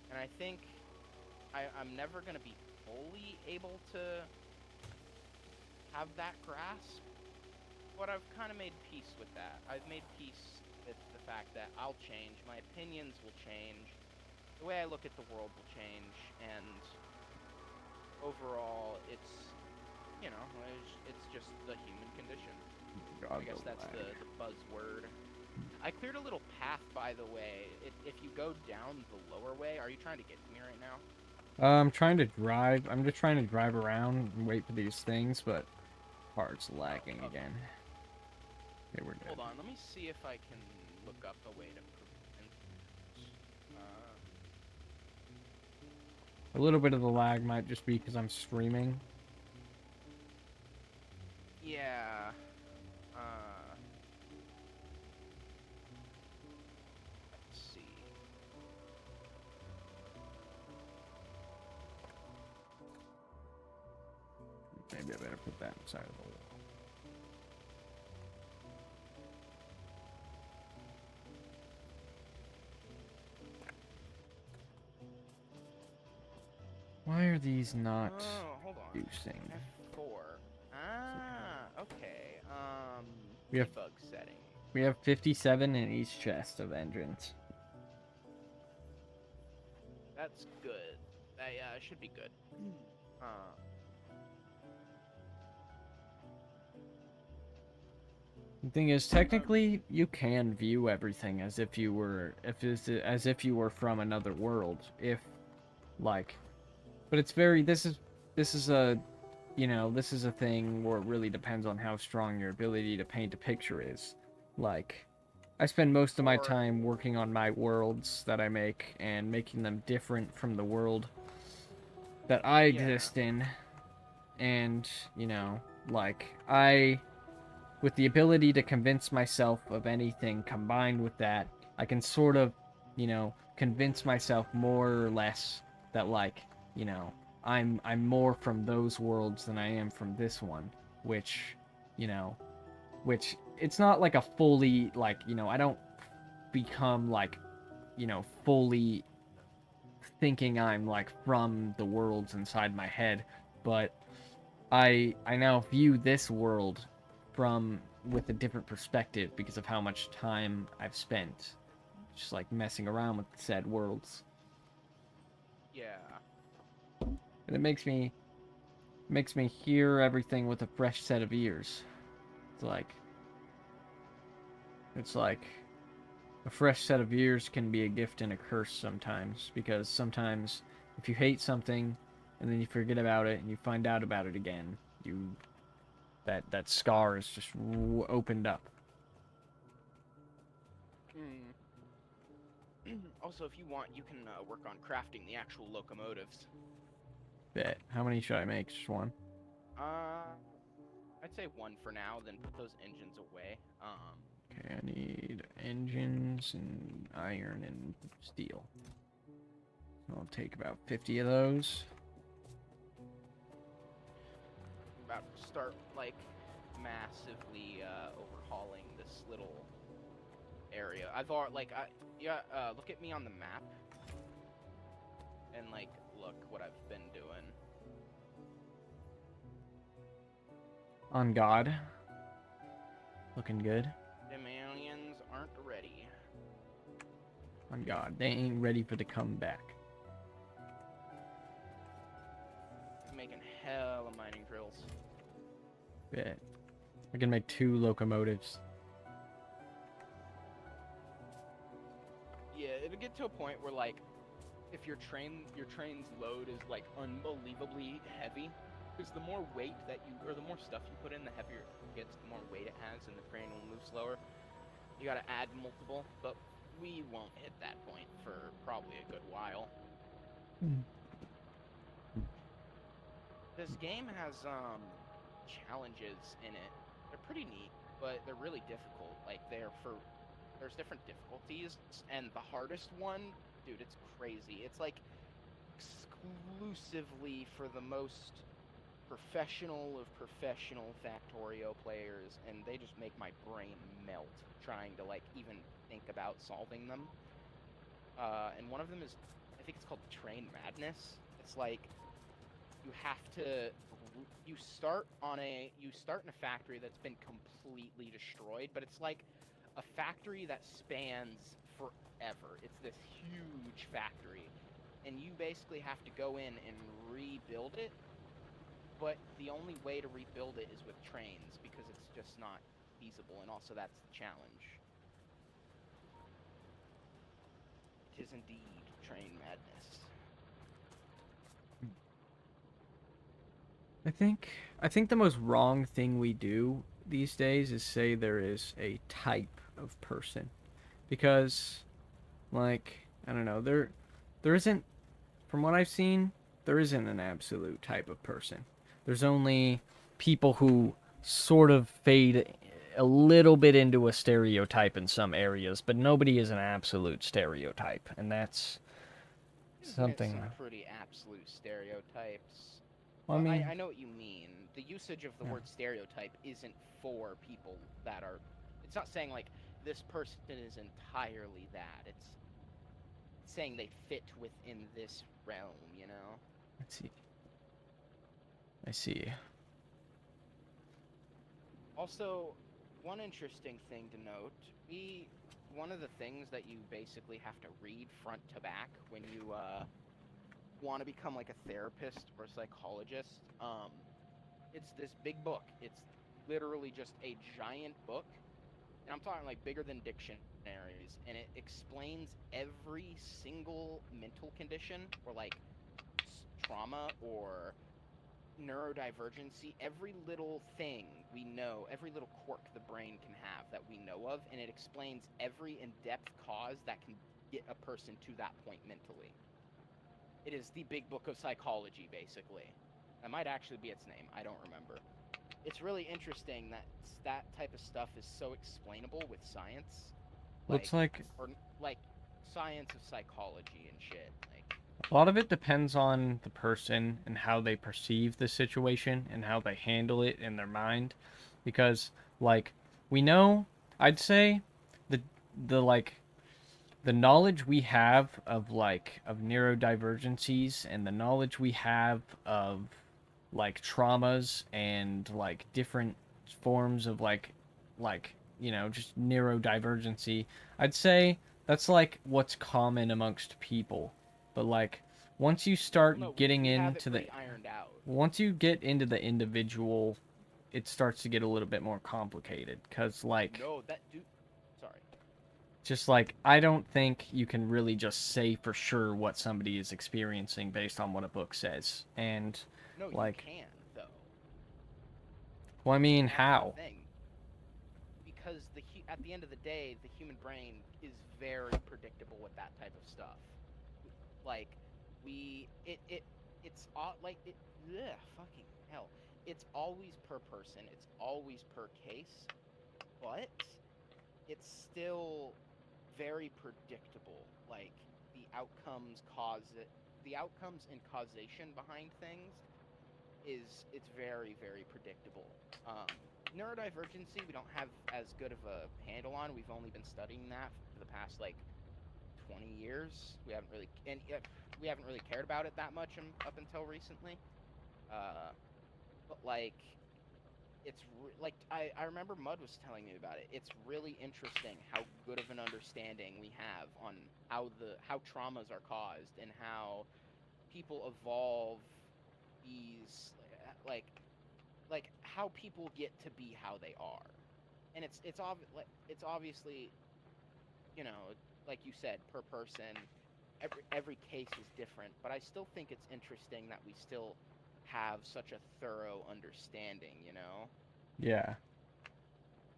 And I think I'm never gonna be fully able to have that grasp, but I've kind of made peace with that. I've made peace with the fact that I'll change, my opinions will change, the way I look at the world will change, and overall, it's just the human condition. I guess that's the buzzword. I cleared a little path, by the way. If you go down the lower way, are you trying to get to me right now? I'm trying to drive. I'm just trying to drive around and wait for these things, but car's lagging Oh, okay. again. Okay, we're good. Hold on, let me see if I can look up a way to prevent. A little bit of the lag might just be because I'm streaming. Yeah. Let's see. Maybe I better put that inside of the wall. Why are these not Oh, hold on. producing? F4. Ah, okay. We have debug setting. we have 57 in each chest of engines. That's good. That should be good. Uh, The thing is, technically, you can view everything as if you were, as if you were from another world. If, like, but it's very. This is a, you know, this is a thing where it really depends on how strong your ability to paint a picture is. Like, I spend most of my Or- time working on my worlds that I make and making them different from the world that I Yeah. exist in. And, you know, like, with the ability to convince myself of anything combined with that, I can sort of, you know, convince myself more or less that, like, you know, I'm more from those worlds than I am from this one, which, you know, which it's not like a fully, like, you know, I don't become like, you know, fully thinking I'm like from the worlds inside my head, but I now view this world from with a different perspective because of how much time I've spent just like messing around with said worlds. Yeah. And it makes me hear everything with a fresh set of ears. It's like a fresh set of ears can be a gift and a curse sometimes, because sometimes if you hate something and then you forget about it and you find out about it again, that scar is just opened up. Also, if you want, you can work on crafting the actual locomotives. Bet. How many should I make? Just one? I'd say one for now, then put those engines away. Okay, I need engines and iron and steel. So I'll take about 50 of those. I'm about to start, like, massively overhauling this little area. I've already, like, look at me on the map. And, like, look what I've been doing. On God. Looking good. Them aliens aren't ready. On God. They ain't ready for the comeback. Making hell of mining drills. Bet. I can make 2 locomotives. Yeah, it'll get to a point where, like, if your train's load is, like, unbelievably heavy, because the more weight that you, or the more stuff you put in, the heavier it gets, the more weight it has, and the train will move slower. You gotta add multiple, but we won't hit that point for probably a good while. This game has, challenges in it. They're pretty neat, but they're really difficult. Like, there's different difficulties, and the hardest one, dude, it's crazy. It's, like, exclusively for the most professional of professional Factorio players, and they just make my brain melt trying to, like, even think about solving them. And one of them is, I think it's called Train Madness. It's like, you start in a factory that's been completely destroyed, but it's like a factory that spans forever. It's this huge factory, and you basically have to go in and rebuild it, but the only way to rebuild it is with trains, because it's just not feasible, and also that's the challenge. It is indeed Train Madness. I think the most wrong thing we do these days is say there is a type of person. Because, like, I don't know, there isn't, from what I've seen, there isn't an absolute type of person. There's only people who sort of fade a little bit into a stereotype in some areas, but nobody is an absolute stereotype, and that's something. Some pretty absolute stereotypes. Well, I mean, I know what you mean. The usage of the word stereotype isn't for people that are... It's not saying, like, this person is entirely that. It's saying they fit within this realm, you know? let's see. I see. Also, one interesting thing to note, one of the things that you basically have to read front to back when you want to become like a therapist or a psychologist, it's this big book. It's literally just a giant book, and I'm talking like bigger than dictionaries, and it explains every single mental condition or like trauma or neurodivergency, every little thing we know, every little quirk the brain can have that we know of, and it explains every in-depth cause that can get a person to that point mentally. It is the big book of psychology, basically. That might actually be its name. I don't remember. It's really interesting that that type of stuff is so explainable with science, like Looks like or like science of psychology and shit. Like, a lot of it depends on the person and how they perceive the situation and how they handle it in their mind. Because, like, we know, I'd say, the the like the knowledge we have of neurodivergencies and the knowledge we have of like traumas and like different forms of just neurodivergency, I'd say that's like what's common amongst people. But like once you well, no, start getting we have it into the pretty ironed out. once you get into the individual, it starts to get a little bit more complicated because like No, that dude. Sorry. just like I don't think you can really just say for sure what somebody is experiencing based on what a book says. And No, you like, can though. well, I mean, That's the how? thing. Because at the end of the day, the human brain is very predictable with that type of stuff. Like we it's all like it ugh, fucking hell. It's always per person, it's always per case, but it's still very predictable. Like the outcomes cause it the outcomes and causation behind things it's very very predictable. Neurodivergency we don't have as good of a handle on. We've only been studying that for the past like 20 years. We haven't really cared about it that much up until recently. But like like I remember Mud was telling me about it. It's really interesting how good of an understanding we have on how traumas are caused and how people evolve these like how people get to be how they are. And it's obviously, you know, like you said, per person, every case is different, but I still think it's interesting that we still have such a thorough understanding, you know? Yeah.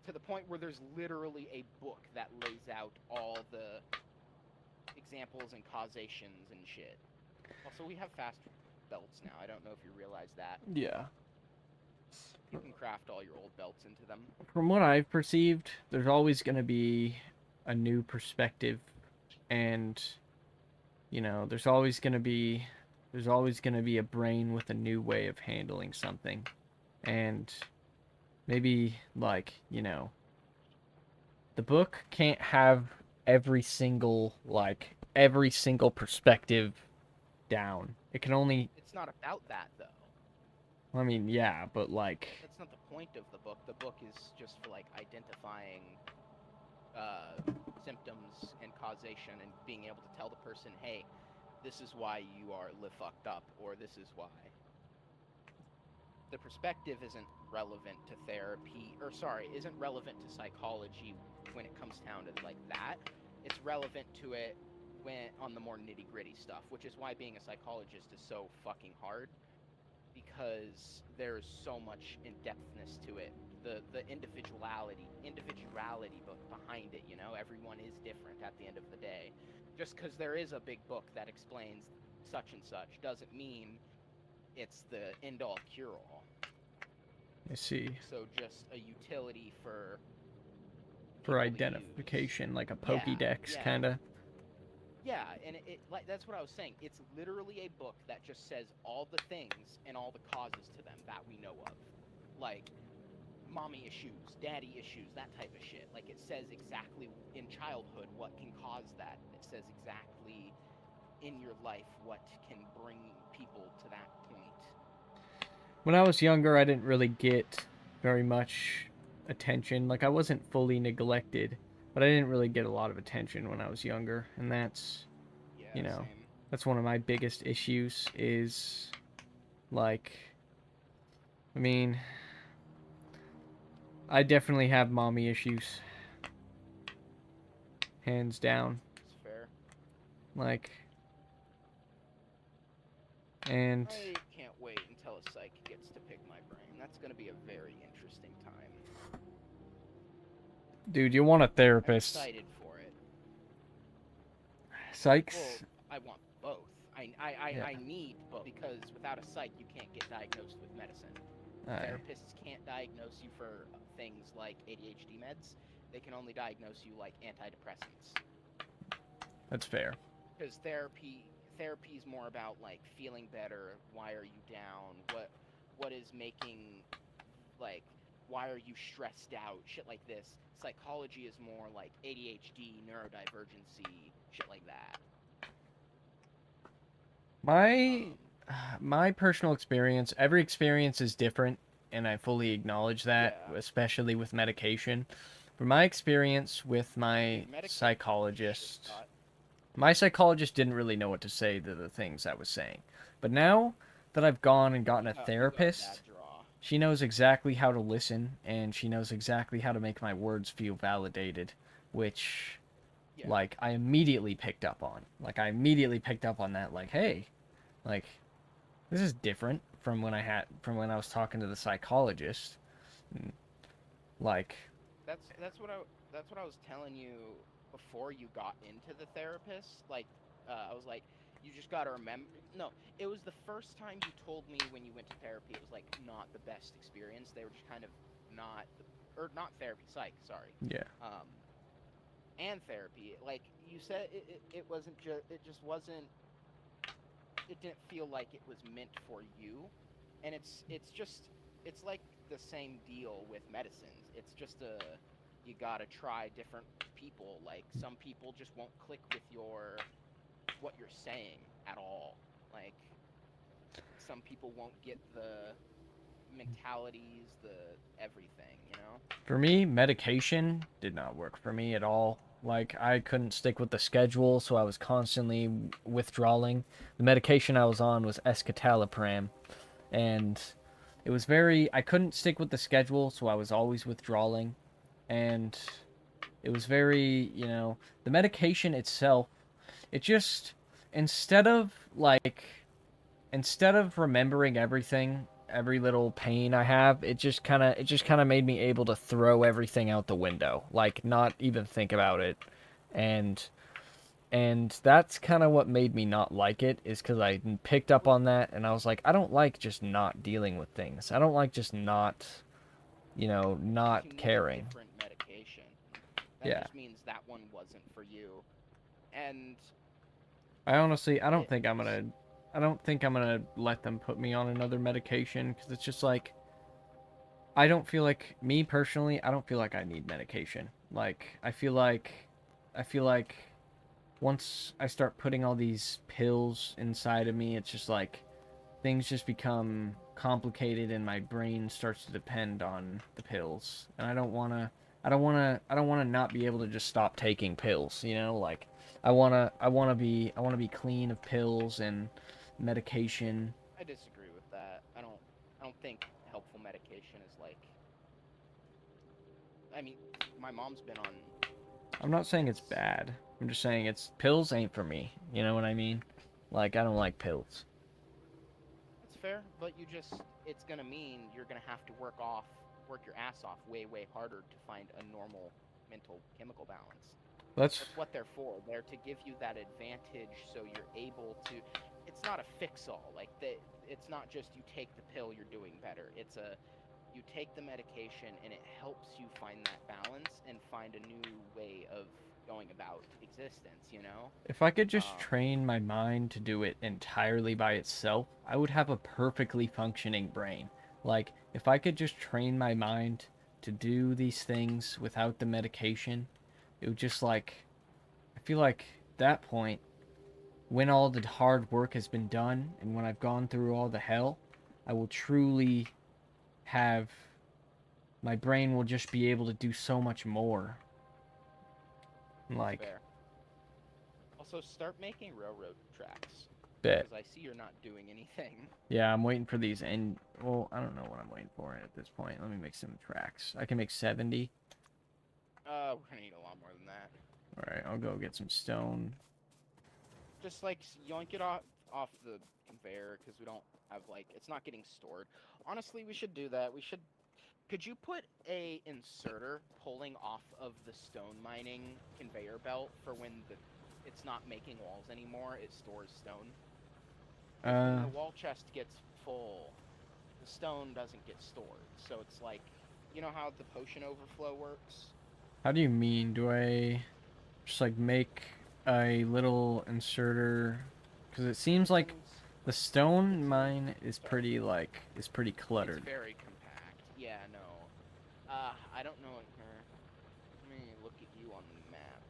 To the point where there's literally a book that lays out all the examples and causations and shit. Also, we have fast belts now. I don't know if you realize that. Yeah. You can craft all your old belts into them. From what I've perceived, there's always going to be a new perspective, and there's always going to be a brain with a new way of handling something. And maybe the book can't have every single perspective down. It can only, It's not about that, though. I mean, yeah, but like, That's not the point of the book. The book is just for like identifying symptoms and causation and being able to tell the person, hey, this is why you are fucked up, or this is why. The perspective isn't relevant to therapy, or sorry, isn't relevant to psychology when it comes down to like that. It's relevant to it when on the more nitty gritty stuff, which is why being a psychologist is so fucking hard, because there's so much in-depthness to it. The individuality behind it, you know, everyone is different at the end of the day. Just because there is a big book that explains such and such doesn't mean it's the end-all cure-all. I see. So just a utility for Identification, like a Pokédex, yeah. kind of. Yeah, and it like that's what I was saying. It's literally a book that just says all the things and all the causes to them that we know of. Like mommy issues, daddy issues, that type of shit. Like it says exactly in childhood what can cause that. It says exactly in your life what can bring people to that point. When I was younger, I didn't really get very much attention. Like, I wasn't fully neglected, but I didn't really get a lot of attention when I was younger, and that's, Yeah, you know, same. that's one of my biggest issues is, like, I mean, I definitely have mommy issues, hands down. It's fair. Like, and I can't wait until a psych gets to pick my brain. That's gonna be a very interesting time. dude, you want a I'm therapist. excited for it. Well, Psychs. I want both. Yeah. I need both because without a psych, you can't get diagnosed with medicine. Therapists can't diagnose you for things like ADHD meds. They can only diagnose you like antidepressants. That's fair. Because therapy is more about like feeling better. Why are you down? What is making like why are you stressed out? Shit like this. Psychology is more like ADHD, neurodivergency, shit like that. My Um, my personal experience, every experience is different, and I fully acknowledge that, yeah, especially with medication. From my experience with dude, my medication shit psychologist, got my psychologist didn't really know what to say to the things I was saying. But now that I've gone and gotten a you got a bad therapist, draw. she knows exactly how to listen, and she knows exactly how to make my words feel validated, which, Yeah, like, I immediately picked up on. Like, I immediately picked up on that, like, hey, like, this is different from when I was talking to the psychologist. Like, that's what I was telling you before you got into the therapist. Like, I was like, you just gotta remember. No, it was the first time you told me when you went to therapy. It was like not the best experience. They were just kind of not, or not therapy, psych. Sorry. yeah. Um, and therapy. Like you said, it wasn't just. It just wasn't. It didn't feel like it was meant for you, and it's just it's like the same deal with medicines. It's just a you gotta try different people. Like some people just won't click with your what you're saying at all. Like some people won't get the mentalities, the everything, you know? For me, medication did not work for me at all. Like, I couldn't stick with the schedule, so I was constantly withdrawing. The medication I was on was escitalopram, and it was very. I couldn't stick with the schedule, so I was always withdrawing, and it was very. The medication itself, it just instead of like instead of remembering everything, every little pain I have, it just kind of made me able to throw everything out the window, like not even think about it. And and that's kind of what made me not like it is cuz I picked up on that and I was like, I don't like just not dealing with things. I don't like just not, You not need a caring. different medication. That Yeah. just means that one wasn't for you. And I honestly, it's I don't think I'm going to let them put me on another medication cuz it's just like I don't feel like me personally, I don't feel like I need medication. Like I feel like once I start putting all these pills inside of me, it's just like things just become complicated and my brain starts to depend on the pills. And I don't want to not be able to just stop taking pills, like I want to be clean of pills and medication. I disagree with that. I don't think helpful medication is like I mean, my mom's been on I'm not saying it's it's bad. I'm just saying it's pills ain't for me. You know what I mean? Like I don't like pills. it's fair, but it's gonna mean you're gonna have to work your ass off way harder to find a normal mental chemical balance. Let's That's what they're for. They're to give you that advantage so you're able to it's not a fix all. It's not just you take the pill you're doing better. It's a you take the medication and it helps you find that balance and find a new way of going about existence, you know? If I could just Um train my mind to do it entirely by itself, I would have a perfectly functioning brain. Like, if I could just train my mind to do these things without the medication, it would just like, I feel like that point, when all the hard work has been done and when I've gone through all the hell, I will truly have my brain will just be able to do so much more. Like, Fair. Also, start making railroad tracks. bet. Because I see you're not doing anything. Yeah, I'm waiting for these, and well, I don't know what I'm waiting for at this point. Let me make some tracks. I can make 70. We're gonna need a lot more than that. All right, I'll go get some stone. Just like yoink it off the conveyor because we don't have like it's not getting stored. Honestly, we should do that. We should. Could you put a inserter pulling off of the stone mining conveyor belt for when it's not making walls anymore? It stores stone. When the wall chest gets full, the stone doesn't get stored. So it's like, you know how the potion overflow works? How do you mean? Do I just like make a little inserter? Because it seems like the stone mine is pretty cluttered. It's very compact. Yeah, no. I don't know it here. Let me look at you on the map.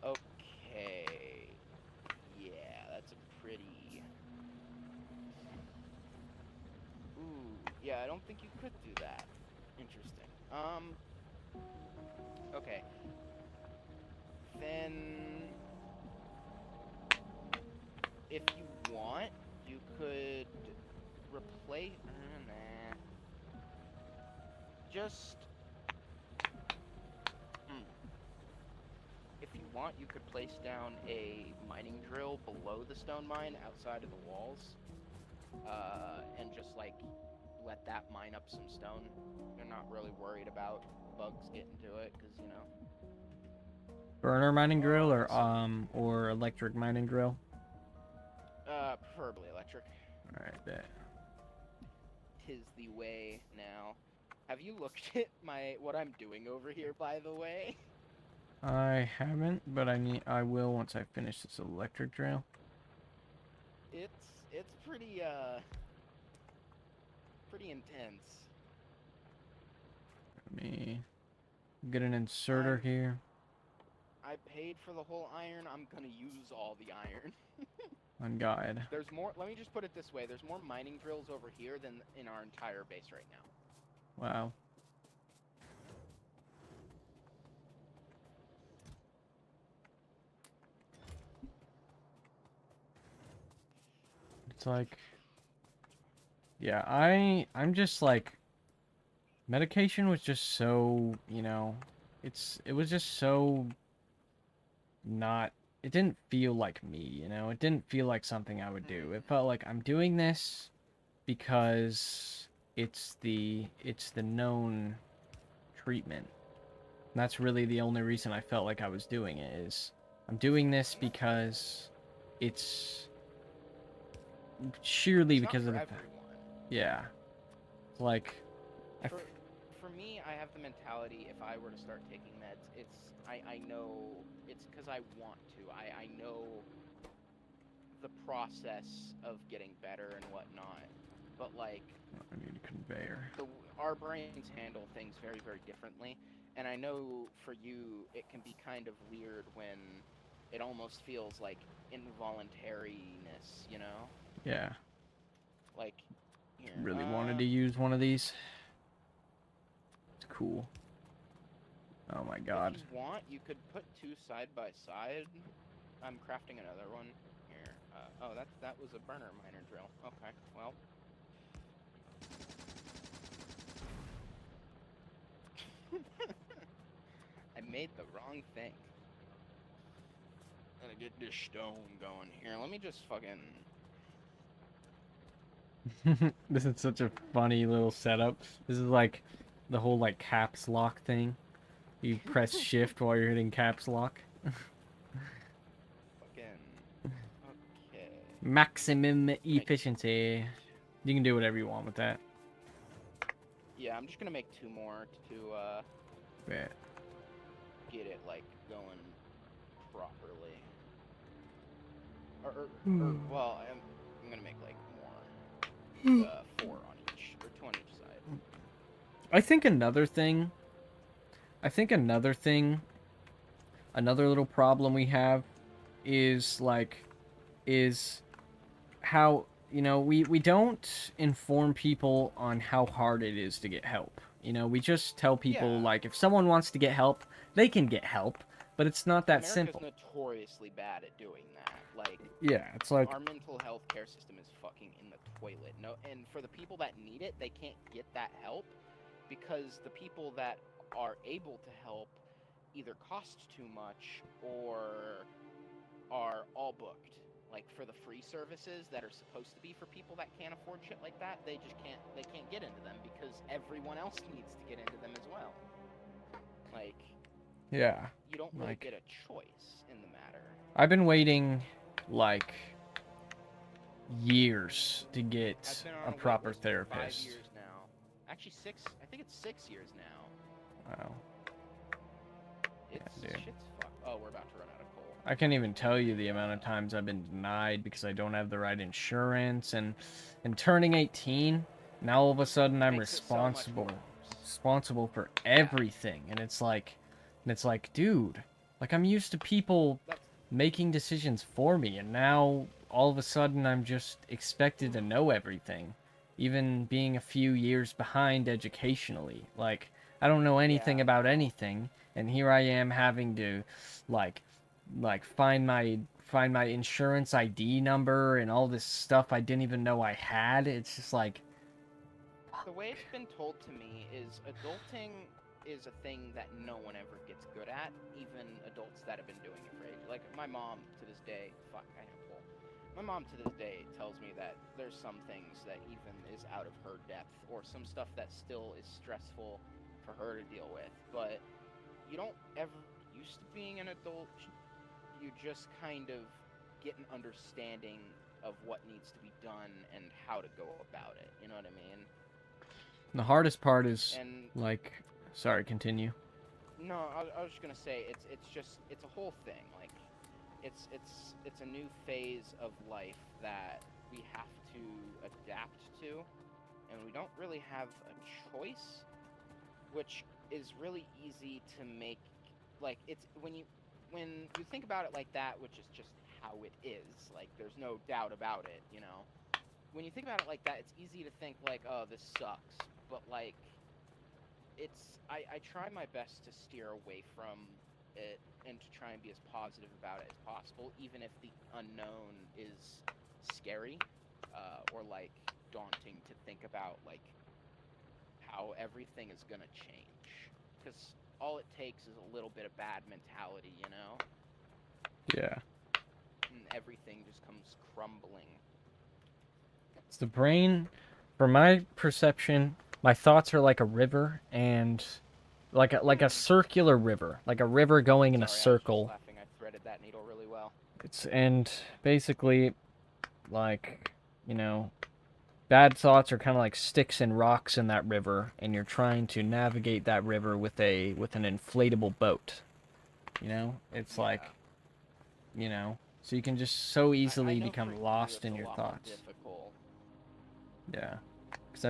Okay. Yeah, that's a pretty... Ooh, yeah, I don't think you could do that. Interesting. Okay. Then... If you want, you could replace... nah. Just... If you want, you could place down a mining drill below the stone mine outside of the walls. And just, like, let that mine up some stone. You're not really worried about bugs getting to it, because, you know... Burner mining drill or electric mining drill? Preferably electric. Alright, bet. Tis the way now. Have you looked at what I'm doing over here, by the way? I haven't, but I will once I finish this electric drill. It's pretty intense. Let me get an inserter here. I paid for the whole iron. I'm gonna use all the iron. On guide. There's more. Let me just put it this way. There's more mining drills over here than in our entire base right now. Wow. It's like, yeah, I'm just like, medication was just so, you know, it was just so not, it didn't feel like me, you know, it didn't feel like something I would do. It felt like I'm doing this because it's the known treatment. And that's really the only reason I felt like I was doing it, is I'm doing this because it's sheerly because of the everyone. yeah. It's like For me, I have the mentality if I were to start taking meds, I know it's because I want to. I know the process of getting better and whatnot. But like, I need a conveyor. Our brains handle things very, very differently. And I know for you, it can be kind of weird when it almost feels like involuntariness, you know? Yeah. Like, here, Really wanted to use one of these. It's cool. Oh my god. If you want, you could put two side by side. I'm crafting another one here. Oh, that was a burner miner drill. Okay, well. I made the wrong thing. Gotta get this stone going here. Let me just fucking... This is such a funny little setup. This is like the whole like caps lock thing. You press shift while you're hitting caps lock. Fucking... Okay. Maximum efficiency. You can do whatever you want with that. Yeah, I'm just gonna make two more to, Yeah. get it, like, going properly. Or well, I'm gonna make, like, more, 4 on each, or 2 on each side. I think another little problem we have is how you know, we don't inform people on how hard it is to get help. You know, we just tell people Yeah. like if someone wants to get help, they can get help, but it's not that America's simple. notoriously bad at doing that. Like, Yeah, it's like our mental health care system is fucking in the toilet. No, and for the people that need it, they can't get that help because the people that are able to help either cost too much or are all booked. Like for the free services that are supposed to be for people that can't afford shit like that, they can't get into them because everyone else needs to get into them as well. Like, yeah, you don't really like get a choice in the matter. I've been waiting like years to I've get been a on a wait proper list for 5 therapist. years now. Actually, 6. I think it's 6 years now. Wow. It's Yeah, dude. shit's fuck. Oh, we're about to run out of coal. I can't even tell you the amount of times I've been denied because I don't have the right insurance and turning 18, now all of a sudden I'm Makes it so much responsible for Yeah. everything and it's like, dude, like I'm used to people That's making decisions for me and now all of a sudden I'm just expected to know everything, even being a few years behind educationally. Like I don't know anything yeah. about No. anything and here I am having to like find my insurance ID number and all this stuff I didn't even know I had. It's just like The way it's been told to me is adulting is a thing that no one ever gets good at, even adults that have been doing it for ages. Like my mom to this day, fuck, I hit a pole. My mom to this day tells me that there's some things that even is out of her depth, or some stuff that still is stressful for her to deal with. But you don't ever used to being an adult. You just kind of get an understanding of what needs to be done and how to go about it. You know what I mean? the hardest part is And like sorry, continue. no, I was just gonna say it's a whole thing. Like it's a new phase of life that we have to adapt to, and we don't really have a choice, which is really easy to make. Like it's when you think about it like that, which is just how it is. Like there's no doubt about it. You know, when you think about it like that, it's easy to think like, oh, this sucks. But like I try my best to steer away from it and to try and be as positive about it as possible, even if the unknown is scary, or like daunting to think about, like how everything is gonna change. Because all it takes is a little bit of bad mentality, you know, Yeah. and everything just comes crumbling. It's the brain, from my perception, my thoughts are like a river and like a circular river, like a river going in a Sorry, I was just circle. laughing. I threaded that needle really well. It's and basically like, you know, bad thoughts are kind of like sticks and rocks in that river and you're trying to navigate that river with an inflatable boat. You know? It's like, Yeah. you know, so you can just so I easily know for become you lost it's in a your lot more thoughts. difficult. Yeah. Cuz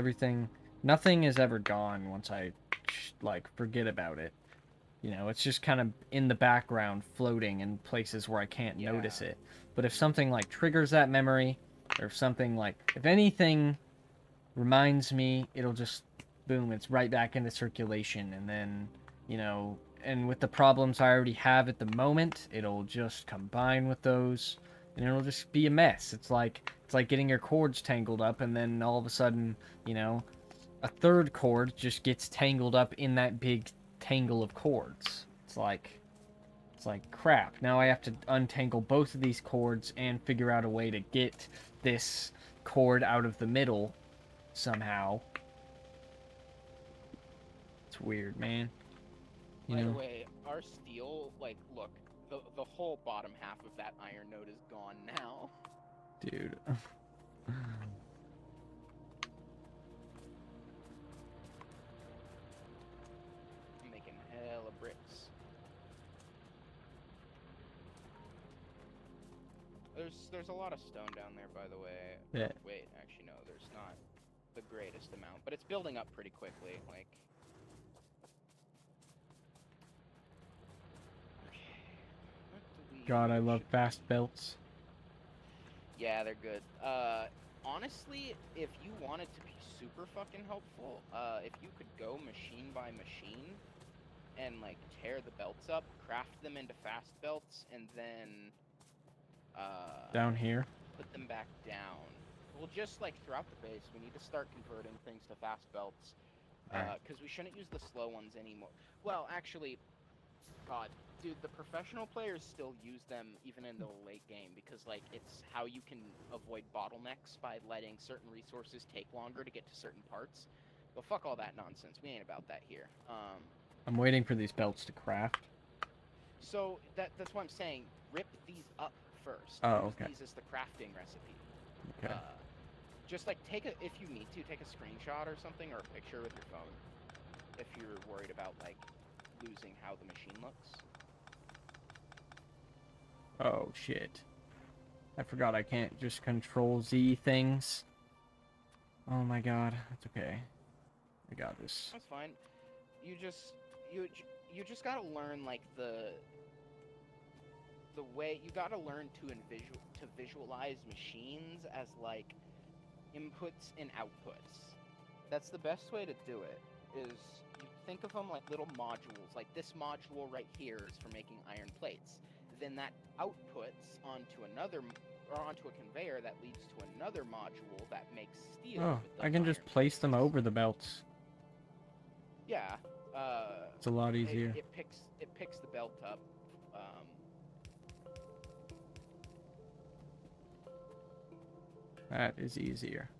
nothing is ever gone once I like forget about it. You know, it's just kind of in the background floating in places where I can't notice Yeah. it. But if something like triggers that memory or if something like if anything reminds me, it'll just boom, it's right back into circulation and then, you know, and with the problems I already have at the moment, it'll just combine with those and it'll just be a mess. It's like getting your cords tangled up and then all of a sudden, you know, a third cord just gets tangled up in that big tangle of cords. It's like crap. Now I have to untangle both of these cords and figure out a way to get this cord out of the middle somehow. It's weird, man. You By the know, way, our steel, like, look, the whole bottom half of that iron node is gone now. dude. I'm making hella bricks. There's a lot of stone down there, by the way. Yeah. Wait, actually no, there's not the greatest amount, but it's building up pretty quickly. Like, okay, what do we God, I love should fast belts. Yeah, they're good. honestly, if you wanted to be super fucking helpful, if you could go machine by machine and like tear the belts up, craft them into fast belts, and then Down here. put them back down. Well, just like throughout the base, we need to start converting things to fast belts, Alright. because we shouldn't use the slow ones anymore. Well, actually, God, dude, the professional players still use them even in the late game because like it's how you can avoid bottlenecks by letting certain resources take longer to get to certain parts. But fuck all that nonsense. We ain't about that here. I'm waiting for these belts to craft. So that's why I'm saying rip these up first. Oh, Use okay. these as the crafting recipe. Okay. Just like if you need to, take a screenshot or something or a picture with your phone if you're worried about like losing how the machine looks. Oh, shit. I forgot I can't just control Z things. Oh my god. That's okay. I got this. That's fine. You just gotta learn like the way you gotta learn to visualize machines as like inputs and outputs. That's the best way to do it. Is you think of them like little modules. Like this module right here is for making iron plates. Then that outputs onto onto a conveyor that leads to another module that makes steel. Oh, with those I can just iron place them plates. over the belts. Yeah. It's a lot easier. It picks the belt up. That is easier.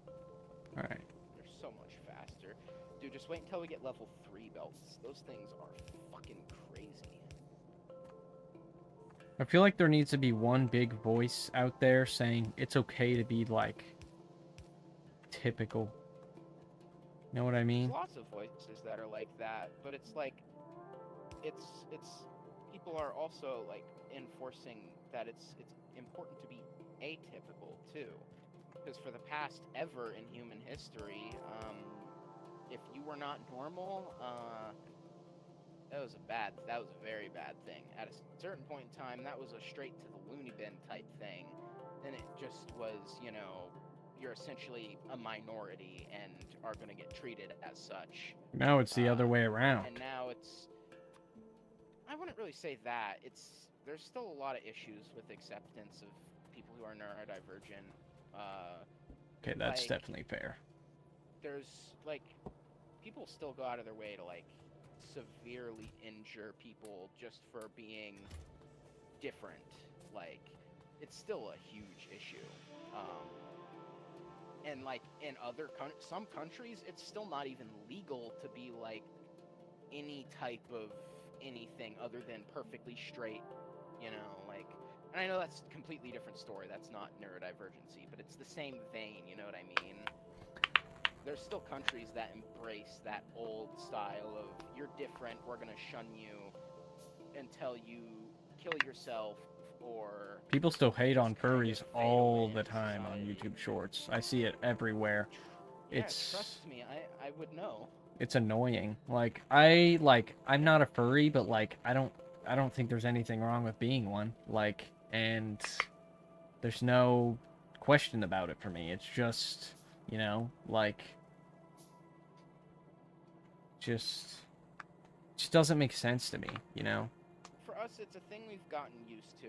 Alright. They're so much faster. Dude, just wait until we get level 3 belts. Those things are fucking crazy. I feel like there needs to be one big voice out there saying it's okay to be, like, typical. You know what I mean? There's lots of voices that are like that, but it's like, it's people are also like enforcing that it's important to be atypical too, because for the past ever in human history, if you were not normal, that was a very bad thing. At a certain point in time, that was a straight to the loony bin type thing. Then it just was, you know, you're essentially a minority and are going to get treated as such. Now it's the other way around. And now I wouldn't really say that. There's still a lot of issues with acceptance of people who are neurodivergent. Okay, that's like, definitely fair. There's, like, people still go out of their way to, like, severely injure people just for being different. Like, it's still a huge issue. And like in some countries, it's still not even legal to be like any type of anything other than perfectly straight, you know, like, and I know that's a completely different story. That's not neurodivergency, but it's the same vein, you know what I mean? There's still countries that embrace that old style of you're different, we're gonna shun you until you kill yourself. Or people still hate on furries all the into time on society. YouTube Shorts. I see it everywhere. Yeah, It's trust me, I would know. it's annoying. I'm not a furry, but like I don't think there's anything wrong with being one. Like, and there's no question about it for me. It's just, you know, like just doesn't make sense to me, you know? For us, it's a thing we've gotten used to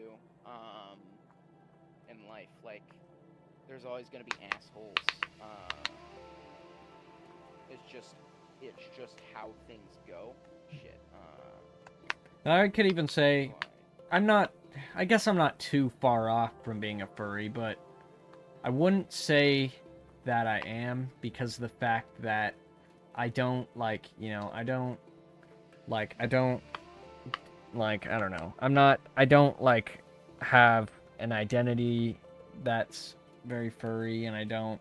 in life. Like, there's always going to be assholes. It's just how things go. Shit. And I could even say I guess I'm not too far off from being a furry, but I wouldn't say that I am because of the fact that I don't like, you know, I don't like have an identity that's very furry, and I don't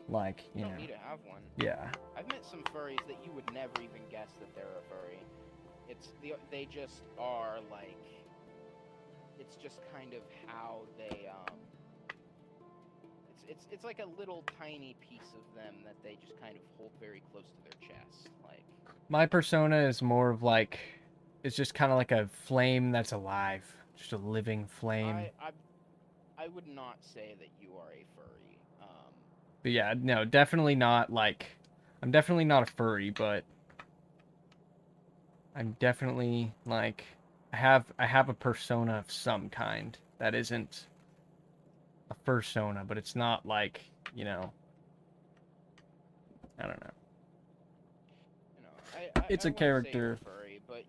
like, you don't need to have one. Yeah. I've met some furries that you would never even guess that they're a furry. They just are like, it's just kind of how they it's like a little tiny piece of them that they just kind of hold very close to their chest. Like, My persona is more of like, it's just kind of like a flame that's alive, just a living flame. I would not say that you are a furry. But yeah, no, definitely not like I'm definitely not a furry, but I'm definitely like I have a persona of some kind that isn't a fursona, but it's not like, you know, I don't know. You know, I, It's I, I a wouldn't say you're character. furry, but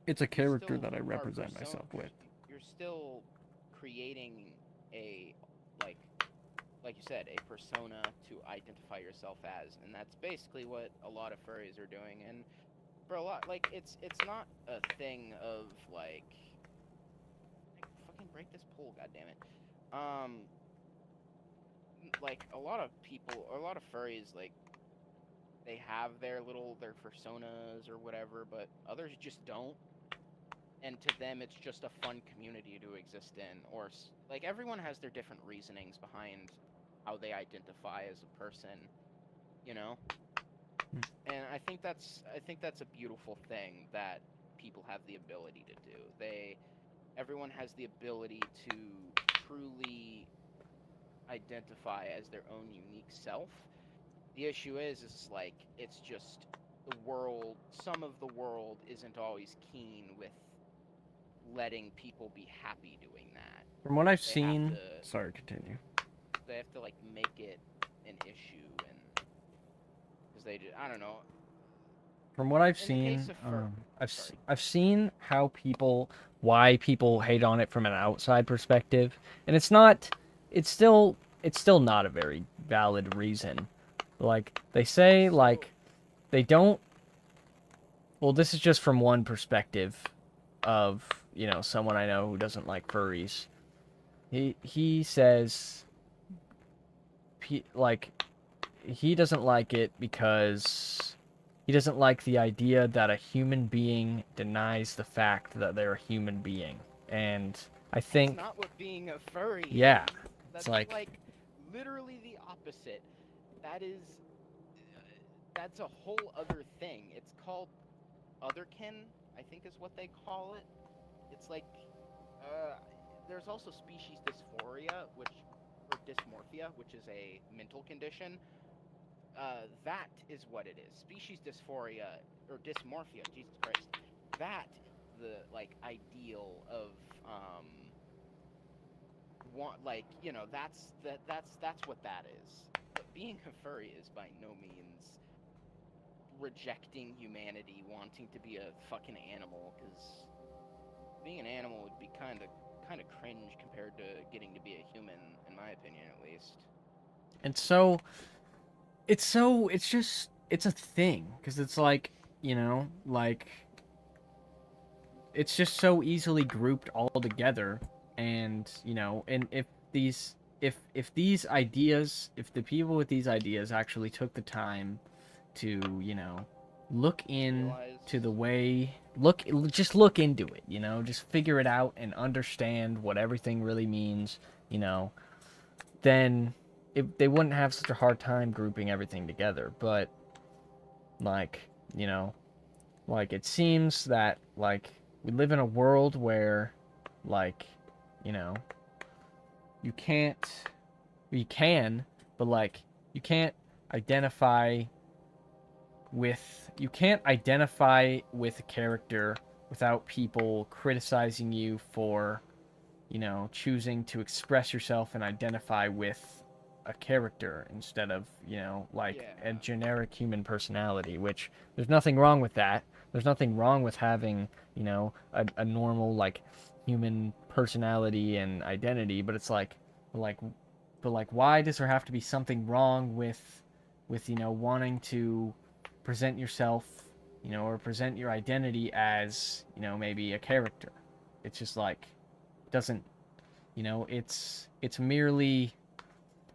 It's a you character still that I are represent myself with. you're still creating a like like you said, a persona to identify yourself as, and that's basically what a lot of furries are doing. And for a lot, like it's not a thing of like fucking break this pole, god damn it. Um, like a lot of people, or a lot of furries, like they have their personas or whatever, but others just don't. And to them, it's just a fun community to exist in, or like everyone has their different reasonings behind how they identify as a person, you know. And I think that's a beautiful thing that people have the ability to do. Everyone has the ability to truly identify as their own unique self. The issue is like it's just the world. Some of the world isn't always keen with letting people be happy doing that. From what I've They have seen, to sorry, continue. like make it an issue, and because they just, I don't know. From what I've In the case seen, of fur, I've sorry. I've seen why people hate on it from an outside perspective, and it's still not a very valid reason. Like they say, So like they don't. Well, this is just from one perspective of someone I know who doesn't like furries. He says like he doesn't like it because he doesn't like the idea that a human being denies the fact that they're a human being. And I that's think, not what being a furry yeah, is. it's That's like, like literally the opposite. That is, that's a whole other thing. It's called otherkin, I think is what they call it. It's like, uh, there's also species dysphoria, or dysmorphia, which is a mental condition. That is what it is. Species dysphoria or dysmorphia. Jesus Christ. That the like ideal of um want like that's what that is. But being a furry is by no means rejecting humanity, wanting to be a fucking animal, because being an animal would be kind of cringe compared to getting to be a human, in my opinion, at least. it's it's a thing because it's like, like it's just so easily grouped all together. And and if the people with these ideas actually took the time to look in to Realize, the way look just look into it, just figure it out and understand what everything really means, you know then they wouldn't have such a hard time grouping everything together. But like you know like it seems that like we live in a world where like you know you can't you can but like you can't identify you can't identify with a character without people criticizing you for choosing to express yourself and identify with a character instead of like yeah, a generic human personality. Which there's nothing wrong with that. There's nothing wrong with having a normal like human personality and identity. But it's like but like why does there have to be something wrong with wanting to present yourself or present your identity as maybe a character? It's just like doesn't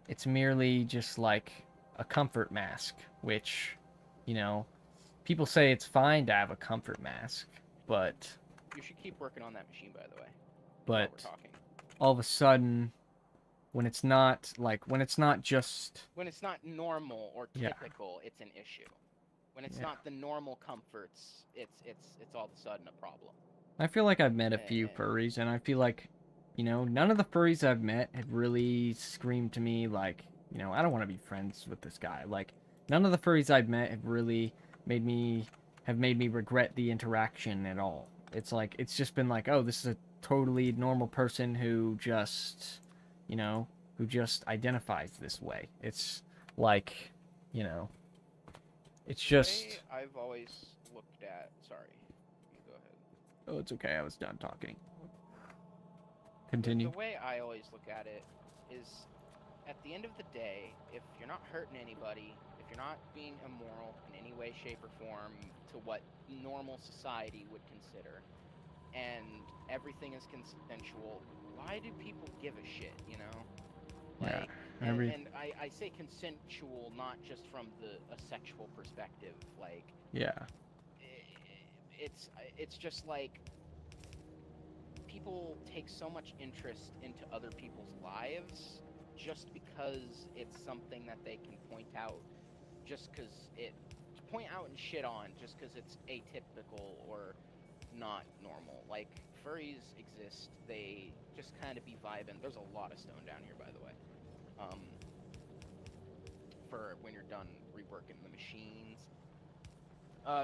it's merely just like a comfort mask. Which you know people say it's fine to have a comfort mask, but you should keep working on that machine, by the way, while we're but talking. all of a sudden when it's not just When it's not normal or yeah typical, it's an issue. When it's yeah not the normal comforts, it's all of a sudden a problem. I feel like I've met a Eh, few eh, furries, and I feel like none of the furries I've met have really screamed to me like you know, I don't want to be friends with this guy. Like, none of the furries I've met have really made me regret the interaction at all. It's like it's just been like, oh, this is a totally normal person who just, you know, who just identifies this way. It's like, you know, it's The just. way I've always looked at. Sorry, you go ahead. Oh, it's okay. I was done talking. The Continue. way I always look at it is, at the end of the day, if you're not hurting anybody, if you're not being immoral in any way, shape, or form to what normal society would consider, and everything is consensual, why do people give a shit, you know? Yeah. Like, and I say consensual not just from a sexual perspective. Like, Yeah. it's just like people take so much interest into other people's lives just because it's something that they can point out, just because it point out and shit on, just because it's atypical or not normal. Like, furries exist, they just kind of be vibing. There's a lot of stone down here, by the way. For when you're done reworking the machines.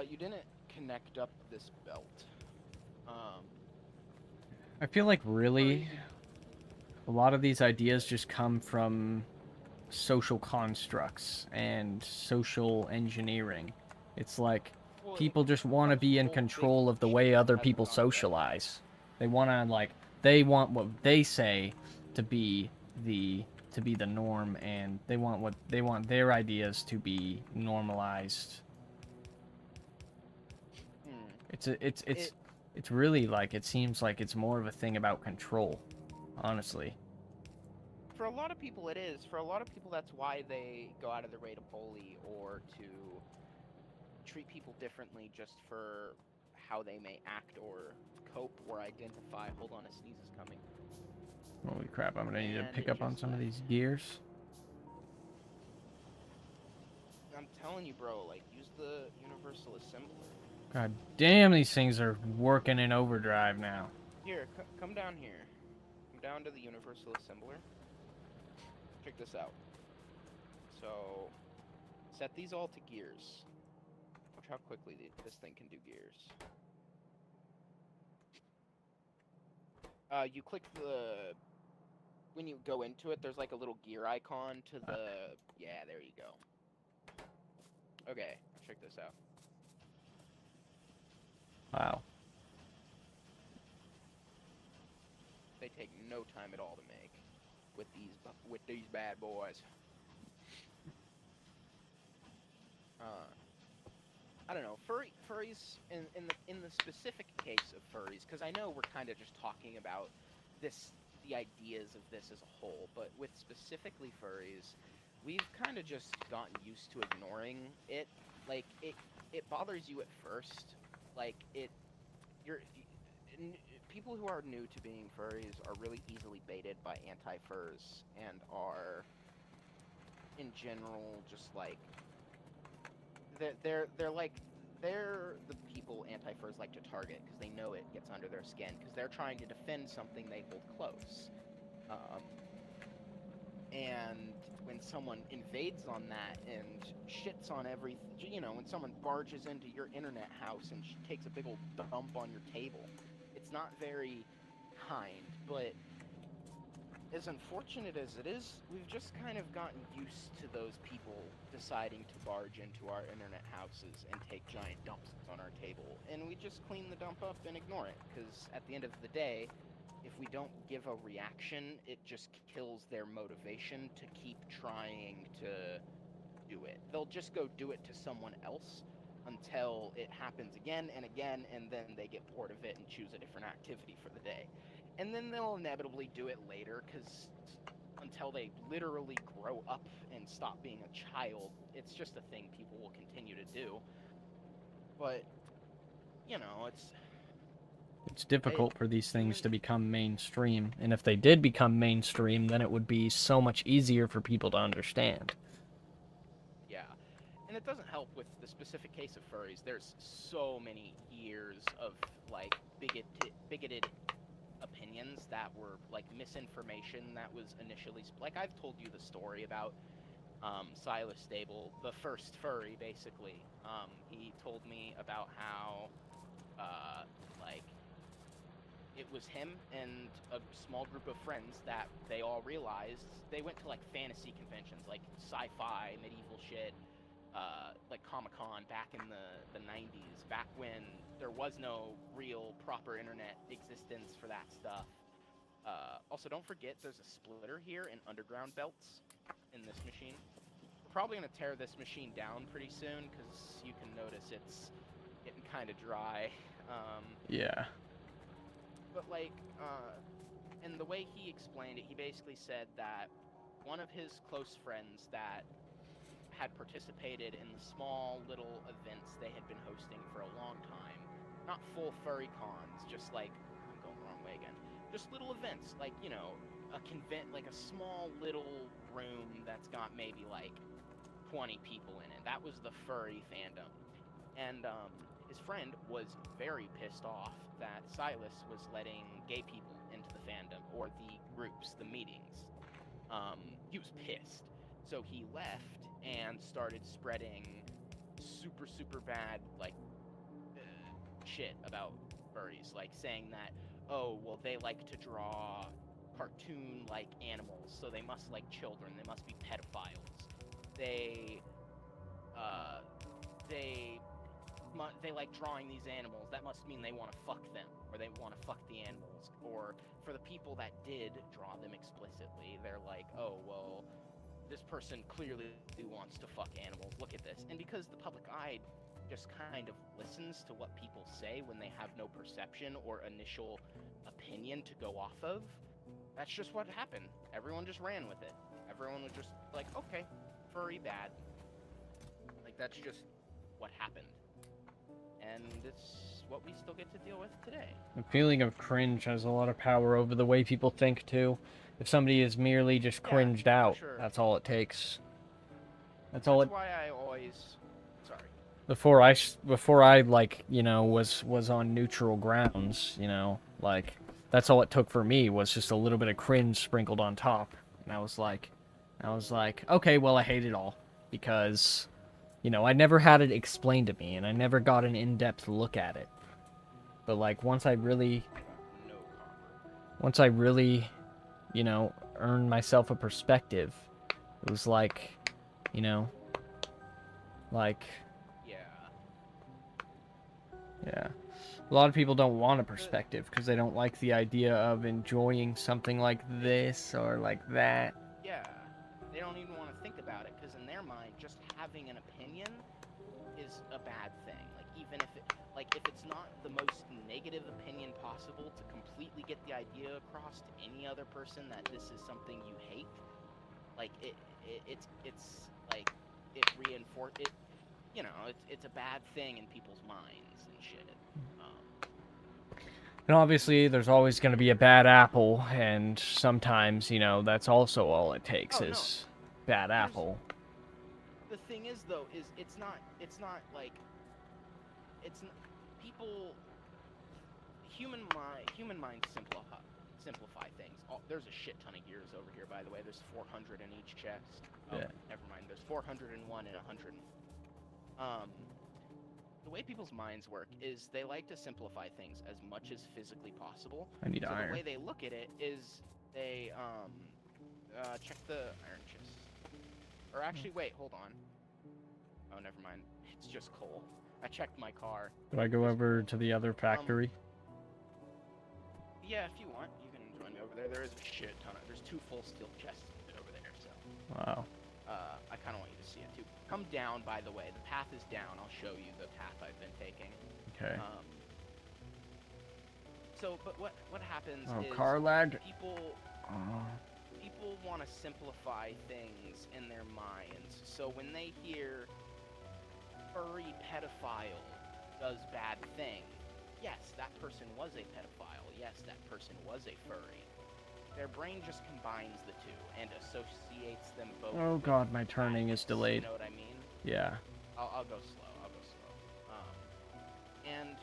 You didn't connect up this belt. I feel like really furries- a lot of these ideas just come from social constructs and social engineering. It's like well, people just want to comes be in whole control big of the shit way that other hasn't people gone together. socialize. They want to they want what they say to be the norm, and they want their ideas to be normalized. Hmm. It's really like it seems like it's more of a thing about control, honestly. For a lot of people, it is. For a lot of people, that's why they go out of their way to bully or to treat people differently just for how they may act or cope or identify. Hold on, a sneeze is coming. Holy crap, I'm gonna need to And pick it up on just some of left. these gears. I'm telling you, bro, like, use the universal assembler. God damn, these things are working in overdrive now. Here, come down here. Come down to the universal assembler. Check this out. So, set these all to gears. Watch how quickly this thing can do gears. You click the... When you go into it, there's like a little gear icon to the... Yeah, there you go. Okay, check this out. Wow. They take no time at all to make with these bad boys. I don't know, furries in the specific case of furries, because I know we're kind of just talking about the ideas of this as a whole, but with specifically furries, we've kind of just gotten used to ignoring it. Like, it bothers you at first, like you're people who are new to being furries are really easily baited by anti-furs and are in general just like they're the people anti-furs like to target because they know it gets under their skin because they're trying to defend something they hold close. And when someone invades on that and shits on everything, you know, when someone barges into your internet house and takes a big old dump on your table, it's not very kind, but as unfortunate as it is, we've just kind of gotten used to those people deciding to barge into our internet houses and take giant dumps on our table. And we just clean the dump up and ignore it, because at the end of the day, if we don't give a reaction, it just kills their motivation to keep trying to do it. They'll just go do it to someone else until it happens again and again, and then they get bored of it and choose a different activity for the day. And then they'll inevitably do it later, because until they literally grow up and stop being a child, it's just a thing people will continue to do. But, you know, It's difficult for these things to become mainstream, and if they did become mainstream, then it would be so much easier for people to understand. Yeah. And it doesn't help with the specific case of furries. There's so many years of, like, bigoted opinions that were, like, misinformation that was initially... Like, I've told you the story about Silas Stable, the first furry, basically. He told me about how, like, it was him and a small group of friends that they all realized they went to like fantasy conventions, like sci-fi, medieval shit, like Comic-Con back in the 90s, back when there was no real proper internet existence for that stuff. Also, don't forget there's a splitter here in underground belts in this machine. We're probably going to tear this machine down pretty soon because you can notice it's getting kind of dry. Yeah. But like, and the way he explained it, he basically said that one of his close friends that had participated in the small little events they had been hosting for a long time, not full furry cons, just like, I'm going the wrong way again, just little events, like, you know, like a small little room that's got maybe like 20 people in it. That was the furry fandom. And his friend was very pissed off that Silas was letting gay people into the fandom, or the groups, the meetings. He was pissed. So he left and started spreading super, super bad, like, shit about furries. Like saying that, oh, well, they like to draw cartoon-like animals, so they must like children. They must be pedophiles. They, uh, they they like drawing these animals. That must mean they want to fuck them, or they want to fuck the animals. Or for the people that did draw them explicitly, they're like, oh, well, this person clearly wants to fuck animals. Look at this. And because the public eye just kind of listens to what people say when they have no perception or initial opinion to go off of, that's just what happened. Everyone just ran with it. Everyone was just like, okay, furry bad. Like, that's just what happened. And it's what we still get to deal with today. The feeling of cringe has a lot of power over the way people think, too. If somebody is merely just cringed out, sure. that's all it takes. That's why I always... Sorry. Before I like, you know, was on neutral grounds, you know, like, that's all it took for me was just a little bit of cringe sprinkled on top. And I was like, okay, well, I hate it all. Because... you know, I never had it explained to me, and I never got an in-depth look at it. But, like, once I really, you know, earned myself a perspective, it was like, you know, like... Yeah. A lot of people don't want a perspective, because they don't like the idea of enjoying something like this, or like that. Yeah. They don't even want to think about it, because in their mind, just having an opinion is a bad thing. Like, even if it's not the most negative opinion possible to completely get the idea across to any other person that this is something you hate, like, it's like, it reinforces it, you know, it's a bad thing in people's minds and shit. And obviously, there's always going to be a bad apple, and sometimes, you know, that's also all it takes is bad apple. The thing is, though, is it's not like, people, human minds simplify things. There's a shit ton of gears over here, by the way. There's 400 in each chest. Oh, yeah. Never mind. There's 401 and 100. The way people's minds work is they like to simplify things as much as physically possible. I need iron. The way they look at it is they check the iron chest. Or actually, wait, hold on. Oh, never mind. It's just coal. I checked my car. Do I go over to the other factory? Yeah, if you want, you can join me over there. There is a shit ton of... There's 2 full steel chests over there, so... Wow. I kind of want you to see it, too. Come down, by the way. The path is down. I'll show you the path I've been taking. Okay. But what happens is... car lag? People want to simplify things in their minds. So when they hear furry pedophile does bad thing, yes, that person was a pedophile. Yes, that person was a furry. Their brain just combines the two and associates them both. Oh god, my turning is delayed. You know what I mean? Yeah. I'll go slow. And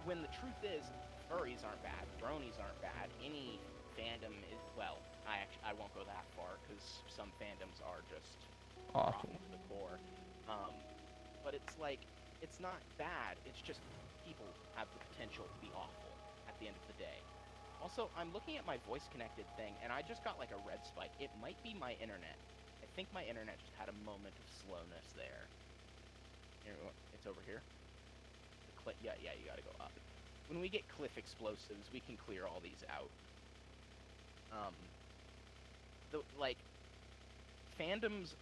when the truth is, furries aren't bad, bronies aren't bad. Any fandom is, well, I won't go that far because some fandoms are just Awful. rotten to the core. But it's like, it's not bad. It's just people have the potential to be awful at the end of the day. Also, I'm looking at my voice connected thing, and I just got like a red spike. It might be my internet. I think my internet just had a moment of slowness there. Here, it's over here. Yeah, you gotta go up. When we get cliff explosives, we can clear all these out. Like, fandoms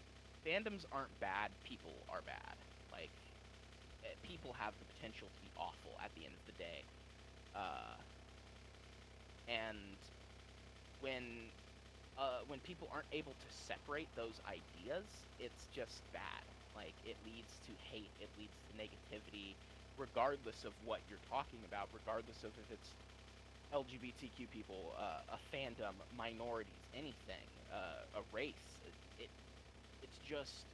aren't bad, people are bad. Like, people have the potential to be awful at the end of the day. And when people aren't able to separate those ideas, it's just bad. Like, it leads to hate, it leads to negativity, regardless of what you're talking about, regardless of if it's LGBTQ people, a fandom, minorities, anything, a race. It's just,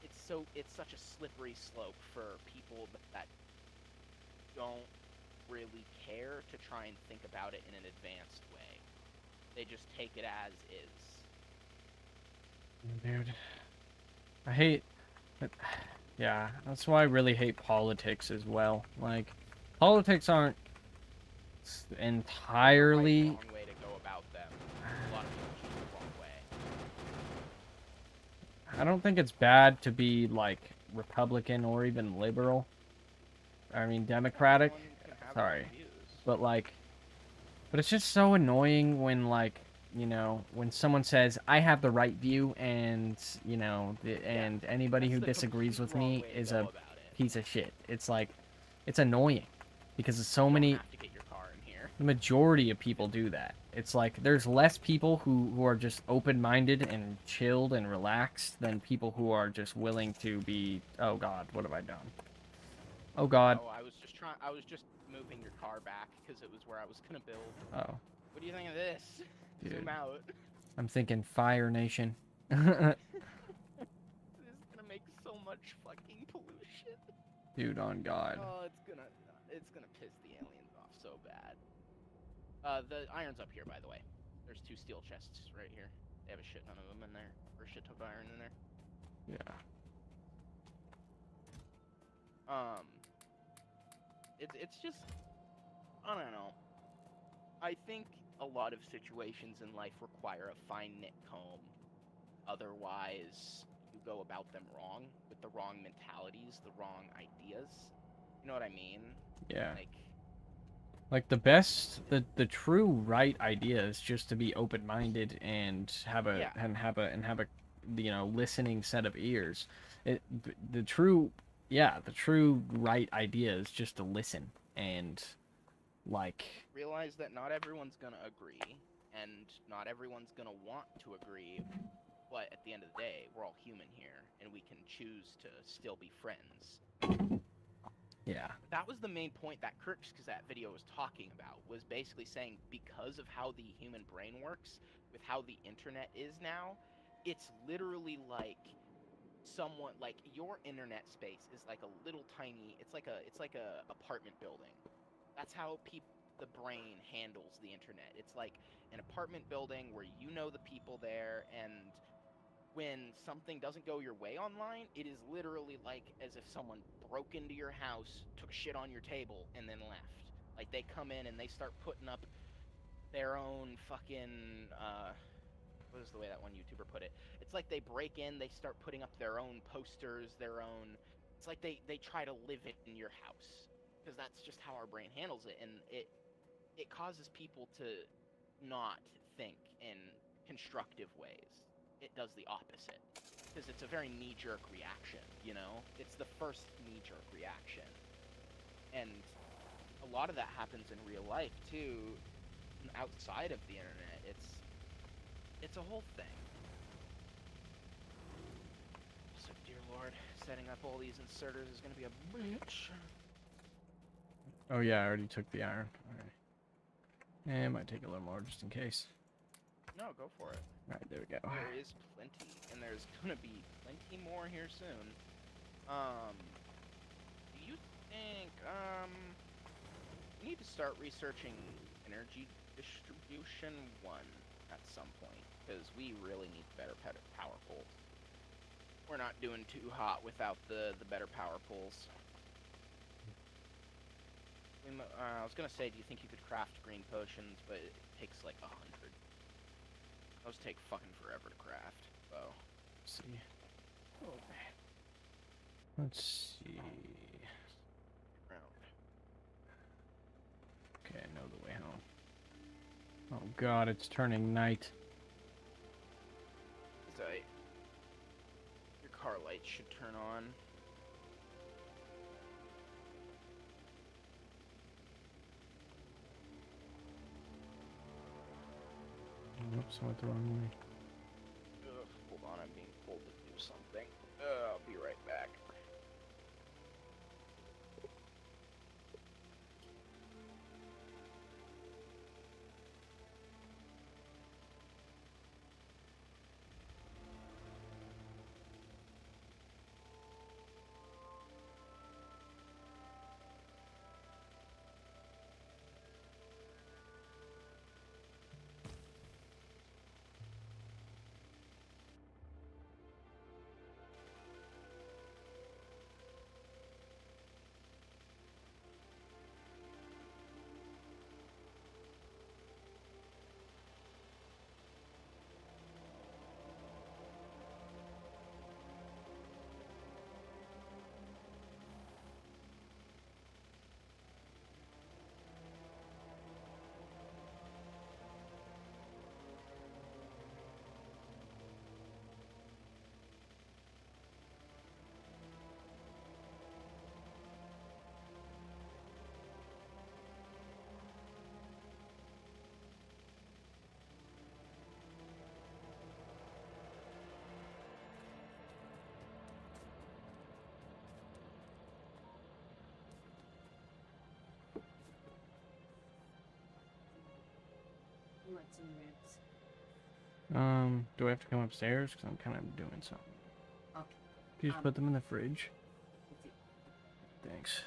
it's such a slippery slope for people that don't really care to try and think about it in an advanced way. They just take it as is. Dude, I hate. Yeah, that's why I really hate politics as well. Like, politics aren't entirely. Wrong way to go about them. A lot of people choose the wrong way. I don't think it's bad to be like Republican or even liberal. I mean, Democratic. Sorry, but like, but it's just so annoying when like, you know, when someone says I have the right view and you know, and anybody who disagrees with me is a piece of shit. It's like, it's annoying because there's so many. Have to get your car in here. The majority of people do that. It's like there's less people who are just open-minded and chilled and relaxed than people who are just willing to be. Oh God, what have I done? Oh God. Oh, I was just moving your car back because it was where I was gonna build. Oh. What do you think of this? Dude. Zoom out. I'm thinking Fire Nation. This is gonna make so much fucking pollution. Dude, on God. Oh, it's gonna piss the aliens off so bad. The iron's up here, by the way. There's 2 steel chests right here. They have a shit ton of them in there, or a shit ton of iron in there. Yeah. It's just, I don't know. I think a lot of situations in life require a fine-knit comb. Otherwise, you go about them wrong, with the wrong mentalities, the wrong ideas. You know what I mean? Yeah. Like the true right idea is just to be open-minded and have a you know, listening set of ears. The true right idea is just to listen and like realize that not everyone's gonna agree, and not everyone's gonna want to agree, but at the end of the day, we're all human here, and we can choose to still be friends. Yeah. That was the main point that Kirk's that video was talking about, was basically saying because of how the human brain works, with how the internet is now, it's literally like someone, like your internet space is like a little tiny, it's like a apartment building. That's how the brain handles the internet. It's like an apartment building where you know the people there, and when something doesn't go your way online, it is literally like as if someone broke into your house, took shit on your table, and then left. Like, they come in and they start putting up their own fucking, what is the way that one YouTuber put it? It's like they break in, they start putting up their own posters, their own, it's like they try to live in your house. Because that's just how our brain handles it, and it causes people to not think in constructive ways. It does the opposite, because it's a very knee-jerk reaction, you know? It's the first knee-jerk reaction. And a lot of that happens in real life, too, outside of the internet. It's a whole thing. So, dear Lord, setting up all these inserters is going to be a bitch. Oh yeah, I already took the iron. Alright. And might take a little more just in case. No, go for it. Alright, there we go. There is plenty, and there's gonna be plenty more here soon. Do you think, we need to start researching energy distribution 1 at some point, because we really need better power poles. we're not doing too hot without the better power pools. I was gonna say, do you think you could craft green potions, but it takes like 100. Those take fucking forever to craft. So. Let's see. Let's see. Okay, I know the way home. Oh god, it's turning night. So, your car lights should turn on. Oops, I went the wrong way. Hold on, I'm being pulled to do something. I'll be right back. Do I have to come upstairs? Because I'm kind of doing something. Okay. Can you just put them in the fridge? Thanks.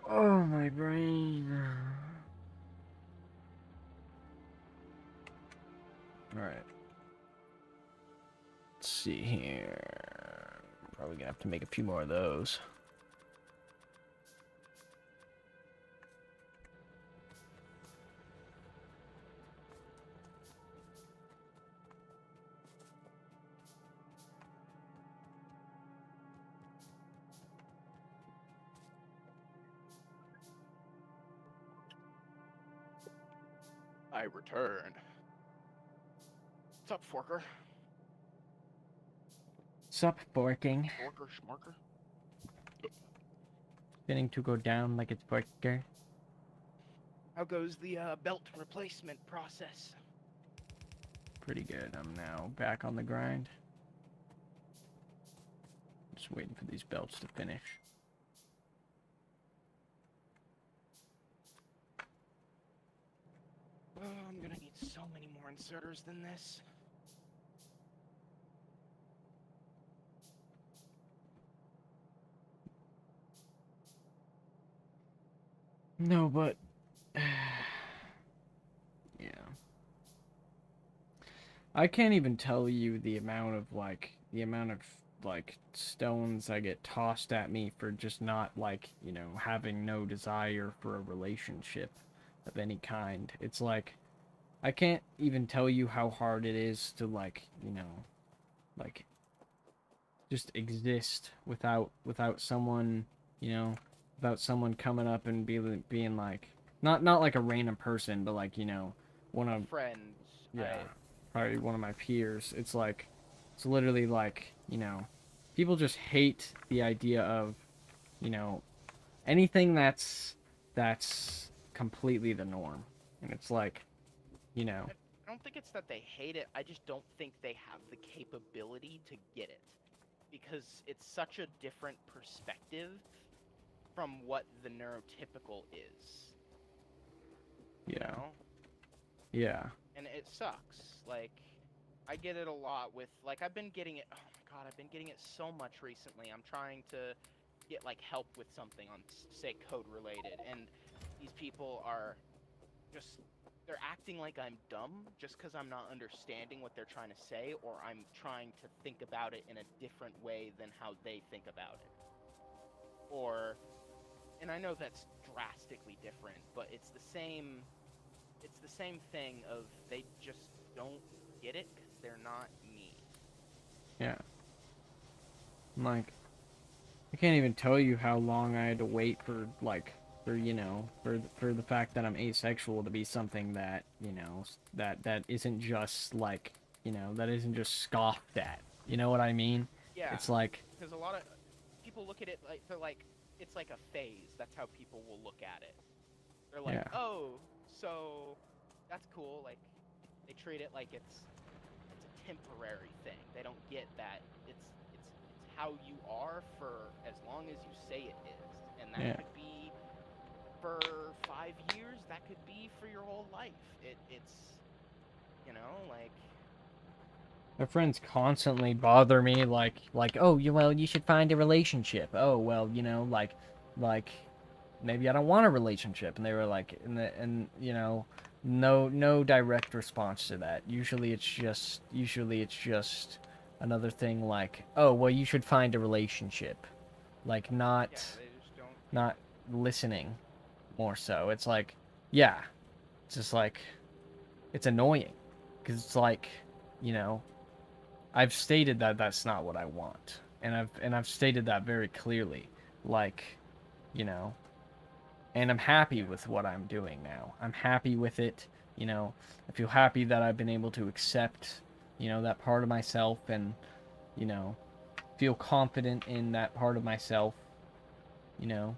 Oh, my brain. Alright. Let's see here. Probably gonna have to make a few more of those. I returned. What's up, Forker? Sup, forking. Forker, schmarker? Spinning to go down like it's forker. How goes the belt replacement process? Pretty good. I'm now back on the grind. Just waiting for these belts to finish. Oh, I'm gonna need so many more inserters than this. No, but... yeah. I can't even tell you the amount of, stones I get tossed at me for just not, having no desire for a relationship of any kind. It's like, I can't even tell you how hard it is to, just exist without someone, without someone coming up and being like, not like a random person, but one of Friends. yeah, probably one of my peers. It's literally people just hate the idea of, anything that's completely the norm, and it's I don't think it's that they hate it. I just don't think they have the capability to get it. Because it's such a different perspective from what the neurotypical is. yeah. You know? Yeah. And it sucks. Like, I get it a lot with, like, I've been getting it, oh my god, I've been getting it so much recently. I'm trying to get, like, help with something on, say, code related, and these people are just, they're acting like I'm dumb just because I'm not understanding what they're trying to say, or I'm trying to think about it in a different way than how they think about it. Or, and I know that's drastically different, but it's the same thing of they just don't get it because they're not me. Yeah. Like, I can't even tell you how long I had to wait for, like, for the fact that I'm asexual to be something that, that isn't just, like, that isn't just scoffed at. You know what I mean? Yeah, It's like, because a lot of people look at it like they're like it's like a phase. That's how people will look at it. They're like, yeah, "Oh, so that's cool." Like they treat it like it's a temporary thing. They don't get that it's how you are for as long as you say it is. And that yeah. could be for 5 years, that could be for your whole life. It's like My friends constantly bother me, oh, well, you should find a relationship. Oh, well, like, maybe I don't want a relationship. And they were like, no direct response to that. Usually it's just another thing like, oh, well, you should find a relationship. Like, yeah, they just don't get not it. listening more so. It's like, yeah, it's just like, it's annoying. Because it's like, you know, I've stated that that's not what I want. And I've stated that very clearly. Like, you know, and I'm happy Yeah. with what I'm doing now. I'm happy with it. I feel happy that I've been able to accept, that part of myself and, you know, feel confident in that part of myself, you know.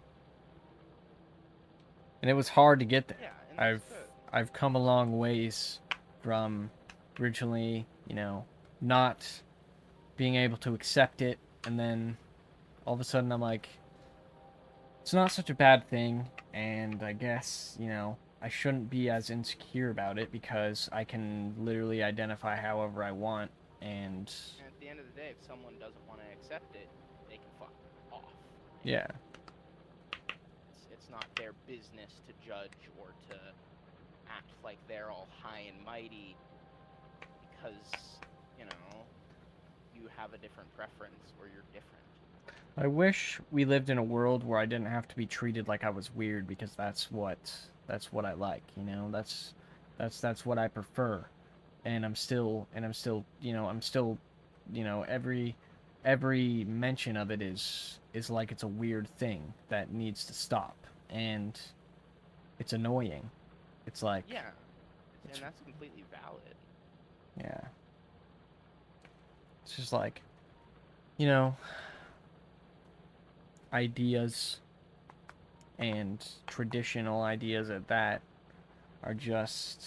And it was hard to get there. Yeah, and that's I've good. I've come a long ways from originally, not being able to accept it, and then all of a sudden I'm like, it's not such a bad thing, and I guess, I shouldn't be as insecure about it because I can literally identify however I want, and And at the end of the day, if someone doesn't want to accept it, they can fuck off. And yeah, it's not their business to judge or to act like they're all high and mighty because, you know, you have a different preference or you're different. I wish we lived in a world where I didn't have to be treated like I was weird because that's what I like, that's what I prefer. And I'm still, every mention of it is like it's a weird thing that needs to stop. And it's annoying. It's like, Yeah, it's and that's completely valid. yeah. It's just like, you know, ideas and traditional ideas at that are just,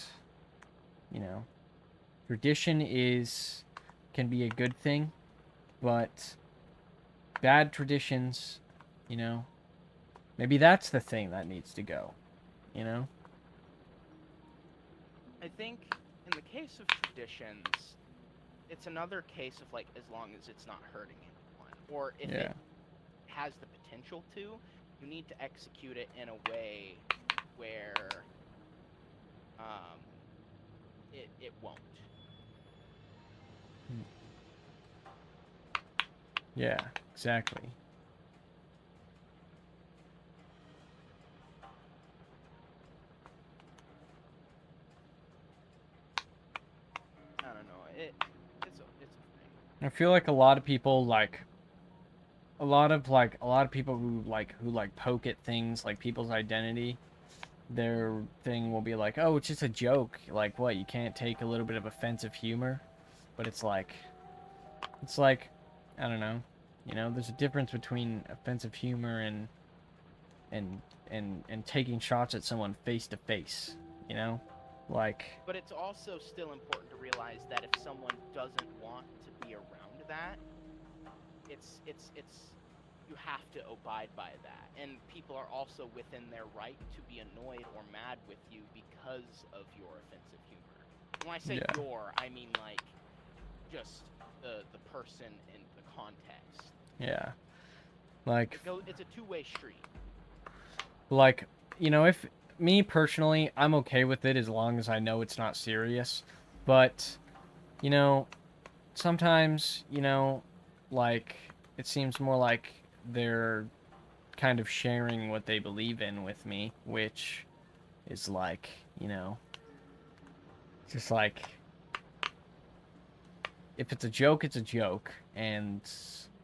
you know, tradition is can be a good thing, but bad traditions, you know, maybe that's the thing that needs to go, you know? I think in the case of traditions, it's another case of like as long as it's not hurting anyone, or if it Yeah. has the potential to, you need to execute it in a way where um, it won't. Yeah, exactly. I don't know. It's a thing. I feel like a lot of people a lot of people who poke at things like people's identity, their thing will be like, oh, it's just a joke. Like, what, you can't take a little bit of offensive humor? But it's like, I don't know. There's a difference between offensive humor and and taking shots at someone face to face, you know? Like, But it's also still important to realize that if someone doesn't want to be around that, it's you have to abide by that. And people are also within their right to be annoyed or mad with you because of your offensive humor. When I say Yeah. your, I mean like just the person and the context. Yeah. Like, It's a two-way street. like, you know, if me personally, I'm okay with it as long as I know it's not serious. But, you know, sometimes, you know, like, it seems more like they're kind of sharing what they believe in with me, which is like, you know, just like, if it's a joke, it's a joke, and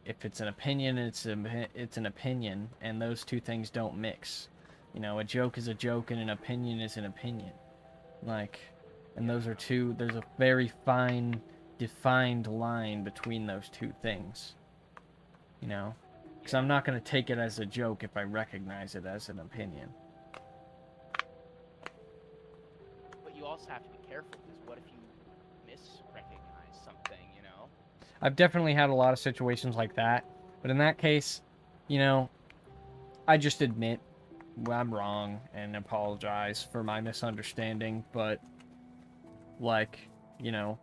if it's an opinion, it's an opinion, and those two things don't mix. You know, a joke is a joke, and an opinion is an opinion. Like, and those are two. There's a very fine, defined line between those two things. You know, because I'm not gonna take it as a joke if I recognize it as an opinion. But you also have to be careful, because what if you misrecognize something, you know? I've definitely had a lot of situations like that, but in that case, you know, I just admit I'm wrong and apologize for my misunderstanding, but, like, you know,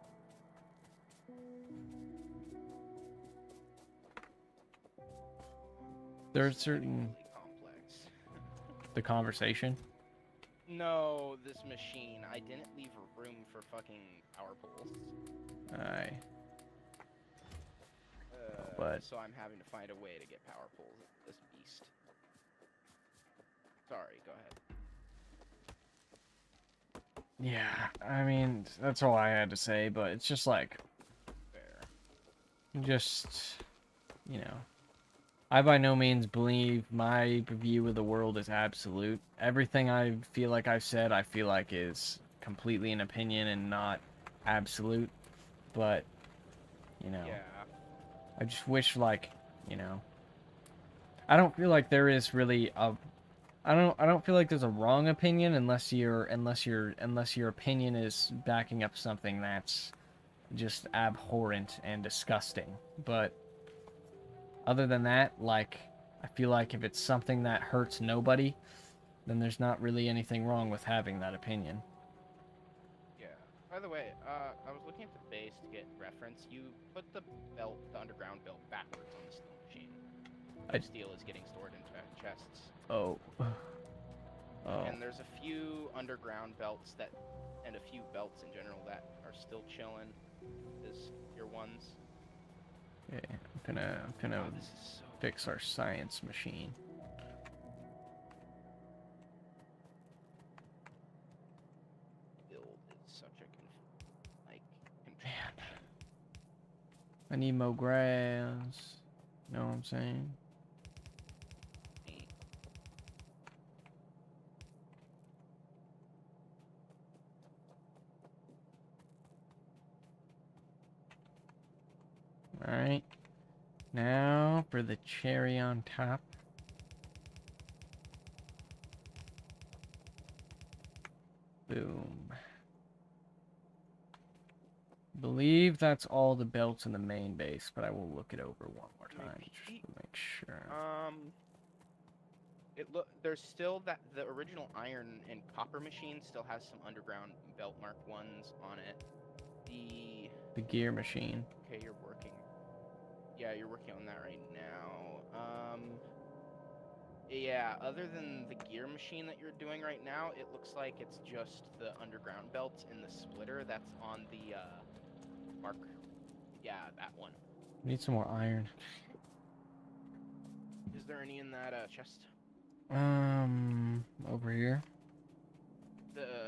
there's This is getting certain... really complex. The conversation? No, this machine. I didn't leave room for fucking power poles. Aye. But... So I'm having to find a way to get power poles at this beast. Sorry, go ahead. Yeah, I mean, that's all I had to say, but it's just like... Fair. Just... You know... I by no means believe my view of the world is absolute. Everything I feel like I've said, I feel like is completely an opinion and not absolute. But, you know, Yeah. I just wish, like, you know, I don't feel like there is really a, I don't feel like there's a wrong opinion unless your opinion is backing up something that's just abhorrent and disgusting. But other than that, like, I feel like if it's something that hurts nobody, then there's not really anything wrong with having that opinion. Yeah. By the way, I was looking at the base to get reference. You put the belt, the underground belt, backwards on the steel machine. Steel is getting stored in chests. Oh. Oh. And there's a few underground belts that, and a few belts in general that are still chilling. Is your ones? Okay, I'm gonna Oh, this is so fix our science machine. build is such a Man, contraption. I need more grass. Know what I'm saying? Alright. Now for the cherry on top. Boom. Believe that's all the belts in the main base, but I will look it over one more time just to make sure. There's still that the original iron and copper machine still has some underground belt mark ones on it. The gear machine. Okay, you're working. Yeah, you're working on that right now. Yeah, other than the gear machine that you're doing right now, it looks like it's just the underground belt and the splitter that's on the mark. Yeah, that one. Need some more iron. Is there any in that chest? Over here.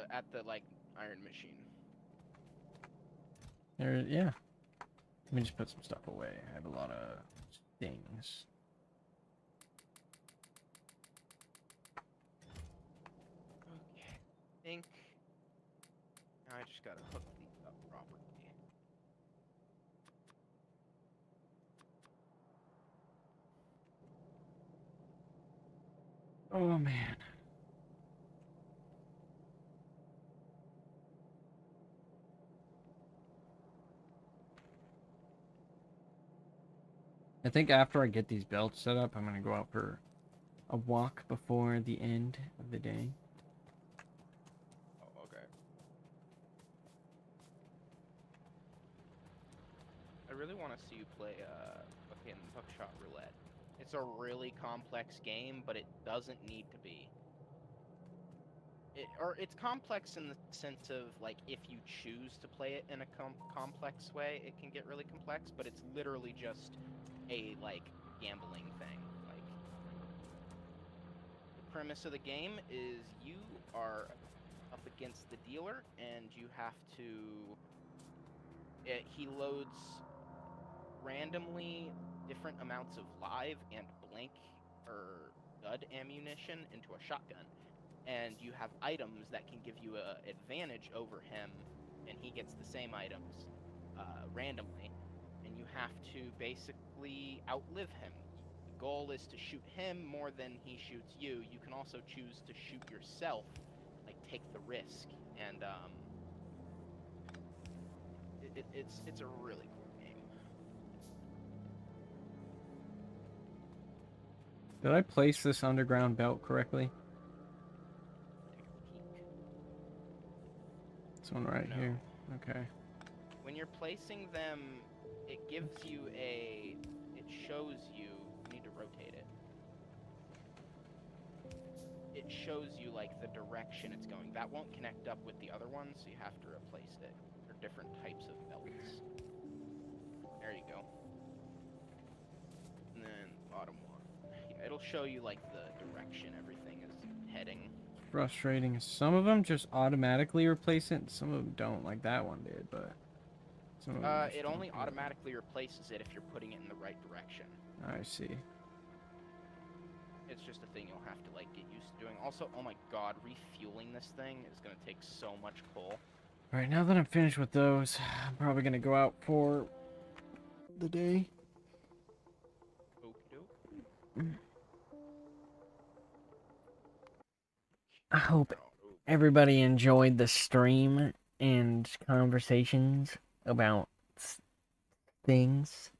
At the like iron machine. There, yeah. Let me just put some stuff away. I have a lot of things. Okay, I think I just gotta hook these up properly. Oh man. I think after I get these belts set up, I'm gonna go out for a walk before the end of the day. Oh, okay. I really want to see you play fucking Buckshot Roulette. It's a really complex game, but it doesn't need to be. It's complex in the sense of, like, if you choose to play it in a complex way, it can get really complex, but it's literally just a, like, gambling thing. Like, the premise of the game is you are up against the dealer, and you have to... he loads randomly different amounts of live and blank or dud ammunition into a shotgun. And you have items that can give you an advantage over him, and he gets the same items randomly, and you have to basically outlive him. The goal is to shoot him more than he shoots you. You can also choose to shoot yourself, like take the risk, and it's a really cool game. Did I place this underground belt correctly? Take a peek. This one right No. here. Okay. When you're placing them, it gives you it shows you need to rotate it. It shows you, like, the direction it's going. That won't connect up with the other one, so you have to replace it. They're different types of belts. There you go. And then bottom one. Yeah, it'll show you, like, the direction everything is heading. Frustrating. Some of them just automatically replace it, and some of them don't. Like that one did, but some of them just It don't only do it. automatically replaces it if you're putting it in the right direction. I see. It's just a thing you'll have to, like, get used to doing. Also, oh my god, refueling this thing is gonna take so much coal. Alright, now that I'm finished with those, I'm probably gonna go out for the day. Okie doke. I hope everybody enjoyed the stream and conversations about things.